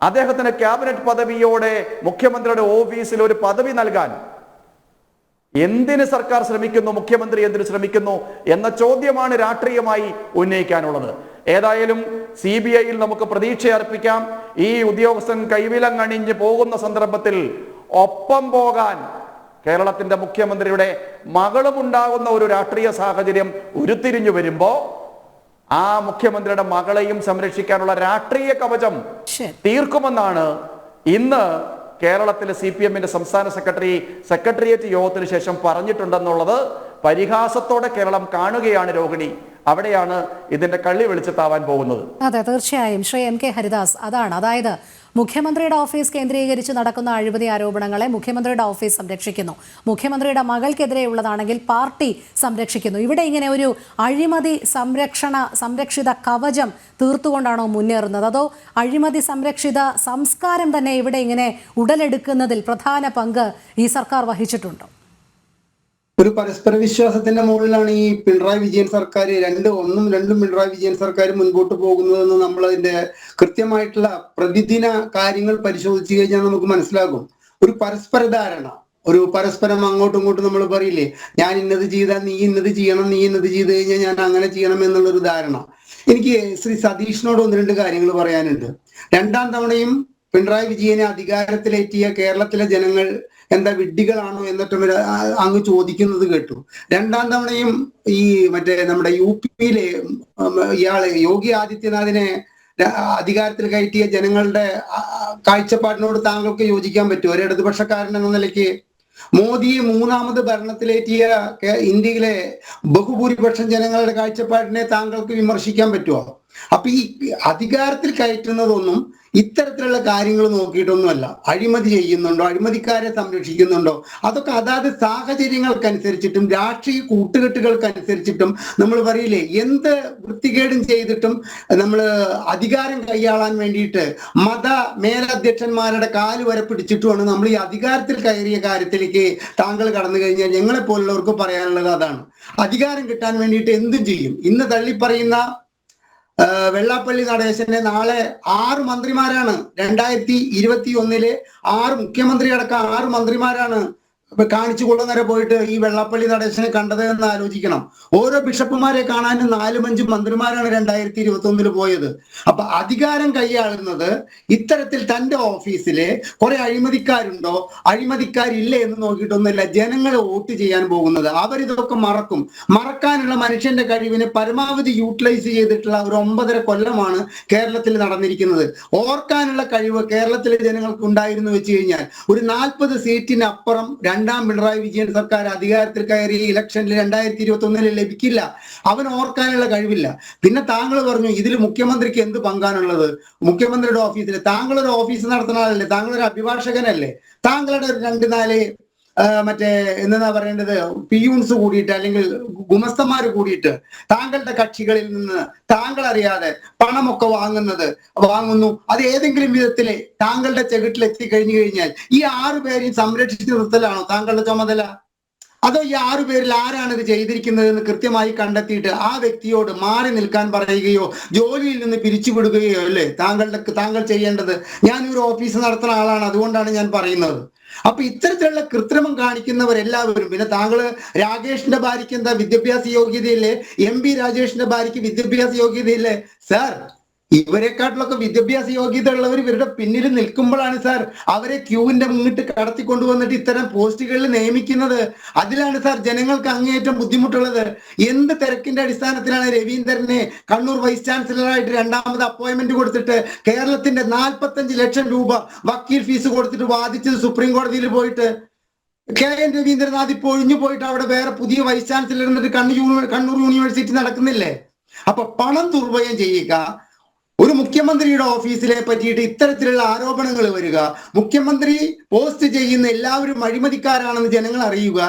അദ്ദേഹത്തിന് ക്യാബിനറ്റ് പദവിയോടെ മുഖ്യമന്ത്രിയുടെ ഓഫീസിൽ ഒരു പദവി നൽകാൻ എന്തിന് സർക്കാർ ശ്രമിക്കുന്നു, മുഖ്യമന്ത്രി എന്തിനു ശ്രമിക്കുന്നു എന്ന ചോദ്യമാണ് രാഷ്ട്രീയമായി ഉന്നയിക്കാനുള്ളത്. ഏതായാലും CBIയിൽ നമുക്ക് പ്രതീക്ഷ അർപ്പിക്കാം. ഈ ഉദ്യോഗസ്ഥൻ കൈവിലങ്ങണിഞ്ഞ് പോകുന്ന സന്ദർഭത്തിൽ ഒപ്പം പോകാൻ കേരളത്തിന്റെ മുഖ്യമന്ത്രിയുടെ മകളും ഉണ്ടാകുന്ന ഒരു രാഷ്ട്രീയ സാഹചര്യം ഉരുത്തിരിഞ്ഞു വരുമ്പോ ആ മുഖ്യമന്ത്രിയുടെ മകളെയും സംരക്ഷിക്കാനുള്ള രാഷ്ട്രീയ കവചം തീർക്കുമെന്നാണ് ഇന്ന് കേരളത്തിലെ CPMന്റെ സംസ്ഥാന സെക്രട്ടേറിയറ്റ് യോഗത്തിന് ശേഷം പറഞ്ഞിട്ടുണ്ടെന്നുള്ളത് പരിഹാസത്തോടെ കേരളം കാണുകയാണ് രോഹിണി. അവിടെയാണ് ഇതിന്റെ കള്ളി വെളിച്ചത്താവാൻ പോകുന്നത്. അതെ, തീർച്ചയായും. ശ്രീ MK ഹരിദാസ്, അതായത് മുഖ്യമന്ത്രിയുടെ ഓഫീസ് കേന്ദ്രീകരിച്ച് നടക്കുന്ന അഴിമതി ആരോപണങ്ങളെ മുഖ്യമന്ത്രിയുടെ ഓഫീസ് സംരക്ഷിക്കുന്നു, മുഖ്യമന്ത്രിയുടെ മകൾക്കെതിരെയുള്ളതാണെങ്കിൽ പാർട്ടി സംരക്ഷിക്കുന്നു. ഇവിടെ ഇങ്ങനെ ഒരു അഴിമതി സംരക്ഷിത കവചം തീർത്തുകൊണ്ടാണോ മുന്നേറുന്നത്, അതോ അഴിമതി സംരക്ഷിത സംസ്കാരം തന്നെ ഇവിടെ ഇങ്ങനെ ഉടലെടുക്കുന്നതിൽ പ്രധാന പങ്ക് ഈ സർക്കാർ വഹിച്ചിട്ടുണ്ടോ? ഒരു പരസ്പര വിശ്വാസത്തിന്റെ മുകളിലാണ് ഈ പിണറായി വിജയൻ സർക്കാർ രണ്ടും പിണറായി വിജയൻ സർക്കാർ മുൻപോട്ട് പോകുന്നതെന്ന് നമ്മൾ അതിന്റെ കൃത്യമായിട്ടുള്ള പ്രതിദിന കാര്യങ്ങൾ പരിശോധിച്ചു കഴിഞ്ഞാൽ നമുക്ക് മനസ്സിലാകും. ഒരു പരസ്പര ധാരണ, ഒരു പരസ്പരം അങ്ങോട്ടും ഇങ്ങോട്ടും നമ്മൾ പറയില്ലേ, ഞാൻ ഇന്നത് ചെയ്താൽ നീ ഇന്നത് ചെയ്യണം, നീ ഇന്നത് ചെയ്ത് കഴിഞ്ഞാൽ ഞാൻ അങ്ങനെ ചെയ്യണം എന്നുള്ളൊരു ധാരണ. എനിക്ക് ശ്രീ സതീഷിനോട് 1-2 കാര്യങ്ങൾ പറയാനുണ്ട്. 2ാം തവണയും പിണറായി വിജയനെ അധികാരത്തിലേറ്റിയ കേരളത്തിലെ ജനങ്ങൾ എന്താ വിഡ്ഢികളാണോ എന്നിട്ടും അങ്ങ് ചോദിക്കുന്നത് കേട്ടു. 2ാം തവണയും ഈ നമ്മുടെ UPയിലെ ഇയാള് യോഗി ആദിത്യനാഥിനെ അധികാരത്തിൽ കയറ്റിയ ജനങ്ങളുടെ കാഴ്ചപ്പാടിനോട് താങ്കൾക്ക് യോജിക്കാൻ പറ്റുമോ? ഒരു ഇടതുപക്ഷക്കാരൻ എന്ന നിലയ്ക്ക് മോദിയെ 3ാമത് ഭരണത്തിലേറ്റിയ ഇന്ത്യയിലെ ബഹുഭൂരിപക്ഷം ജനങ്ങളുടെ കാഴ്ചപ്പാടിനെ താങ്കൾക്ക് വിമർശിക്കാൻ പറ്റുമോ? അപ്പൊ ഈ അധികാരത്തിൽ കയറ്റുന്നതൊന്നും ഇത്തരത്തിലുള്ള കാര്യങ്ങൾ നോക്കിയിട്ടൊന്നുമല്ല. അഴിമതി ചെയ്യുന്നുണ്ടോ, അഴിമതിക്കാരെ സംരക്ഷിക്കുന്നുണ്ടോ, അതൊക്കെ അതാത് സാഹചര്യങ്ങൾക്കനുസരിച്ചിട്ടും രാഷ്ട്രീയ കൂട്ടുകെട്ടുകൾക്കനുസരിച്ചിട്ടും നമ്മൾ പറയില്ലേ, എന്ത് വൃത്തികേടും ചെയ്തിട്ടും നമ്മൾ അധികാരം കൈയാളാൻ വേണ്ടിയിട്ട് മത മേലധ്യക്ഷന്മാരുടെ കാല് വരെ പിടിച്ചിട്ടുമാണ് നമ്മൾ ഈ അധികാരത്തിൽ കയറിയ കാര്യത്തിലേക്ക് താങ്കൾ കടന്നു കഴിഞ്ഞാൽ ഞങ്ങളെ പോലുള്ളവർക്ക് പറയാനുള്ളത് അതാണ്. അധികാരം കിട്ടാൻ വേണ്ടിയിട്ട് എന്തും ചെയ്യും. ഇന്ന് തള്ളിപ്പറയുന്ന വെള്ളാപ്പള്ളി നടേശനെ നാളെ 6 മന്ത്രിമാരാണ് 2021 6 മുഖ്യമന്ത്രി അടക്കം 6 മന്ത്രിമാരാണ് ഇപ്പൊ കാണിച്ചു കൊള്ളുന്നവരെ പോയിട്ട് ഈ വെള്ളാപ്പള്ളി നടേശനെ കണ്ടത് എന്ന് ആലോചിക്കണം. ഓരോ ബിഷപ്പുമാരെ കാണാനും 4-5 മന്ത്രിമാരാണ് 2021 പോയത്. അപ്പൊ അധികാരം കൈയാളുന്നത് ഇത്തരത്തിൽ തന്റെ ഓഫീസിലെ കുറെ അഴിമതിക്കാരുണ്ടോ അഴിമതിക്കാരില്ലേ എന്ന് നോക്കിയിട്ടൊന്നുമില്ല ജനങ്ങളെ വോട്ട് ചെയ്യാൻ പോകുന്നത്. അവരിതൊക്കെ മറക്കാനുള്ള മനുഷ്യന്റെ കഴിവിനെ പരമാവധി യൂട്ടിലൈസ് ചെയ്തിട്ടുള്ള ഒരു 9.5 കൊല്ലമാണ് കേരളത്തിൽ നടന്നിരിക്കുന്നത്. ഓർക്കാനുള്ള കഴിവ് കേരളത്തിലെ ജനങ്ങൾക്ക് ഉണ്ടായിരുന്നു വെച്ച് കഴിഞ്ഞാൽ ഒരു 40 സീറ്റിനപ്പുറം രണ്ടാം പിണറായി വിജയൻ സർക്കാർ അധികാരത്തിൽ കയറി ഇലക്ഷനിൽ 2021 ലഭിക്കില്ല. അവൻ ഓർക്കാനുള്ള കഴിവില്ല. പിന്നെ താങ്കൾ പറഞ്ഞു ഇതിൽ മുഖ്യമന്ത്രിക്ക് എന്ത് പങ്കാണുള്ളത്? മുഖ്യമന്ത്രിയുടെ ഓഫീസിൽ താങ്കളൊരു ഓഫീസ് നടത്തുന്ന ആളല്ലേ, താങ്കളൊരു അഭിഭാഷകനല്ലേ, താങ്കളുടെ ഒരു 2-4 മറ്റേ എന്താ പറയേണ്ടത് പിയൂൺസ് കൂടിയിട്ട് അല്ലെങ്കിൽ ഗുമസ്തന്മാർ കൂടിയിട്ട് താങ്കളുടെ കക്ഷികളിൽ നിന്ന് താങ്കൾ അറിയാതെ പണമൊക്കെ വാങ്ങുന്നു. അത് ഏതെങ്കിലും വിധത്തില് താങ്കളുടെ ചെകിട്ടിൽ എത്തിക്കഴിഞ്ഞു കഴിഞ്ഞാൽ ഈ 6 പേരെയും സംരക്ഷിച്ചു നിർത്തലാണോ താങ്കളുടെ ചുമതല? അതോ ഈ 6 പേരിൽ ആരാണ് ഇത് ചെയ്തിരിക്കുന്നത് എന്ന് കൃത്യമായി കണ്ടെത്തിയിട്ട് ആ വ്യക്തിയോട് മാറി നിൽക്കാൻ പറയുകയോ ജോലിയിൽ നിന്ന് പിരിച്ചുവിടുകയോ അല്ലേ താങ്കൾ ചെയ്യേണ്ടത്? ഞാനൊരു ഓഫീസ് നടത്തുന്ന ആളാണ്, അതുകൊണ്ടാണ് ഞാൻ പറയുന്നത്. അപ്പൊ ഇത്തരത്തിലുള്ള കൃത്രിമം കാണിക്കുന്നവരെല്ലാവരും, പിന്നെ താങ്കള് രാകേഷിന്റെ ഭാര്യയ്ക്ക് എന്താ വിദ്യാഭ്യാസ യോഗ്യതയില്ലേ? MP രാജേഷിന്റെ ഭാര്യയ്ക്ക് വിദ്യാഭ്യാസ യോഗ്യതയില്ലേ? സാർ, ഇവരെക്കാട്ടിലൊക്കെ വിദ്യാഭ്യാസ യോഗ്യത ഉള്ളവർ ഇവരുടെ പിന്നിൽ നിൽക്കുമ്പോഴാണ് സാർ അവരെ ക്യൂവിന്റെ മുന്നിട്ട് കടത്തിക്കൊണ്ടുവന്നിട്ട് ഇത്തരം പോസ്റ്റുകളിൽ നിയമിക്കുന്നത്. അതിലാണ് സാർ ജനങ്ങൾക്ക് അങ്ങേയറ്റം ബുദ്ധിമുട്ടുള്ളത്. എന്ത് തിരക്കിന്റെ അടിസ്ഥാനത്തിലാണ് രവീന്ദ്രനെ കണ്ണൂർ വൈസ് ചാൻസലറായിട്ട് 2ാമത് അപ്പോയിന്റ്മെന്റ് കൊടുത്തിട്ട് കേരളത്തിന്റെ 45 ലക്ഷം രൂപ വക്കീൽ ഫീസ് കൊടുത്തിട്ട് വാദിച്ചത് സുപ്രീം കോടതിയിൽ പോയിട്ട്? KN രവീന്ദ്രനാഥ് ഇപ്പോൾ ഒഴിഞ്ഞു പോയിട്ട് അവിടെ വേറെ പുതിയ വൈസ് ചാൻസലർ എന്നിട്ട് കണ്ണൂർ യൂണിവേഴ്സിറ്റി നടക്കുന്നില്ലേ? അപ്പൊ പണം ദുർവ്യയം ചെയ്യുക, ഒരു മുഖ്യമന്ത്രിയുടെ ഓഫീസിലെ പറ്റിയിട്ട് ഇത്തരത്തിലുള്ള ആരോപണങ്ങൾ വരിക, മുഖ്യമന്ത്രി പോസ്റ്റ് ചെയ്യുന്ന എല്ലാവരും അഴിമതിക്കാരാണെന്ന് ജനങ്ങൾ അറിയുക,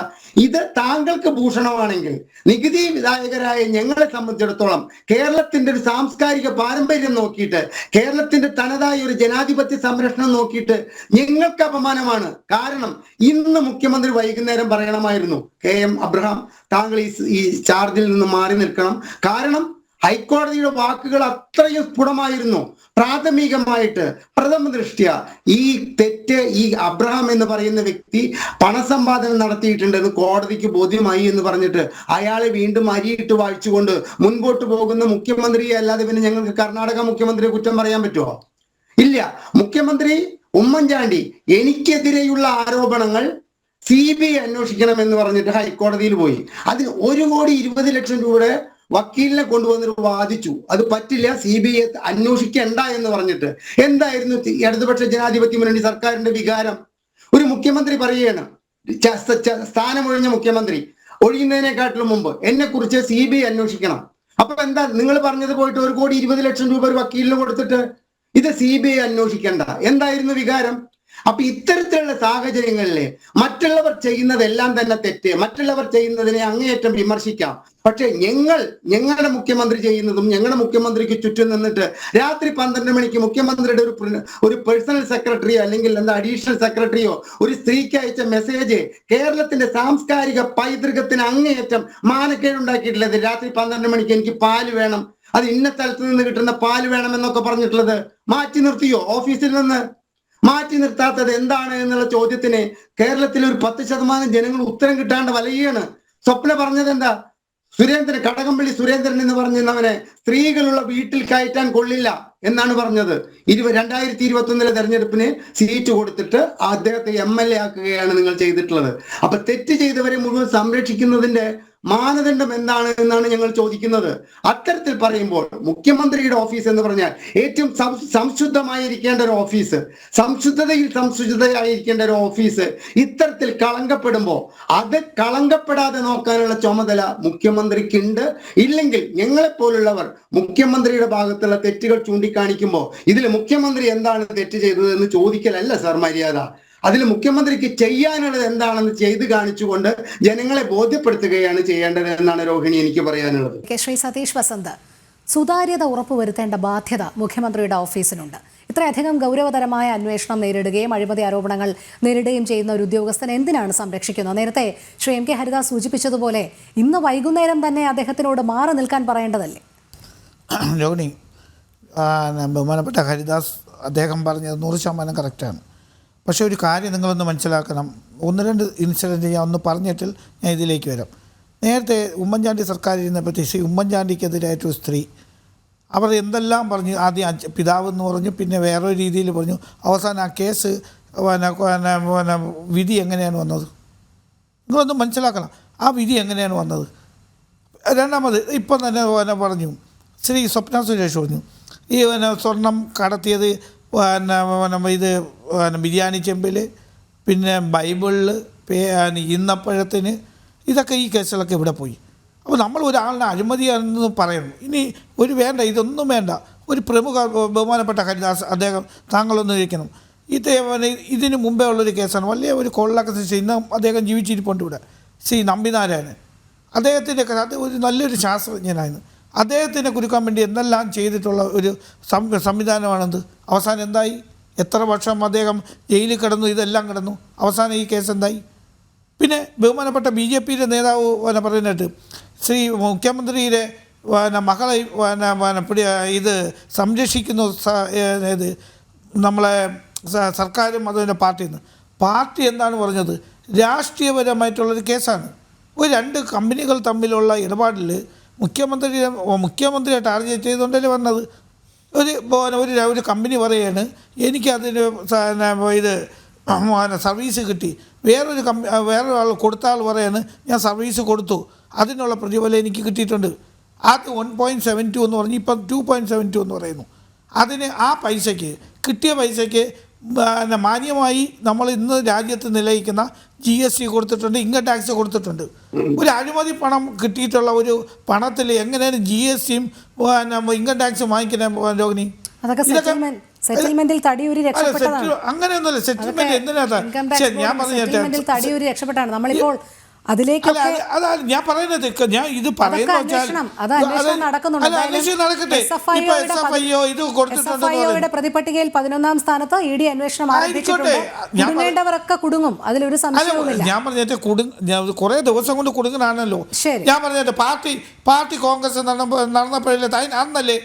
ഇത് താങ്കൾക്ക് ഭൂഷണമാണെങ്കിൽ നികുതി വിധായകരായ ഞങ്ങളെ സംബന്ധിച്ചിടത്തോളം കേരളത്തിന്റെ ഒരു സാംസ്കാരിക പാരമ്പര്യം നോക്കിയിട്ട് കേരളത്തിന്റെ തനതായ ഒരു ജനാധിപത്യ സംരക്ഷണം നോക്കിയിട്ട് ഞങ്ങൾക്ക് അപമാനമാണ്. കാരണം ഇന്ന് മുഖ്യമന്ത്രി വൈകുന്നേരം പറയണമായിരുന്നു, KM അബ്രഹാം താങ്കൾ ഈ ചാർജിൽ നിന്ന് മാറി നിൽക്കണം. കാരണം ഹൈക്കോടതിയുടെ വാക്കുകൾ അത്രയും സ്ഫുടമായിരുന്നു. പ്രാഥമികമായിട്ട് പ്രഥമ ദൃഷ്ട്യ ഈ തെറ്റ് ഈ അബ്രഹാം എന്ന് പറയുന്ന വ്യക്തി പണസമ്പാദനം നടത്തിയിട്ടുണ്ടെന്ന് കോടതിക്ക് ബോധ്യമായി എന്ന് പറഞ്ഞിട്ട് അയാളെ വീണ്ടും അരിയിട്ട് വായിച്ചുകൊണ്ട് മുൻപോട്ട് പോകുന്ന മുഖ്യമന്ത്രിയെ അല്ലാതെ പിന്നെ ഞങ്ങൾക്ക് കർണാടക മുഖ്യമന്ത്രിയെ കുറ്റം പറയാൻ പറ്റുമോ? ഇല്ല. മുഖ്യമന്ത്രി ഉമ്മൻചാണ്ടി എനിക്കെതിരെയുള്ള ആരോപണങ്ങൾ CBI അന്വേഷിക്കണം എന്ന് പറഞ്ഞിട്ട് ഹൈക്കോടതിയിൽ പോയി. അതിന് 1,20,00,000 രൂപയുടെ വക്കീലിനെ കൊണ്ടുവന്നിട്ട് വാദിച്ചു. അത് പറ്റില്ല, CBI അന്വേഷിക്കണ്ട എന്ന് പറഞ്ഞിട്ട്. എന്തായിരുന്നു ഇടതുപക്ഷ ജനാധിപത്യ മുന്നണി സർക്കാരിന്റെ വികാരം? ഒരു മുഖ്യമന്ത്രി പറയുകയാണ്, സ്ഥാനമൊഴിഞ്ഞ മുഖ്യമന്ത്രി ഒഴിയുന്നതിനെക്കാട്ടിലും മുമ്പ് എന്നെ കുറിച്ച് CBI അന്വേഷിക്കണം. അപ്പൊ എന്താ നിങ്ങൾ പറഞ്ഞത് പോയിട്ട് 1,20,00,000 രൂപ ഒരു വക്കീലിന് കൊടുത്തിട്ട് ഇത് CBI അന്വേഷിക്കണ്ട എന്തായിരുന്നു വികാരം? അപ്പൊ ഇത്തരത്തിലുള്ള സാഹചര്യങ്ങളില് മറ്റുള്ളവർ ചെയ്യുന്നതെല്ലാം തന്നെ തെറ്റ്, മറ്റുള്ളവർ ചെയ്യുന്നതിനെ അങ്ങേയറ്റം വിമർശിക്കാം. പക്ഷെ ഞങ്ങളുടെ മുഖ്യമന്ത്രി ചെയ്യുന്നതും ഞങ്ങളുടെ മുഖ്യമന്ത്രിക്ക് ചുറ്റും നിന്നിട്ട് രാത്രി 12 മണിക്ക് മുഖ്യമന്ത്രിയുടെ ഒരു പേഴ്സണൽ സെക്രട്ടറിയോ അല്ലെങ്കിൽ അഡീഷണൽ സെക്രട്ടറിയോ ഒരു സ്ത്രീക്ക് അയച്ച മെസ്സേജ് കേരളത്തിന്റെ സാംസ്കാരിക പൈതൃകത്തിന് അങ്ങേയറ്റം മാനക്കേടുണ്ടാക്കിയിട്ടുള്ളത്. രാത്രി 12 മണിക്ക് എനിക്ക് പാല് വേണം, അത് ഇന്ന സ്ഥലത്ത് നിന്ന് കിട്ടുന്ന പാല് വേണം എന്നൊക്കെ പറഞ്ഞിട്ടുള്ളത് മാറ്റി നിർത്തിയോ? ഓഫീസിൽ നിന്ന് മാറ്റി നിർത്താത്തത് എന്താണ് എന്നുള്ള ചോദ്യത്തിന് കേരളത്തിലെ ഒരു 10% ജനങ്ങൾ ഉത്തരം കിട്ടാണ്ട് വലയുകയാണ്. സ്വപ്ന പറഞ്ഞത് എന്താ? കടകംപള്ളി സുരേന്ദ്രൻ എന്ന് പറഞ്ഞവനെ സ്ത്രീകളുള്ള വീട്ടിൽ കയറ്റാൻ കൊള്ളില്ല എന്നാണ് പറഞ്ഞത്. 2021 തെരഞ്ഞെടുപ്പിന് സീറ്റ് കൊടുത്തിട്ട് അദ്ദേഹത്തെ MLA ആക്കുകയാണ് നിങ്ങൾ ചെയ്തിട്ടുള്ളത്. അപ്പൊ തെറ്റ് ചെയ്തവരെ മുഴുവൻ സംരക്ഷിക്കുന്നതിന്റെ മാനദണ്ഡം എന്താണ് എന്നാണ് ഞങ്ങൾ ചോദിക്കുന്നത്. അത്തരത്തിൽ പറയുമ്പോൾ മുഖ്യമന്ത്രിയുടെ ഓഫീസ് എന്ന് പറഞ്ഞാൽ ഏറ്റവും സംശുദ്ധമായിരിക്കേണ്ട ഒരു ഓഫീസ്, സംശുദ്ധതയായിരിക്കേണ്ട ഒരു ഓഫീസ് ഇത്തരത്തിൽ കളങ്കപ്പെടുമ്പോൾ അത് കളങ്കപ്പെടാതെ നോക്കാനുള്ള ചുമതല മുഖ്യമന്ത്രിക്കുണ്ട്. ഇല്ലെങ്കിൽ ഞങ്ങളെപ്പോലുള്ളവർ മുഖ്യമന്ത്രിയുടെ ഭാഗത്തുള്ള തെറ്റുകൾ ചൂണ്ടിക്കാണിക്കുമ്പോൾ ഇതിൽ മുഖ്യമന്ത്രി എന്താണ് തെറ്റ് ചെയ്തത് എന്ന് ചോദിക്കലല്ല സാർ മര്യാദ. അതിൽ മുഖ്യമന്ത്രിക്ക് ചെയ്യാനുള്ളത് എന്താണെന്ന് ചെയ്ത് കാണിച്ചുകൊണ്ട് ജനങ്ങളെ ബോധ്യപ്പെടുത്തുകയാണ് ചെയ്യേണ്ടത് എന്നാണ് രോഹിണി എനിക്ക് പറയാനുള്ളത്. ശ്രീ സതീഷ് വസന്ത്, സുതാര്യത ഉറപ്പുവരുത്തേണ്ട ബാധ്യത മുഖ്യമന്ത്രിയുടെ ഓഫീസിനുണ്ട്. ഇത്രയധികം ഗൗരവതരമായ അന്വേഷണം നേരിടുകയും അഴിമതി ആരോപണങ്ങൾ നേരിടുകയും ചെയ്യുന്ന ഒരു ഉദ്യോഗസ്ഥനെ എന്തിനാണ് സംരക്ഷിക്കുന്നത്? നേരത്തെ ശ്രീ MK ഹരിദാസ് സൂചിപ്പിച്ചതുപോലെ ഇന്ന് വൈകുന്നേരം തന്നെ അദ്ദേഹത്തിനോട് മാറി നിൽക്കാൻ പറയേണ്ടതല്ലേ? രോഹിണി, ബഹുമാനപ്പെട്ട ഹരിദാസ് അദ്ദേഹം പറഞ്ഞത് 100% കറക്റ്റാണ്. പക്ഷേ ഒരു കാര്യം നിങ്ങളൊന്ന് മനസ്സിലാക്കണം. 1-2 ഇൻസിഡൻറ്റ് ഞാൻ ഒന്ന് പറഞ്ഞിട്ട് ഞാൻ ഇതിലേക്ക് വരാം. നേരത്തെ ഉമ്മൻചാണ്ടി സർക്കാർ ഇരുന്നപ്പോഴത്തെ ശ്രീ ഉമ്മൻചാണ്ടിക്കെതിരായിട്ടൊരു സ്ത്രീ അവർ എന്തെല്ലാം പറഞ്ഞു. ആദ്യം പിതാവ് എന്ന് പറഞ്ഞു, പിന്നെ വേറൊരു രീതിയിൽ പറഞ്ഞു. അവസാനം ആ കേസ് വിധി എങ്ങനെയാണ് വന്നത് നിങ്ങളൊന്ന് മനസ്സിലാക്കണം. ആ വിധി എങ്ങനെയാണ് വന്നത്? രണ്ടാമത് ഇപ്പം തന്നെ പറഞ്ഞു, ശ്രീ സ്വപ്ന സുരേഷ് പറഞ്ഞു ഈ സ്വർണം കടത്തിയത് ഇത് ബിരിയാണി ചെമ്പിൽ, പിന്നെ ബൈബിളിൽ, ഈന്തപ്പഴത്തിന്, ഇതൊക്കെ ഈ കേസുകളൊക്കെ ഇവിടെ പോയി. അപ്പോൾ നമ്മൾ ഒരാളിനെ അഴിമതിയാണെന്ന് പറയണം. ഇനി വേണ്ട, ഇതൊന്നും വേണ്ട. ഒരു പ്രമുഖ ബഹുമാനപ്പെട്ട ഹരിദാസ് അദ്ദേഹം താങ്കളൊന്ന് ഇരിക്കണം. ഇതിന് മുമ്പേ ഉള്ളൊരു കേസാണ്. വലിയ ഒരു കൊള്ളൊക്കെ ഇന്ന് അദ്ദേഹം ജീവിച്ചിരിപ്പുണ്ട് ഇവിടെ. ശ്രീ നമ്പിനാരായണൻ അദ്ദേഹത്തിൻ്റെ അത് ഒരു നല്ലൊരു ശാസ്ത്രജ്ഞനായിരുന്നു. അദ്ദേഹത്തിനെ കുരുക്കാൻ വേണ്ടി എന്തെല്ലാം ചെയ്തിട്ടുള്ള ഒരു സംവിധാനമാണെന്ത്. അവസാനം എന്തായി? എത്ര വർഷം അദ്ദേഹം ജയിലിൽ കിടന്നു, ഇതെല്ലാം കിടന്നു. അവസാനം ഈ കേസ് എന്തായി? പിന്നെ ബഹുമാനപ്പെട്ട BJPയുടെ നേതാവ് പറയുന്നിട്ട് ശ്രീ മുഖ്യമന്ത്രിയുടെ മകളെ ഇത് സംരക്ഷിക്കുന്നു ഇത് നമ്മളെ സർക്കാരും അതിൻ്റെ പാർട്ടി എന്താണ് പറഞ്ഞത്? രാഷ്ട്രീയപരമായിട്ടുള്ളൊരു കേസാണ്. ഒരു 2 കമ്പനികൾ തമ്മിലുള്ള ഇടപാടിൽ മുഖ്യമന്ത്രിയെ ടാർഗറ്റ് ചെയ്തുകൊണ്ടല്ലേ വന്നത്. ഒരു കമ്പനി പറയുകയാണ് എനിക്കതിന് ഇത് സർവീസ് കിട്ടി. വേറൊരാൾ കൊടുത്ത ആൾ പറയാണ് ഞാൻ സർവീസ് കൊടുത്തു, അതിനുള്ള പ്രതിഫലം എനിക്ക് കിട്ടിയിട്ടുണ്ട്. അത് 1.72 എന്ന് പറഞ്ഞ് ഇപ്പം 2.72 എന്ന് പറയുന്നു. അതിന് ആ പൈസയ്ക്ക് കിട്ടിയ പൈസയ്ക്ക് മാന്യമായി നമ്മൾ ഇന്ന് രാജ്യത്ത് നിലനിൽക്കുന്ന GST കൊടുത്തിട്ടുണ്ട്, ഇൻകം ടാക്സ് കൊടുത്തിട്ടുണ്ട്. ഒരു അഴിമതി പണം കിട്ടിയിട്ടുള്ള ഒരു പണത്തിൽ എങ്ങനെയാണ് GSTയും ഇൻകം ടാക്സും വാങ്ങിക്കുന്നത് രോഹിണി? അങ്ങനെയൊന്നുമല്ല. സെറ്റിൽമെന്റ് എന്തിനാണ് ഞാൻ രക്ഷപ്പെട്ടാണ് നമ്മളിപ്പോൾ അതിലേക്കൊക്കെ അതാണ് ഞാൻ പറയുന്നത്. ഞാൻ ഇത് പറയുന്നത് പ്രതിപട്ടികയിൽ 11ാം സ്ഥാനത്ത് ED അന്വേഷണം ആരംഭിച്ചിട്ടുണ്ടവരൊക്കെ കുടുങ്ങും, അതിലൊരു സംശയവുമില്ല. ഞാൻ പറഞ്ഞിട്ട് കുറെ ദിവസം കൊണ്ട് കുടുങ്ങാണല്ലോ. ഞാൻ പറഞ്ഞിട്ട് പാർട്ടി കോൺഗ്രസ് നടന്നപ്പോഴല്ലേ അന്നല്ലേ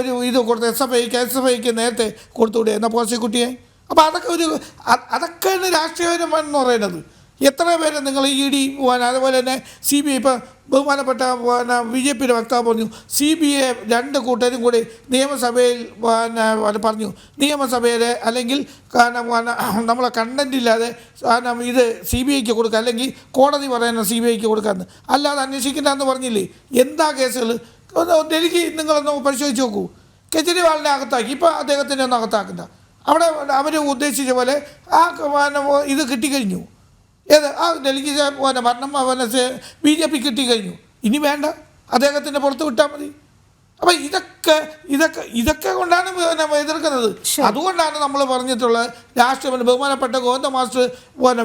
ഒരു ഇത് കൊടുത്ത് SFIക്ക് നേരത്തെ കൊടുത്തുകൂടെ എന്ന പ്രോസിക്യൂട്ടിയെ. അപ്പോൾ അതൊക്കെ രാഷ്ട്രീയപരമാണെന്ന് പറയുന്നത്. എത്ര പേര് നിങ്ങൾ ED അതുപോലെ തന്നെ CBI ഇപ്പോൾ ബഹുമാനപ്പെട്ട BJPയുടെ വക്താവ് പറഞ്ഞു CBI 2 കൂട്ടരും കൂടി നിയമസഭയിൽ പറഞ്ഞു നിയമസഭയിലെ അല്ലെങ്കിൽ നമ്മളെ കണ്ടന്റ് ഇല്ലാതെ ഇത് CBIക്ക് കൊടുക്കുക അല്ലെങ്കിൽ കോടതി പറയുന്ന CBIക്ക് കൊടുക്കാമെന്ന്, അല്ലാതെ അന്വേഷിക്കേണ്ടെന്ന് പറഞ്ഞില്ലേ? എന്താ കേസുകൾ? ഡൽഹി നിങ്ങളൊന്ന് പരിശോധിച്ച് നോക്കൂ. കെജ്രിവാളിനെ അകത്താക്കി, ഇപ്പോൾ അദ്ദേഹത്തിനെ ഒന്നും അകത്താക്കണ്ട. അവിടെ അവർ ഉദ്ദേശിച്ച പോലെ ഇത് കിട്ടിക്കഴിഞ്ഞു. ഡൽഹി ഭരണം BJP കിട്ടിക്കഴിഞ്ഞു. ഇനി വേണ്ട, അദ്ദേഹത്തിൻ്റെ പുറത്ത് വിട്ടാൽ മതി. അപ്പം ഇതൊക്കെ കൊണ്ടാണ് എതിർക്കുന്നത്. അതുകൊണ്ടാണ് നമ്മൾ പറഞ്ഞിട്ടുള്ളത് രാഷ്ട്രീയ ബഹുമാനപ്പെട്ട ഗോവിന്ദ മാസ്റ്റർ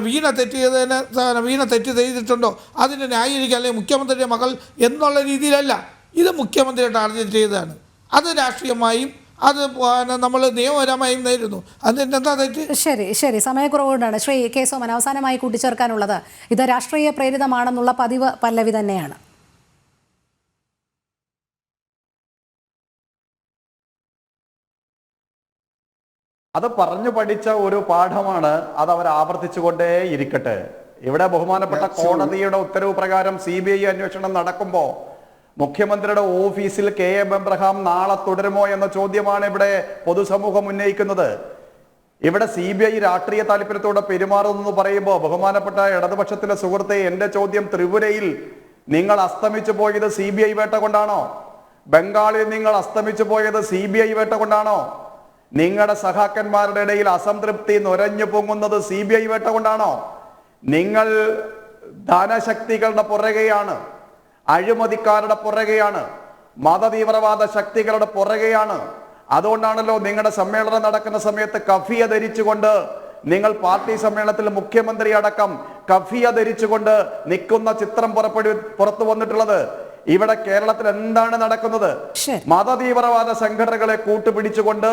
വീണ തെറ്റ് ചെയ്തിട്ടുണ്ടോ അതിനെ ന്യായീകരിക്കുക, അല്ലെങ്കിൽ മുഖ്യമന്ത്രിയുടെ മകൾ എന്നുള്ള രീതിയിലല്ല. ഇത് മുഖ്യമന്ത്രിയെ ടാർഗറ്റ് ചെയ്തതാണ്. അത് രാഷ്ട്രീയമായും അത് നമ്മൾ നിയമപരമായും നേരിടുന്നു. അതിൻ്റെ എന്താ തെറ്റ്? ശരി സമയക്കുറവുകൊണ്ടാണ് ശ്രീ കെ സോമൻ അവസാനമായി കൂട്ടിച്ചേർക്കാനുള്ളത്. ഇത് രാഷ്ട്രീയ പ്രേരിതമാണെന്നുള്ള പതിവ് പല്ലവി തന്നെയാണ്. അത് പറഞ്ഞു പഠിച്ച ഒരു പാഠമാണ്. അത് അവർ ആവർത്തിച്ചുകൊണ്ടേ ഇരിക്കട്ടെ. ഇവിടെ ബഹുമാനപ്പെട്ട കോടതിയുടെ ഉത്തരവ് പ്രകാരം CBI അന്വേഷണം നടക്കുമ്പോൾ മുഖ്യമന്ത്രിയുടെ ഓഫീസിൽ KM എബ്രഹാം നാളെ തുടരുമോ എന്ന ചോദ്യമാണ് ഇവിടെ പൊതുസമൂഹം ഉന്നയിക്കുന്നത്. ഇവിടെ CBI രാഷ്ട്രീയ താല്പര്യത്തോടെ പെരുമാറുന്നു പറയുമ്പോൾ ബഹുമാനപ്പെട്ട ഇടതുപക്ഷത്തിന്റെ സുഹൃത്തെ, എന്റെ ചോദ്യം, ത്രിപുരയിൽ നിങ്ങൾ അസ്തമിച്ചു പോയത് CBI വേട്ട കൊണ്ടാണോ? ബംഗാളിൽ നിങ്ങൾ അസ്തമിച്ചു പോയത് CBI വേട്ട കൊണ്ടാണോ? നിങ്ങളുടെ സഖാക്കന്മാരുടെ ഇടയിൽ അസംതൃപ്തി നുരഞ്ഞു പൊങ്ങുന്നത് CBI വേട്ട കൊണ്ടാണോ? നിങ്ങൾ ധനശക്തികളുടെ പുറകെയാണ്, അഴിമതിക്കാരുടെ പുറകെയാണ്, മതതീവ്രവാദ ശക്തികളുടെ പുറകെയാണ്. അതുകൊണ്ടാണല്ലോ നിങ്ങളുടെ സമ്മേളനം നടക്കുന്ന സമയത്ത് കഫിയ ധരിച്ചുകൊണ്ട് നിങ്ങൾ പാർട്ടി സമ്മേളനത്തിൽ മുഖ്യമന്ത്രി അടക്കം കഫിയ ധരിച്ചുകൊണ്ട് നിൽക്കുന്ന ചിത്രം പുറത്തു വന്നിട്ടുള്ളത്. ഇവിടെ കേരളത്തിൽ എന്താണ് നടക്കുന്നത്? മതതീവ്രവാദ സംഘടനകളെ കൂട്ടുപിടിച്ചുകൊണ്ട്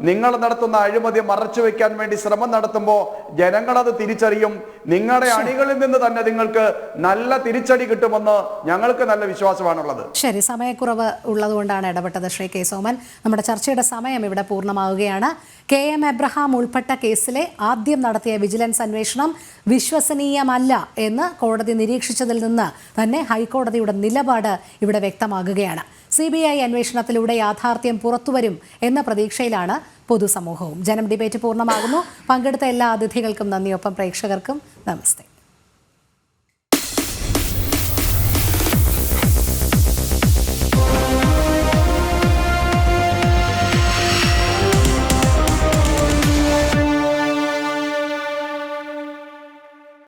നിങ്ങൾ നടത്തുന്ന അഴിമതി മറച്ചു വെക്കാൻ വേണ്ടി ശ്രമം നടത്തുമ്പോൾ ജനങ്ങളത് തിരിച്ചറിയും. നിങ്ങളുടെ അണികളിൽ നിന്ന് തന്നെ നിങ്ങൾക്ക് നല്ല തിരിച്ചടി കിട്ടുമെന്ന് ഞങ്ങൾക്ക് നല്ല വിശ്വാസമാണുള്ളത്. ശരി, സമയക്കുറവ് ഉള്ളതുകൊണ്ടാണ് ഇടപെട്ടത് ശ്രീ കെ സോമൻ. നമ്മുടെ ചർച്ചയുടെ സമയം ഇവിടെ പൂർണ്ണമാവുകയാണ്. KM എബ്രഹാം ഉൾപ്പെട്ട കേസിലെ ആദ്യം നടത്തിയ വിജിലൻസ് അന്വേഷണം വിശ്വസനീയമല്ല എന്ന് കോടതി നിരീക്ഷിച്ചതിൽ നിന്ന് തന്നെ ഹൈക്കോടതിയുടെ നിലപാട് ഇവിടെ വ്യക്തമാകുകയാണ്. CBI അന്വേഷണത്തിലൂടെ യാഥാർത്ഥ്യം പുറത്തുവരും എന്ന പ്രതീക്ഷയിലാണ് പൊതുസമൂഹവും. ജനം ഡിബേറ്റ് പൂർണ്ണമാകുന്നു. പങ്കെടുത്ത എല്ലാ അതിഥികൾക്കും നന്ദി. ഒപ്പം പ്രേക്ഷകർക്കും നമസ്തേ.